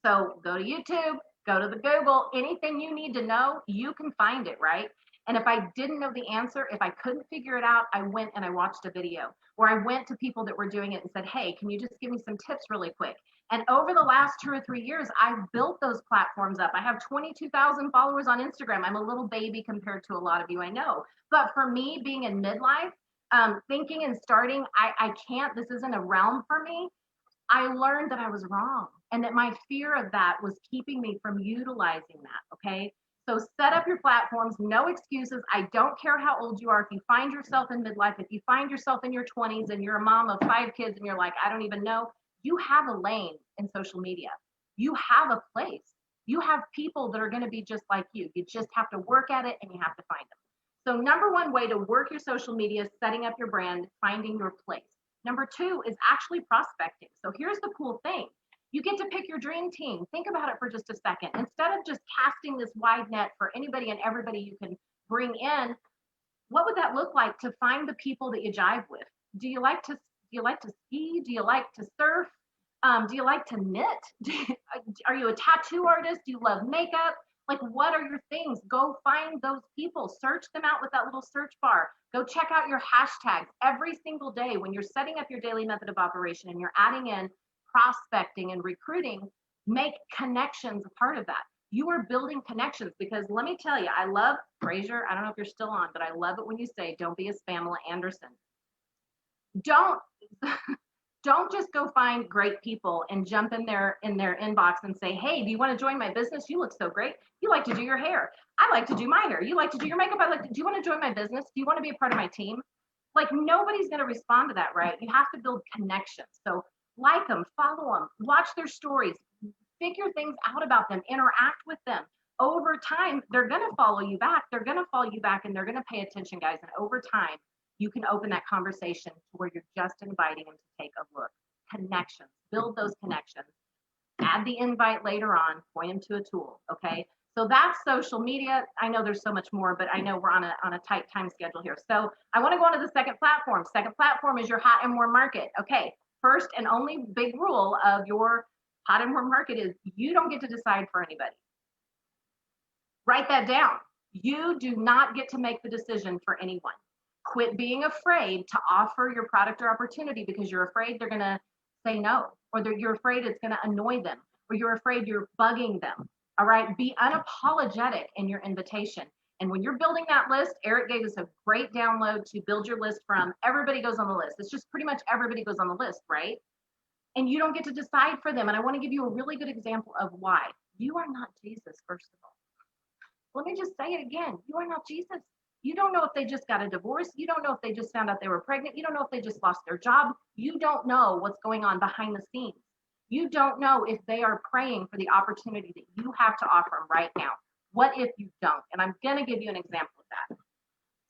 So go to YouTube, go to the Google, anything you need to know, you can find it, right? And if I didn't know the answer, if I couldn't figure it out, I went and I watched a video, or I went to people that were doing it and said, hey, can you just give me some tips really quick? And over the last 2 or 3 years, I've built those platforms up. I have 22,000 followers on Instagram. I'm a little baby compared to a lot of you, I know. But for me, being in midlife, thinking and starting, I can't, this isn't a realm for me. I learned that I was wrong and that my fear of that was keeping me from utilizing that, okay? So set up your platforms, no excuses. I don't care how old you are. If you find yourself in midlife, if you find yourself in your 20s and you're a mom of 5 kids and you're like, I don't even know, you have a lane in social media. You have a place. You have people that are going to be just like you. You just have to work at it and you have to find them. So number one way to work your social media is setting up your brand, finding your place. Number 2 is actually prospecting. So here's the cool thing. You get to pick your dream team. Think about it for just a second. Instead of just casting this wide net for anybody and everybody you can bring in, what would that look like to find the people that you jive with? Do you like to ski? Do you like to surf? Do you like to knit? Are you a tattoo artist? Do you love makeup? Like, what are your things? Go find those people. Search them out with that little search bar. Go check out your hashtags every single day when you're setting up your daily method of operation and you're adding in prospecting and recruiting. Make connections a part of that. You are building connections, because let me tell you, I love, Frazier, I don't know if you're still on, but I love it when you say, don't be a Spamela Anderson. Don't just go find great people and jump in their inbox and say, hey, do you want to join my business? You look so great. You like to do your hair. I like to do my hair. You like to do your makeup. Do you want to join my business? Do you want to be a part of my team? Like, nobody's going to respond to that, right? You have to build connections. So like them, follow them, watch their stories, figure things out about them, interact with them. Over time, they're going to follow you back. They're going to follow you back and they're going to pay attention, guys. And over time, you can open that conversation to where you're just inviting them to take a look. Connections, build those connections. Add the invite later on, point them to a tool, okay? So that's social media. I know there's so much more, but I know we're on a tight time schedule here. So I want to go on to the second platform. Second platform is your hot and warm market. Okay, first and only big rule of your hot and warm market is you don't get to decide for anybody. Write that down. You do not get to make the decision for anyone. Quit being afraid to offer your product or opportunity because you're afraid they're going to say no, or you're afraid it's going to annoy them, or you're afraid you're bugging them. All right, be unapologetic in your invitation. And when you're building that list, Eric gave us a great download to build your list from. Everybody goes on the list. It's just pretty much everybody goes on the list, right? And you don't get to decide for them. And I want to give you a really good example of why. You are not Jesus, first of all. Let me just say it again. You are not Jesus. You don't know if they just got a divorce. You don't know if they just found out they were pregnant. You don't know if they just lost their job. You don't know what's going on behind the scenes. You don't know if they are praying for the opportunity that you have to offer them right now. What if you don't? And I'm going to give you an example of that.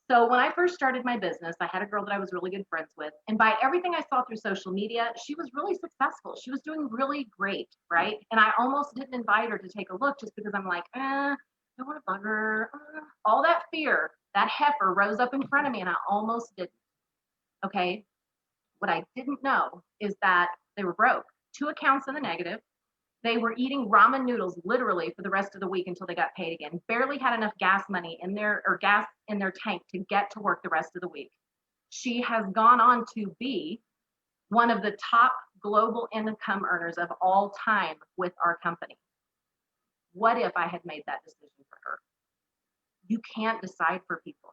So when I first started my business, I had a girl that I was really good friends with. And by everything I saw through social media, she was really successful. She was doing really great, right? And I almost didn't invite her to take a look just because I'm like, I don't want to bug her. All that fear, that heifer rose up in front of me and I almost didn't. Okay. What I didn't know is that they were broke. 2 accounts in the negative. They were eating ramen noodles literally for the rest of the week until they got paid again. Barely had enough gas money in their tank to get to work the rest of the week. She has gone on to be one of the top global income earners of all time with our company. What if I had made that decision for her? You can't decide for people.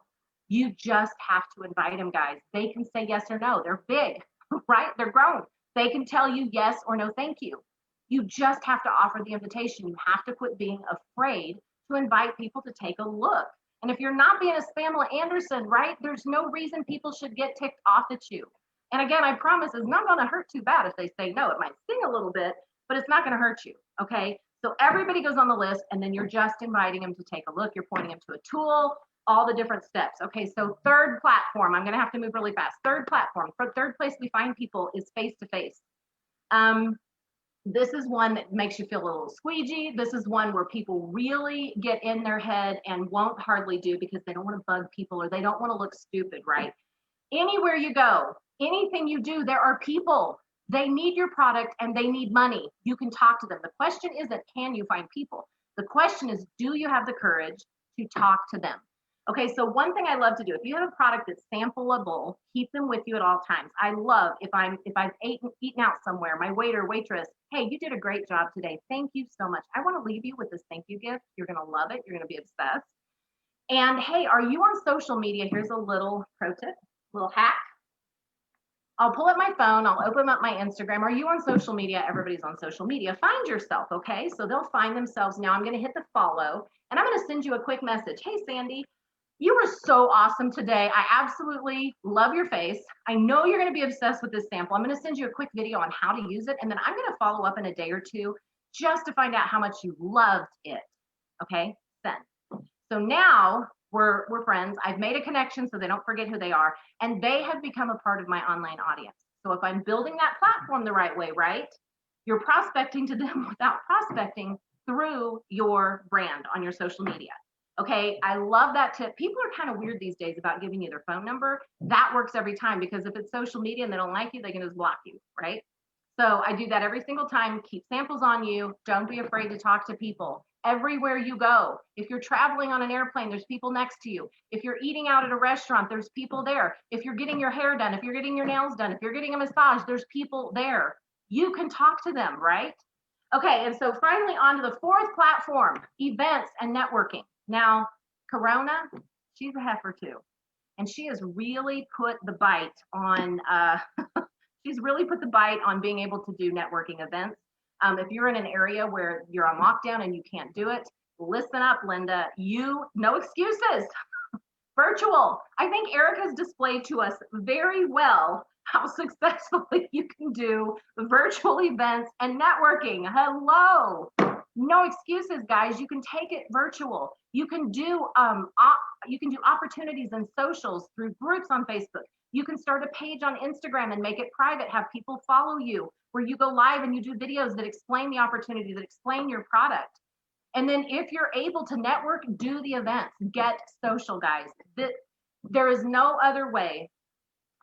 You just have to invite them, guys. They can say yes or no. They're big, right? They're grown. They can tell you yes or no, thank you. You just have to offer the invitation. You have to quit being afraid to invite people to take a look. And if you're not being a Spamela Anderson, right, there's no reason people should get ticked off at you. And again, I promise it's not going to hurt too bad if they say no. It might sting a little bit, but it's not going to hurt you, okay? So everybody goes on the list, and then you're just inviting them to take a look. You're pointing them to a tool, all the different steps. Okay, so third platform. I'm going to have to move really fast. Third platform. For third place we find people is face-to-face. This is one that makes you feel a little squeegee. This is one where people really get in their head and won't hardly do because they don't want to bug people or they don't want to look stupid, right? Anywhere you go, anything you do, there are people. They need your product and they need money. You can talk to them. The question isn't, can you find people? The question is, do you have the courage to talk to them? Okay, so one thing I love to do, if you have a product that's sampleable, keep them with you at all times. I love if I've eaten out somewhere, my waiter, waitress, hey, you did a great job today. Thank you so much. I want to leave you with this thank you gift. You're going to love it. You're going to be obsessed. And hey, are you on social media? Here's a little pro tip, little hack. I'll pull up my phone. I'll open up my Instagram. Are you on social media? Everybody's on social media. Find yourself, okay? So they'll find themselves. Now I'm going to hit the follow, and I'm going to send you a quick message. Hey, Sandy, you were so awesome today. I absolutely love your face. I know you're going to be obsessed with this sample. I'm going to send you a quick video on how to use it, and then I'm going to follow up in a day or two just to find out how much you loved it. Okay, send. So now we're friends. I've made a connection so they don't forget who they are, and they have become a part of my online audience. So if I'm building that platform the right way, right, you're prospecting to them without prospecting through your brand on your social media. Okay, I love that tip. People are kind of weird these days about giving you their phone number. That works every time, because if it's social media and they don't like you, they can just block you, right? So I do that every single time. Keep samples on you. Don't be afraid to talk to people. Everywhere you go, if you're traveling on an airplane, there's people next to you. If you're eating out at a restaurant, there's people there. If you're getting your hair done, if you're getting your nails done, if you're getting a massage, there's people there. You can talk to them, right? Okay, and so finally on to the fourth platform, events and networking. Now, Corona, she's a heifer too. And she has really put the bite on, being able to do networking events. If you're in an area where you're on lockdown and you can't do it, listen up, Linda, no excuses. Virtual. I think Eric has displayed to us very well how successfully you can do virtual events and networking. Hello. No excuses, guys. You can take it virtual. You can do opportunities and socials through groups on Facebook. You can start a page on Instagram and make it private, have people follow you, where you go live and you do videos that explain the opportunity, that explain your product. And then if you're able to network, do the events, get social, guys. There is no other way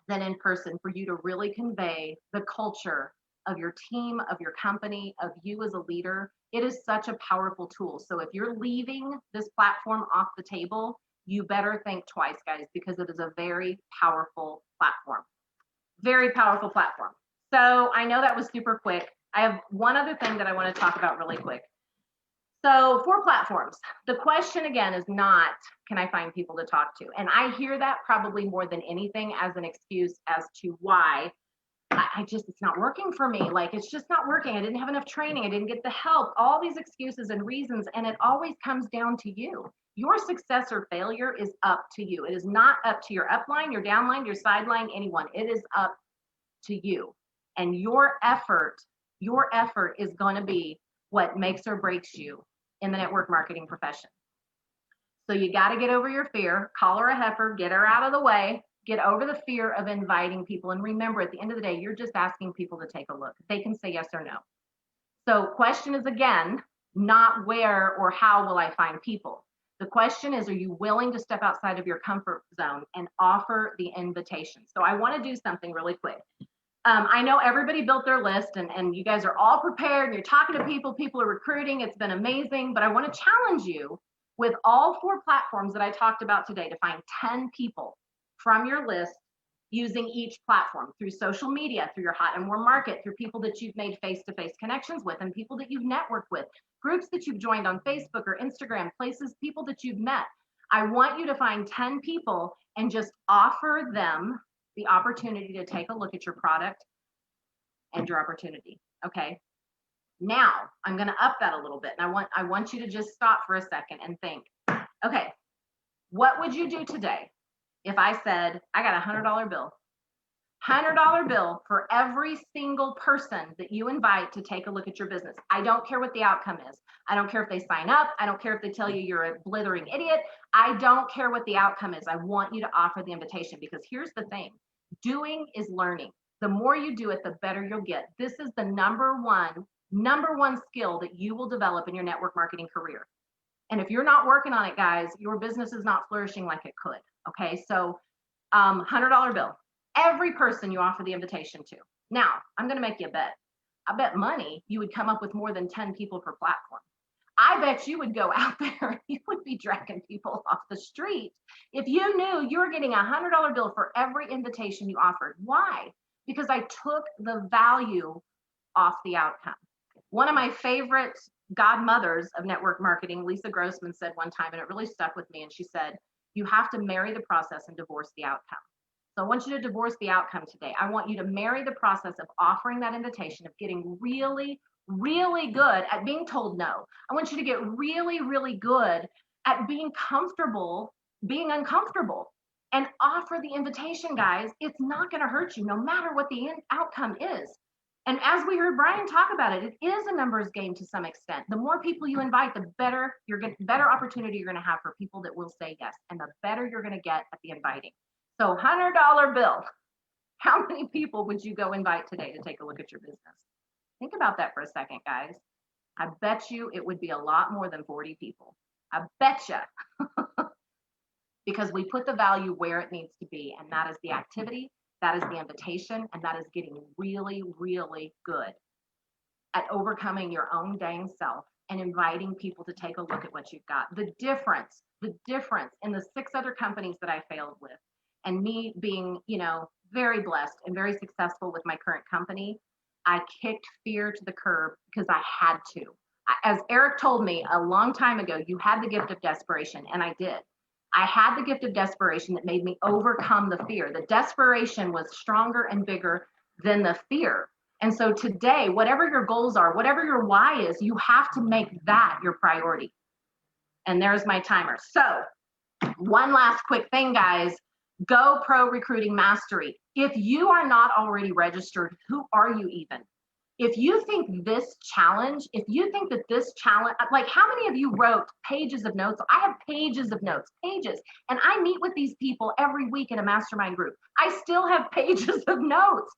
than in person for you to really convey the culture of your team, of your company, of you as a leader. It is such a powerful tool. So if you're leaving this platform off the table, you better think twice, guys, because it is a very powerful platform. Very powerful platform. So I know that was super quick. I have one other thing that I want to talk about really quick. So 4 platforms. The question again is not, can I find people to talk to? And I hear that probably more than anything as an excuse as to why it's not working for me. Like, it's just not working. I didn't have enough training. I didn't get the help. All these excuses and reasons. And it always comes down to you. Your success or failure is up to you. It is not up to your upline, your downline, your sideline, anyone. It is up to you. And your effort is going to be what makes or breaks you in the network marketing profession. So you got to get over your fear, call her a heifer, get her out of the way, get over the fear of inviting people. And remember, at the end of the day, you're just asking people to take a look. They can say yes or no. So question is, again, not where or how will I find people? The question is, are you willing to step outside of your comfort zone and offer the invitation? So I want to do something really quick. I know everybody built their list and you guys are all prepared. You're talking to people, people are recruiting. It's been amazing, but I want to challenge you with all 4 platforms that I talked about today to find 10 people from your list using each platform through social media, through your hot and warm market, through people that you've made face-to-face connections with and people that you've networked with, groups that you've joined on Facebook or Instagram, places, people that you've met. I want you to find 10 people and just offer them the opportunity to take a look at your product and your opportunity. Okay. Now I'm going to up that a little bit. And I want you to just stop for a second and think, okay, what would you do today if I said, I got a $100 bill, $100 bill for every single person that you invite to take a look at your business. I don't care what the outcome is. I don't care if they sign up. I don't care if they tell you you're a blithering idiot. I don't care what the outcome is. I want you to offer the invitation, because here's the thing. Doing is learning. The more you do it, the better you'll get. This is the number one skill that you will develop in your network marketing career. And if you're not working on it, guys, your business is not flourishing like it could. Okay, so $100 bill. Every person you offer the invitation to. Now, I'm going to make you a bet. I bet money you would come up with more than 10 people per platform. I bet you would go out there and you would be dragging people off the street if you knew you were getting a $100 bill for every invitation you offered. Why? Because I took the value off the outcome. One of my favorite godmothers of network marketing, Lisa Grossman, said one time, and it really stuck with me, and she said, you have to marry the process and divorce the outcome. So I want you to divorce the outcome today. I want you to marry the process of offering that invitation, of getting really, really good at being told no. I want you to get really, really good at being comfortable, being uncomfortable, and offer the invitation, guys. It's not going to hurt you no matter what the outcome is. And as we heard Brian talk about it, it is a numbers game to some extent. The more people you invite, the better better opportunity you're going to have for people that will say yes, and the better you're going to get at the inviting. So $100 bill. How many people would you go invite today to take a look at your business? Think about that for a second, guys. I bet you it would be a lot more than 40 people. I bet you. Because we put the value where it needs to be, and that is the activity, that is the invitation, and that is getting really, really good at overcoming your own dang self and inviting people to take a look at what you've got. The difference in the 6 other companies that I failed with, and me being, very blessed and very successful with my current company, I kicked fear to the curb because I had to. As Eric told me a long time ago, you had the gift of desperation, and I did. I had the gift of desperation that made me overcome the fear. The desperation was stronger and bigger than the fear. And so today, whatever your goals are, whatever your why is, you have to make that your priority. And there's my timer. So one last quick thing, guys. Go Pro Recruiting Mastery. If you are not already registered, who are you even? If you think this challenge, like how many of you wrote pages of notes? I have pages of notes, pages. And I meet with these people every week in a mastermind group. I still have pages of notes.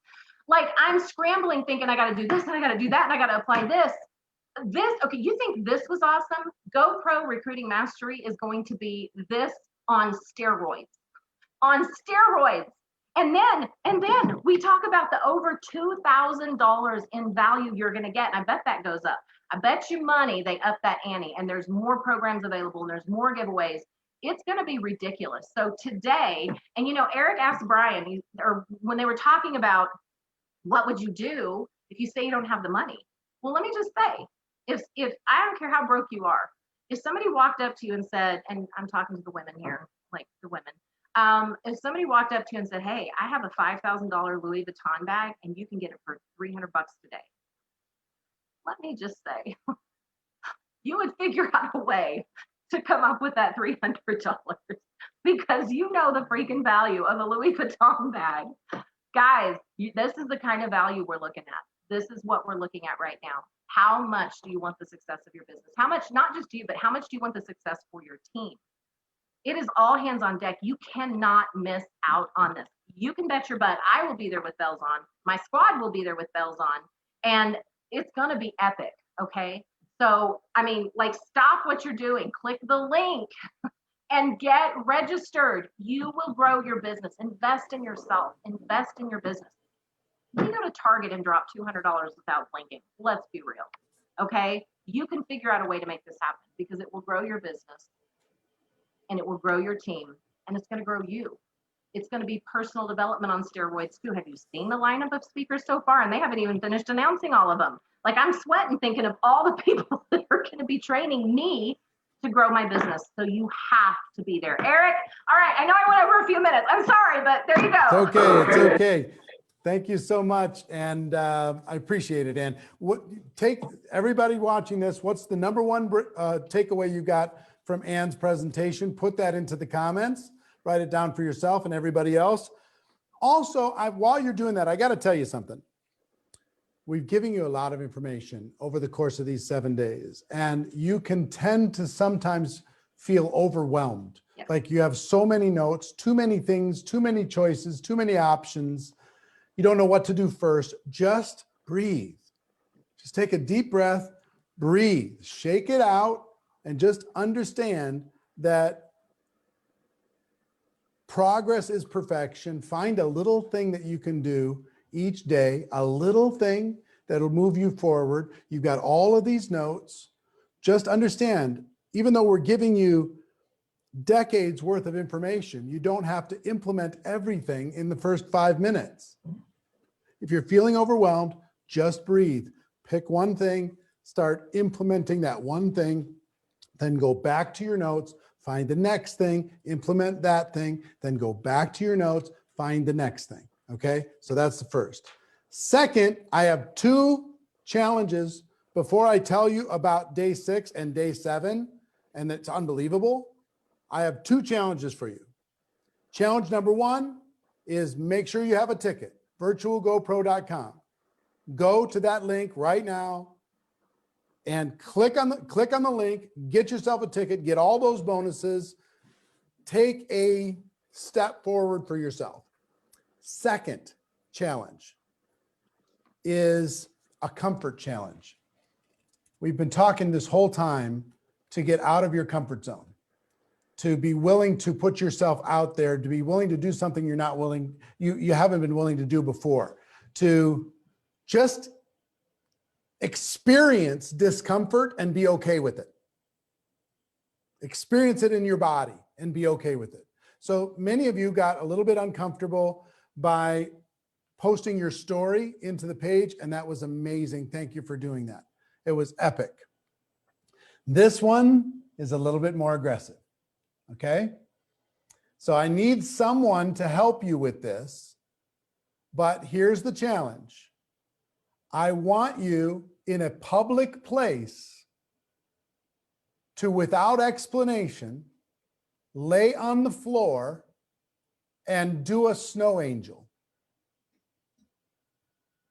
Like I'm scrambling thinking I got to do this and I got to do that and I got to apply this. Okay, you think this was awesome? Go Pro Recruiting Mastery is going to be this on steroids. On steroids. And then we talk about the over $2,000 in value you're going to get. And I bet that goes up. I bet you money they up that ante, and there's more programs available and there's more giveaways. It's going to be ridiculous. So today, and Eric asked Brian, or when they were talking about what would you do if you say you don't have the money? Well, let me just say, if I don't care how broke you are, if somebody walked up to you and said, and I'm talking to the women here, like the women, if somebody walked up to you and said, hey, I have a $5,000 Louis Vuitton bag and you can get it for $300 today. Let me just say, you would figure out a way to come up with that $300 because you know the freaking value of a Louis Vuitton bag. Guys, this is the kind of value we're looking at. This is what we're looking at right now. How much do you want the success of your business? How much, not just you, but how much do you want the success for your team? It is all hands on deck. You cannot miss out on this. You can bet your butt I will be there with bells on. My squad will be there with bells on. And it's going to be epic, okay? So, stop what you're doing. Click the link and get registered. You will grow your business. Invest in yourself. Invest in your business. You go to Target and drop $200 without blinking. Let's be real, okay? You can figure out a way to make this happen because it will grow your business. And it will grow your team, and it's going to grow you. It's going to be personal development on steroids too. Have you seen the lineup of speakers so far? And they haven't even finished announcing all of them. Like I'm sweating thinking of all the people that are going to be training me to grow my business. So you have to be there. Eric, all right, I know I went over a few minutes. I'm sorry, but there you go. It's okay, it's okay. Thank you so much, and I appreciate it. And take everybody watching this, what's the number one takeaway you got from Ann's presentation? Put that into the comments, write it down for yourself and everybody else. Also, while you're doing that, I got to tell you something. We've given you a lot of information over the course of these 7 days, and you can tend to sometimes feel overwhelmed. Yep. Like you have so many notes, too many things, too many choices, too many options. You don't know what to do first. Just breathe. Just take a deep breath, breathe, shake it out, and just understand that progress is perfection. Find a little thing that you can do each day, a little thing that'll move you forward. You've got all of these notes. just understand, even though we're giving you decades worth of information, you don't have to implement everything in the first 5 minutes. If you're feeling overwhelmed, just breathe. Pick one thing, start implementing that one thing, then go back to your notes, find the next thing, implement that thing, then go back to your notes, find the next thing. Okay, so that's the first. Second, I have 2 challenges before I tell you about day 6 and day 7, and it's unbelievable. I have 2 challenges for you. Challenge number 1 is make sure you have a ticket, virtualgopro.com. Go to that link right now and click on the link, get yourself a ticket, get all those bonuses, take a step forward for yourself. Second challenge is a comfort challenge. We've been talking this whole time to get out of your comfort zone, to be willing to put yourself out there, to be willing to do something you're not willing, you haven't been willing to do before, to just experience discomfort and be okay with it. Experience it in your body and be okay with it. So many of you got a little bit uncomfortable by posting your story into the page, and that was amazing. Thank you for doing that. It was epic. This one is a little bit more aggressive, okay? So I need someone to help you with this, but here's the challenge. I want you in a public place to, without explanation, lay on the floor and do a snow angel.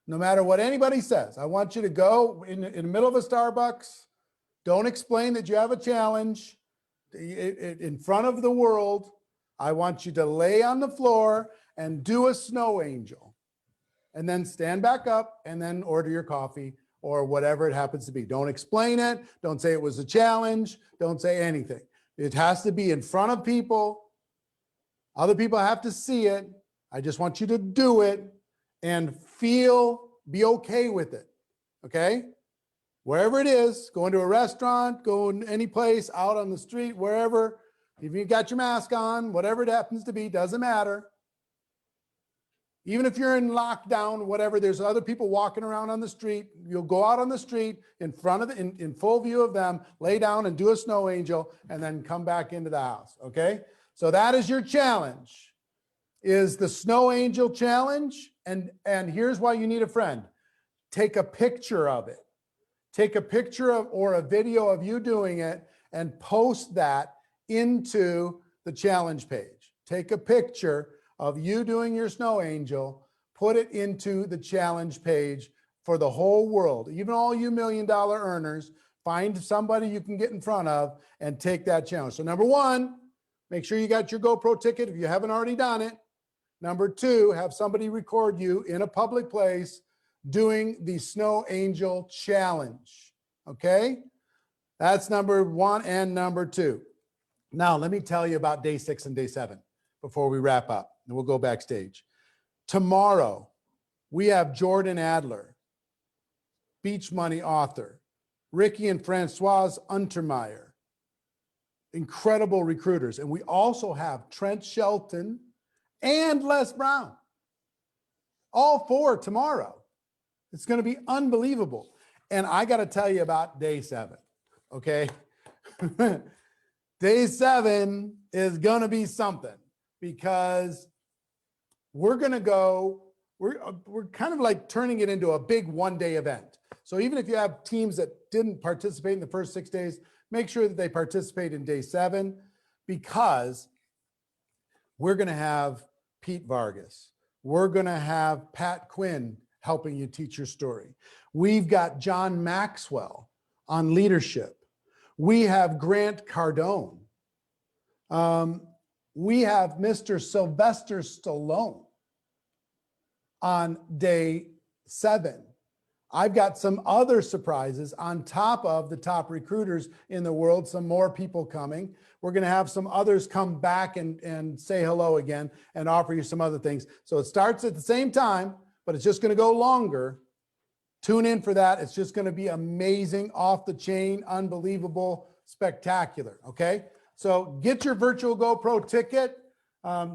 No matter what anybody says, I want you to go in the middle of a Starbucks. Don't explain that you have a challenge in front of the world. I want you to lay on the floor and do a snow angel. And then stand back up and then order your coffee or whatever it happens to be. Don't explain it. Don't say it was a challenge. Don't say anything. It has to be in front of people. Other people have to see it. I just want you to do it and be okay with it. Okay? Wherever it is, go into a restaurant, go in any place, out on the street, wherever. If you got your mask on, whatever it happens to be, doesn't matter. Even if you're in lockdown, whatever, there's other people walking around on the street. You'll go out on the street in front of in full view of them, lay down and do a snow angel, and then come back into the house. Okay? So that is your challenge, is the snow angel challenge. And here's why you need a friend. Take a picture of it. Take a picture of or a video of you doing it and post that into the challenge page. Take a picture of you doing your snow angel, put it into the challenge page for the whole world. Even all you $1 million earners, find somebody you can get in front of and take that challenge. So number 1, make sure you got your GoPro ticket if you haven't already done it. Number 2, have somebody record you in a public place doing the snow angel challenge. Okay? That's number 1 and number 2. Now, let me tell you about day 6 and day 7 before we wrap up, and we'll go backstage. Tomorrow, we have Jordan Adler, Beach Money author, Ricky and Francoise Untermeyer, incredible recruiters. And we also have Trent Shelton and Les Brown, all 4 tomorrow. It's going to be unbelievable. And I got to tell you about day 7, okay? Day 7 is going to be something, because we're going to go, we're kind of like turning it into a big one-day event. So even if you have teams that didn't participate in the first 6 days, make sure that they participate in day 7, because we're going to have Pete Vargas. We're going to have Pat Quinn helping you teach your story. We've got John Maxwell on leadership. We have Grant Cardone. We have Mr. Sylvester Stallone on day 7. I've got some other surprises on top of the top recruiters in the world, some more people coming. We're going to have some others come back and say hello again and offer you some other things. So it starts at the same time, but it's just going to go longer. Tune in for that. It's just going to be amazing, off the chain, unbelievable, spectacular. Okay. So get your virtual GoPro ticket,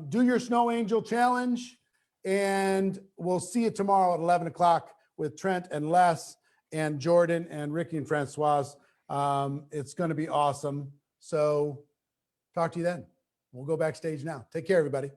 do your Snow Angel challenge, and we'll see you tomorrow at 11 o'clock with Trent and Les and Jordan and Ricky and Francois. It's going to be awesome. So talk to you then. We'll go backstage now. Take care, everybody.